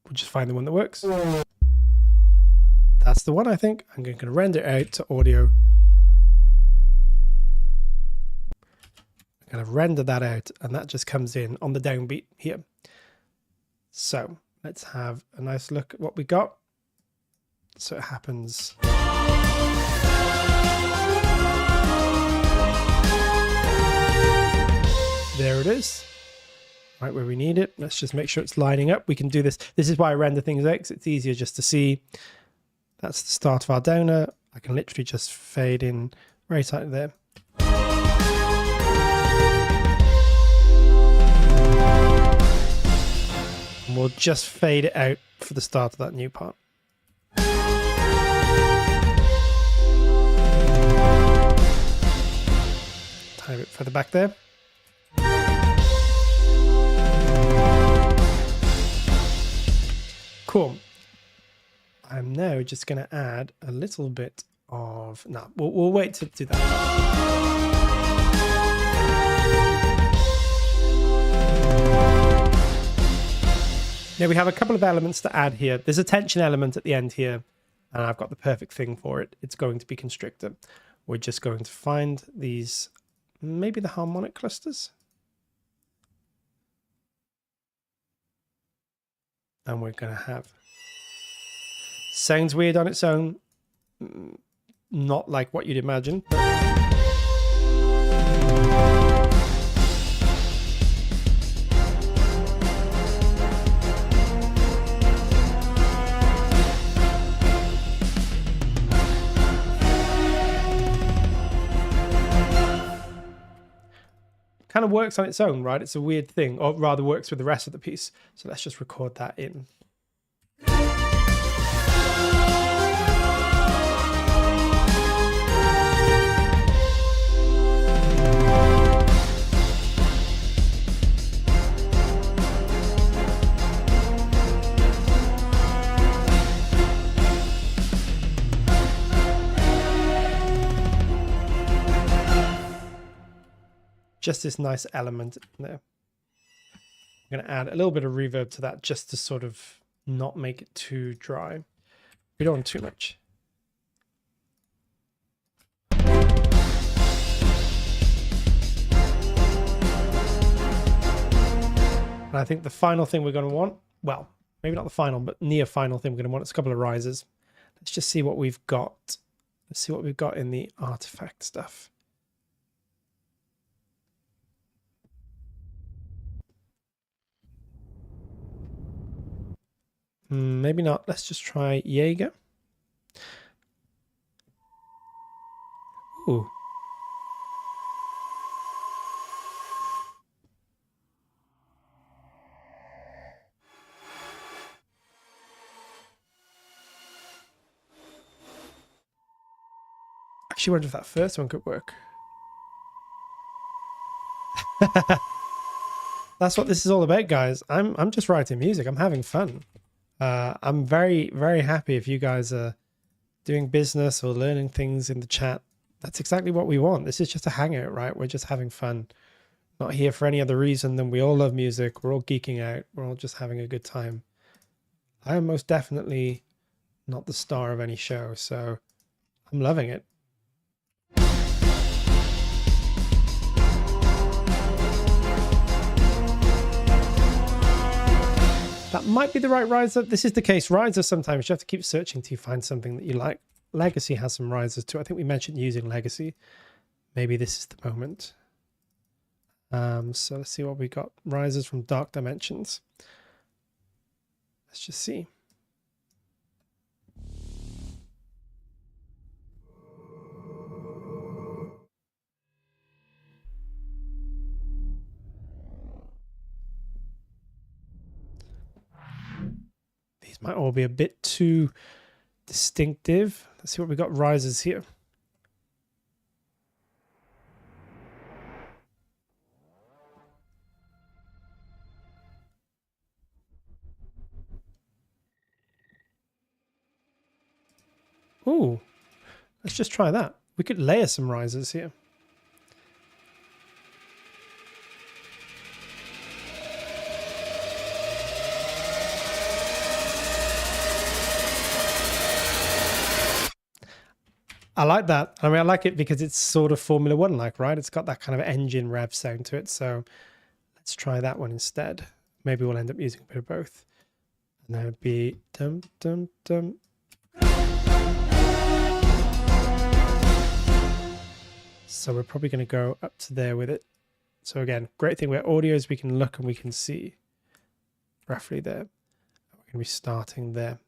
we'll just find the one that works. That's the one, I think. I'm going to render it out to audio. I'm going to render that out, and that just comes in on the downbeat here. So let's have a nice look at what we got. So it happens. There it is. Right where we need it. Let's just make sure it's lining up. We can do this. This is why I render things out, 'cause it's easier just to see. That's the start of our downer. I can literally just fade in right out there. And we'll just fade it out for the start of that new part. Time it further back there. Cool. I'm now just going to add a little bit of... No, we'll wait to do that. Now we have a couple of elements to add here. There's a tension element at the end here, and I've got the perfect thing for it. It's going to be constrictor. We're just going to find these, maybe the harmonic clusters. And we're going to have... Sounds weird on its own. Not like what you'd imagine. Kind of works on its own, right? It's a weird thing, or rather works with the rest of the piece. So let's just record that in. Just this nice element there. I'm going to add a little bit of reverb to that just to sort of not make it too dry. We don't want too much. And I think the final thing we're going to want, well, maybe not the final, but near final thing we're going to want is a couple of risers. Let's just see what we've got. Let's see what we've got in the artifact stuff. Maybe not. Let's just try Jaeger. Ooh. Actually wonder if that first one could work. That's what this is all about, guys. I'm just writing music. I'm having fun. I'm very, very happy if you guys are doing business or learning things in the chat. That's exactly what we want. This is just a hangout, right? We're just having fun. Not here for any other reason than we all love music. We're all geeking out. We're all just having a good time. I am most definitely not the star of any show, so I'm loving it. That might be the right riser. This is the case. Risers, sometimes you have to keep searching till you find something that you like. Legacy has some risers too. I think we mentioned using Legacy. Maybe this is the moment. So let's see what we got. Risers from Dark Dimensions. Let's just see. These might all be a bit too distinctive. Let's see what we got. Risers here. Ooh, let's just try that. We could layer some risers here. I like that. I mean, I like it because it's sort of Formula One like, right? It's got that kind of engine rev sound to it. So let's try that one instead. Maybe we'll end up using a bit of both. And that would be dum dum dum. So we're probably going to go up to there with it. So again, great thing with audio is we can look and we can see roughly there. We're going to be starting there.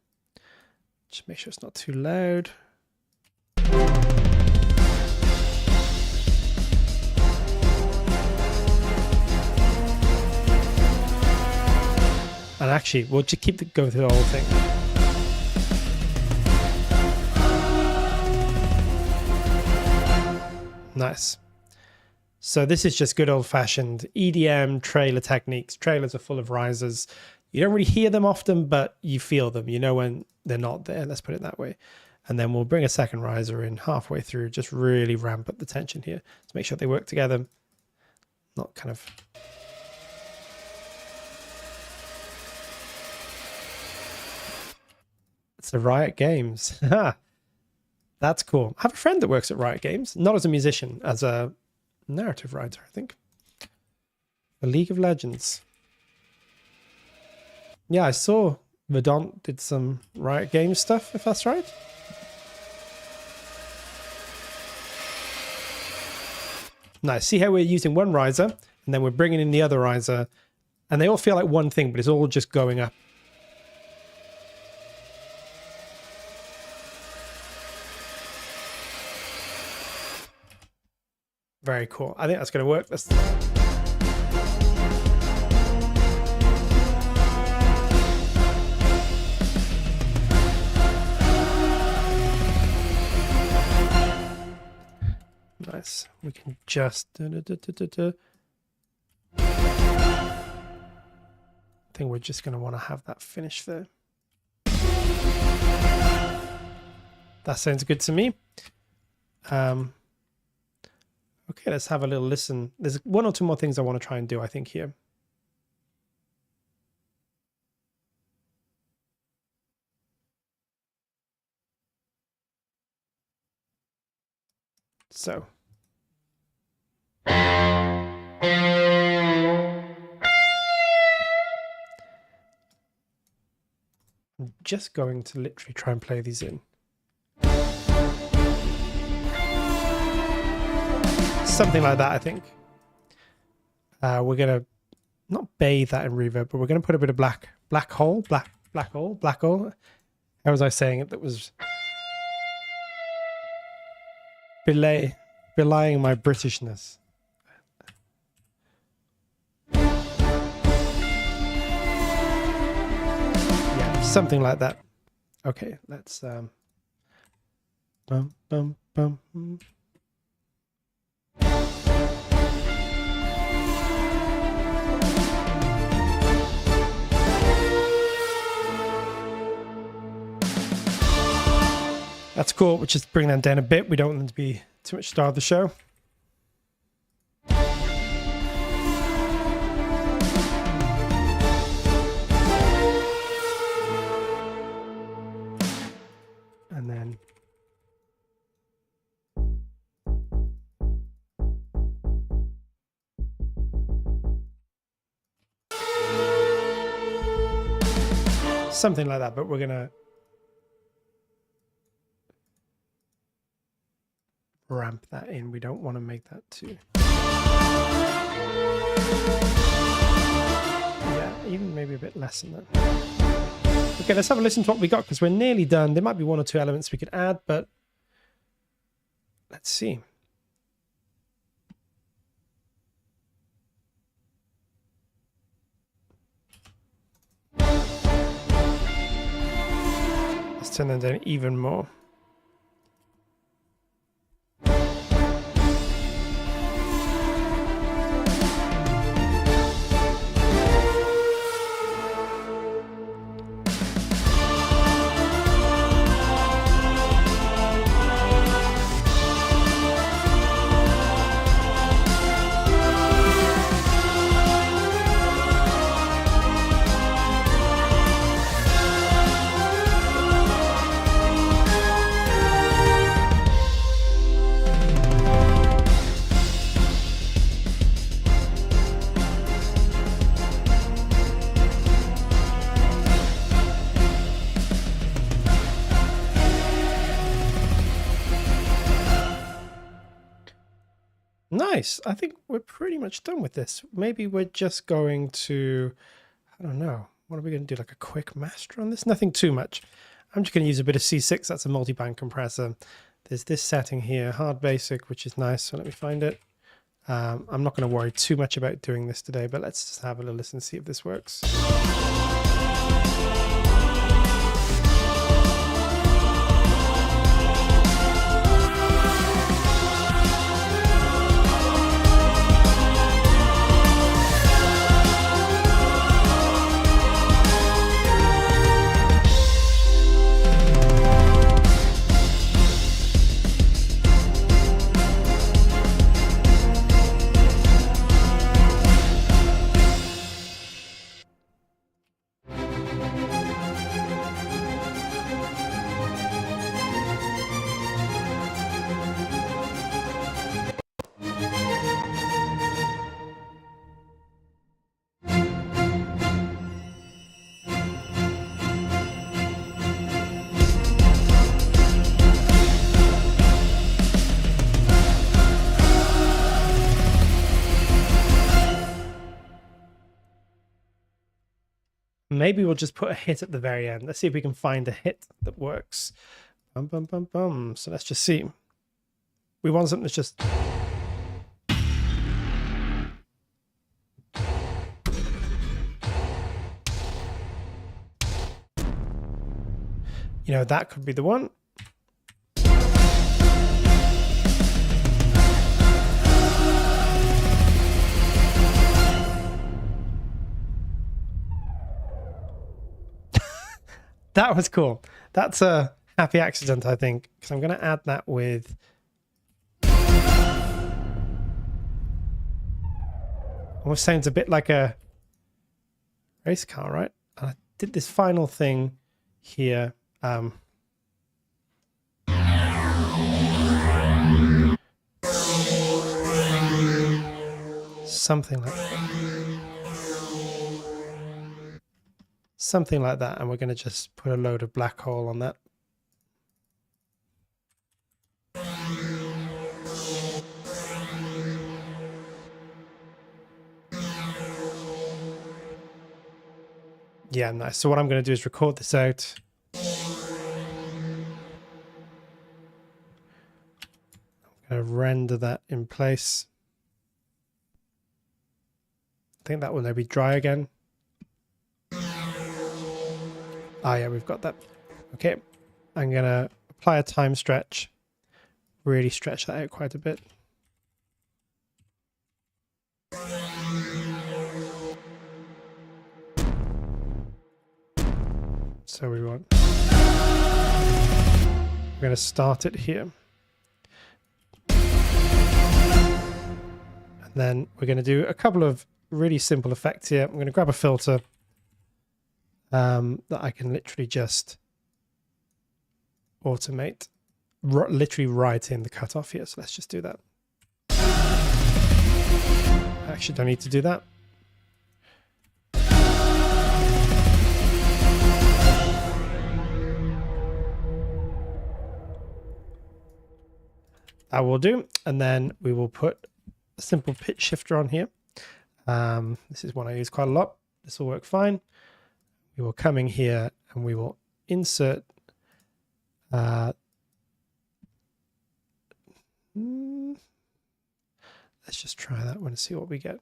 Just make sure it's not too loud. And actually, we'll just keep going through the whole thing. Nice. So this is just good old-fashioned EDM trailer techniques. Trailers are full of risers. You don't really hear them often, but you feel them. You know when they're not there, let's put it that way. And then we'll bring a second riser in halfway through, just really ramp up the tension here to make sure they work together. Not kind of... It's the Riot Games. That's cool. I have a friend that works at Riot Games, not as a musician, as a narrative writer, I think. The League of Legends. Yeah, I saw Verdant did some Riot Games stuff, if that's right. Nice. See how we're using one riser, and then we're bringing in the other riser, and they all feel like one thing, but it's all just going up. Very cool. I think that's going to work. Nice. We can just... I think we're just going to want to have that finish there. That sounds good to me. Okay, let's have a little listen. There's one or two more things I want to try and do, I think, here. So. I'm just going to literally try and play these in. Something like that, I think. We're gonna not bathe that in reverb, but we're gonna put a bit of black hole. How was I saying it? That was belying my Britishness. Yeah, something like that. Okay, let's bum bum bum. That's cool. We'll just bring them down a bit. We don't want them to be too much star of the show. And then something like that, but we're gonna ramp that in. We don't want to make that too. Yeah, even maybe a bit less than that. Okay, let's have a listen to what we got, because we're nearly done. There might be one or two elements we could add, but let's see. Let's turn them down even more. Nice. I think we're pretty much done with this. Maybe we're just going to, I don't know, what are we going to do? Like a quick master on this? Nothing too much. I'm just going to use a bit of C6. That's a multi-band compressor. There's this setting here, hard basic, which is nice. So let me find it. I'm not going to worry too much about doing this today, but let's just have a little listen and see if this works. Maybe we'll just put a hit at the very end. Let's see if we can find a hit that works. Bum, bum, bum, bum. So let's just see. We want something that's just... You know, that could be the one. That was cool. That's a happy accident, I think, because I'm going to add that with... Almost sounds a bit like a race car, right? And I did this final thing here. Something like that. something like that. And we're going to just put a load of black hole on that. Yeah, nice. So what I'm going to do is record this out. I'm going to render that in place. I think that will now be dry again. Ah, yeah, we've got that. Okay, I'm going to apply a time stretch. Really stretch that out quite a bit. So we're going to start it here. And then we're going to do a couple of really simple effects here. I'm going to grab a filter that I can literally just automate, literally right in the cutoff here. So let's just do that. I actually don't need to do that. That will do. And then we will put a simple pitch shifter on here. This is one I use quite a lot. This will work fine. We will come in here and we will insert let's just try that one and see what we get.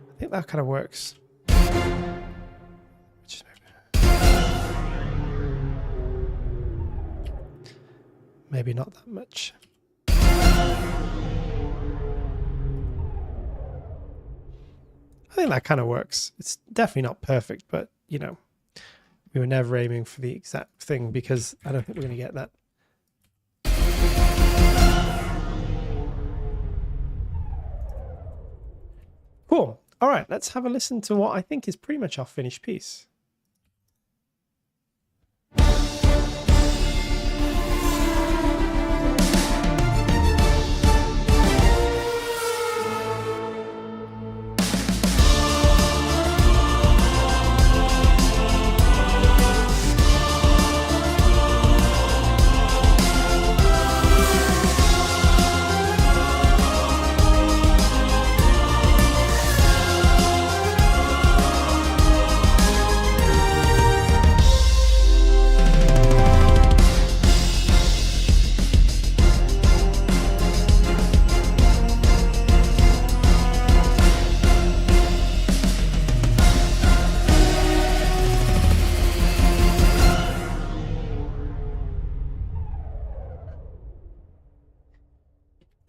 I think that kind of works. Maybe not that much. I think that kind of works. It's definitely not perfect, but you know, we were never aiming for the exact thing because I don't think we're going to get that. Cool. All right, let's have a listen to what I think is pretty much our finished piece.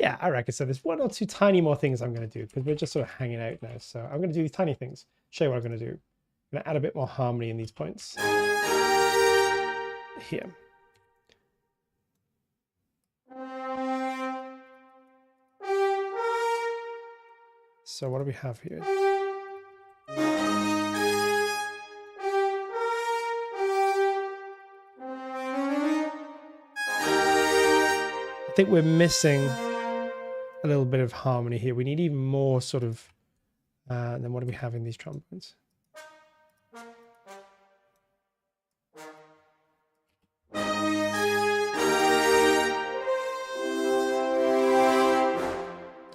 Yeah, I reckon so. There's one or two tiny more things I'm going to do because we're just sort of hanging out now. So I'm going to do these tiny things. Show you what I'm going to do. I'm going to add a bit more harmony in these points. Here. So what do we have here? I think we're missing a little bit of harmony here. We need even more sort of than what do we have in these trombones?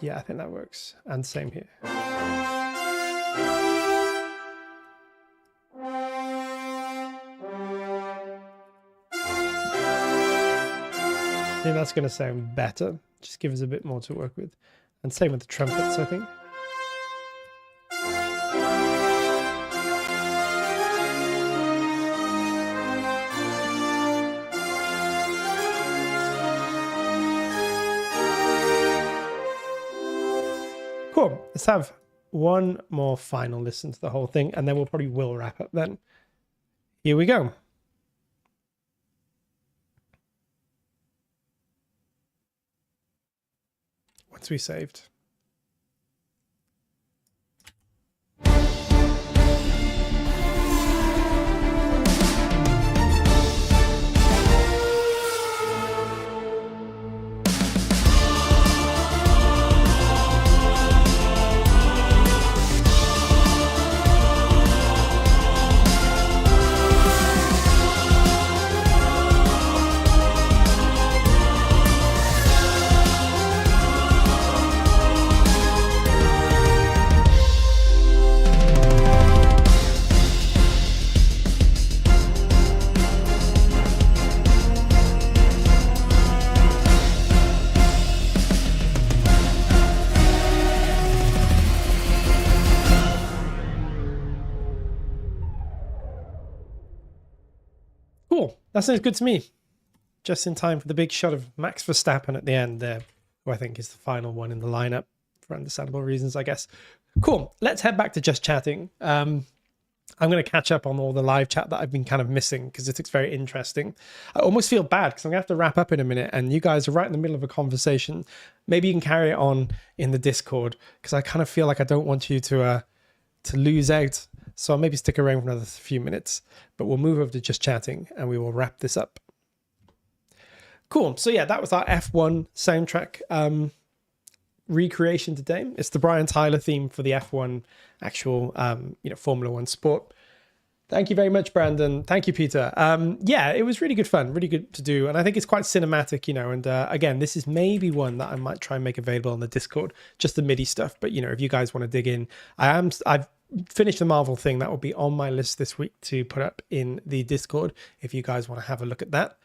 Yeah, I think that works. And same here. I think that's going to sound better. Just give us a bit more to work with. And same with the trumpets, I think. Cool. Let's have one more final listen to the whole thing, and then we'll probably will wrap up then. Here we go. Once we saved. That sounds good to me. Just in time for the big shot of Max Verstappen at the end there, who I think is the final one in the lineup for understandable reasons, I guess. Cool. Let's head back to just chatting. I'm going to catch up on all the live chat that I've been kind of missing because it's very interesting. I almost feel bad because I'm going to have to wrap up in a minute and you guys are right in the middle of a conversation. Maybe you can carry it on in the Discord because I kind of feel like I don't want you to lose out. So I'll maybe stick around for another few minutes, but we'll move over to just chatting and we will wrap this up. Cool. So yeah, that was our F1 soundtrack recreation today. It's the Brian Tyler theme for the F1 actual, Formula One sport. Thank you very much, Brandon. Thank you, Peter. Yeah, it was really good fun, really good to do. And I think it's quite cinematic, and again, this is maybe one that I might try and make available on the Discord, just the MIDI stuff. But, if you guys want to dig in, I've finished the Marvel thing. That will be on my list this week to put up in the Discord if you guys want to have a look at that.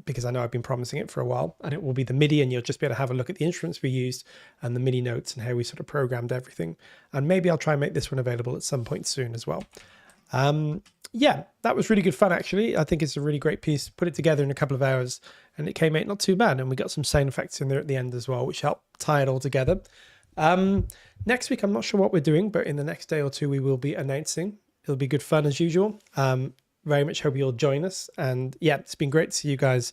Because I know I've been promising it for a while, and it will be the MIDI, and you'll just be able to have a look at the instruments we used and the MIDI notes and how we sort of programmed everything. And maybe I'll try and make this one available at some point soon as well. Yeah, that was really good fun, actually. I think it's a really great piece. Put it together in a couple of hours, and it came out not too bad. And we got some sound effects in there at the end as well, which helped tie it all together. Next week, I'm not sure what we're doing, but in the next day or two, we will be announcing. It'll be good fun as usual. Very much hope you'll join us. And yeah, it's been great to see you guys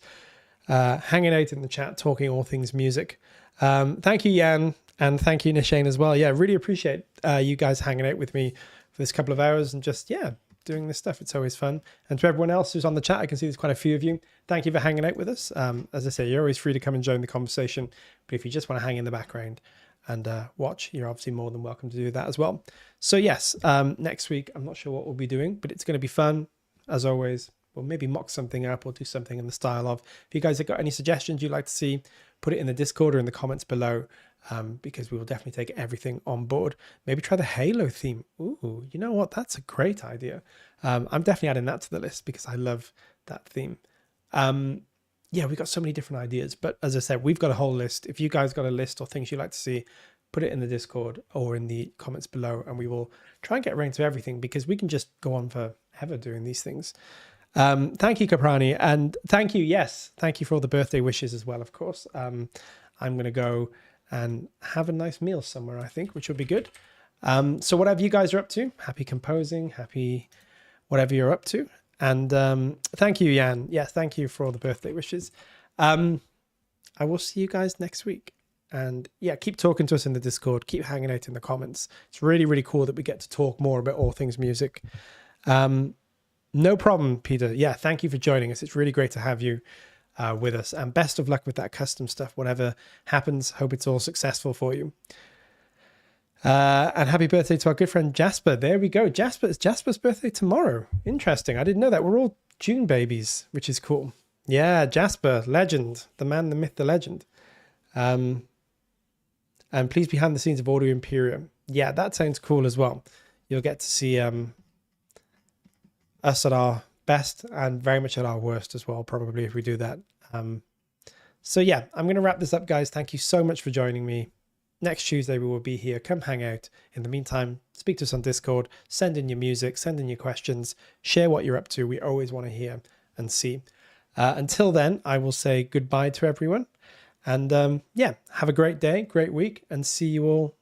hanging out in the chat, talking all things music. Thank you, Jan, and thank you, Nishane, as well. Yeah, really appreciate you guys hanging out with me for this couple of hours and just, doing this stuff. It's always fun. And to everyone else who's on the chat, I can see there's quite a few of you. Thank you for hanging out with us. As I say, you're always free to come and join the conversation. But if you just want to hang in the background and watch, you're obviously more than welcome to do that as well. So yes, next week, I'm not sure what we'll be doing, but it's going to be fun. As always, we'll maybe mock something up or do something in the style of. If you guys have got any suggestions you'd like to see, put it in the Discord or in the comments below, because we will definitely take everything on board. Maybe try the Halo theme. Ooh, you know what? That's a great idea. I'm definitely adding that to the list because I love that theme. Yeah, we've got so many different ideas, but as I said, we've got a whole list. If you guys got a list or things you'd like to see, put it in the Discord or in the comments below, and we will try and get around to everything because we can just go on forever doing these things. Thank you, Caprani, and thank you for all the birthday wishes as well, of course. I'm going to go and have a nice meal somewhere, I think, which will be good. So whatever you guys are up to, happy composing, happy whatever you're up to. And thank you, Jan. Yes, thank you for all the birthday wishes. I will see you guys next week. And yeah, keep talking to us in the Discord. Keep hanging out in the comments. It's really, really cool that we get to talk more about all things music. No problem, Peter. Yeah, thank you for joining us. It's really great to have you with us. And best of luck with that custom stuff. Whatever happens, hope it's all successful for you. And happy birthday to our good friend Jasper. There we go. It's Jasper's birthday tomorrow. Interesting. I didn't know that. We're all June babies, which is cool. Yeah, Jasper, legend. The man, the myth, the legend. And please behind the scenes of Audio Imperia. Yeah, that sounds cool as well. You'll get to see us at our best and very much at our worst as well, probably, if we do that. So yeah, I'm going to wrap this up, guys. Thank you so much for joining me. Next Tuesday, we will be here. Come hang out. In the meantime, speak to us on Discord. Send in your music. Send in your questions. Share what you're up to. We always want to hear and see. Until then, I will say goodbye to everyone. And yeah, have a great day, great week, and see you all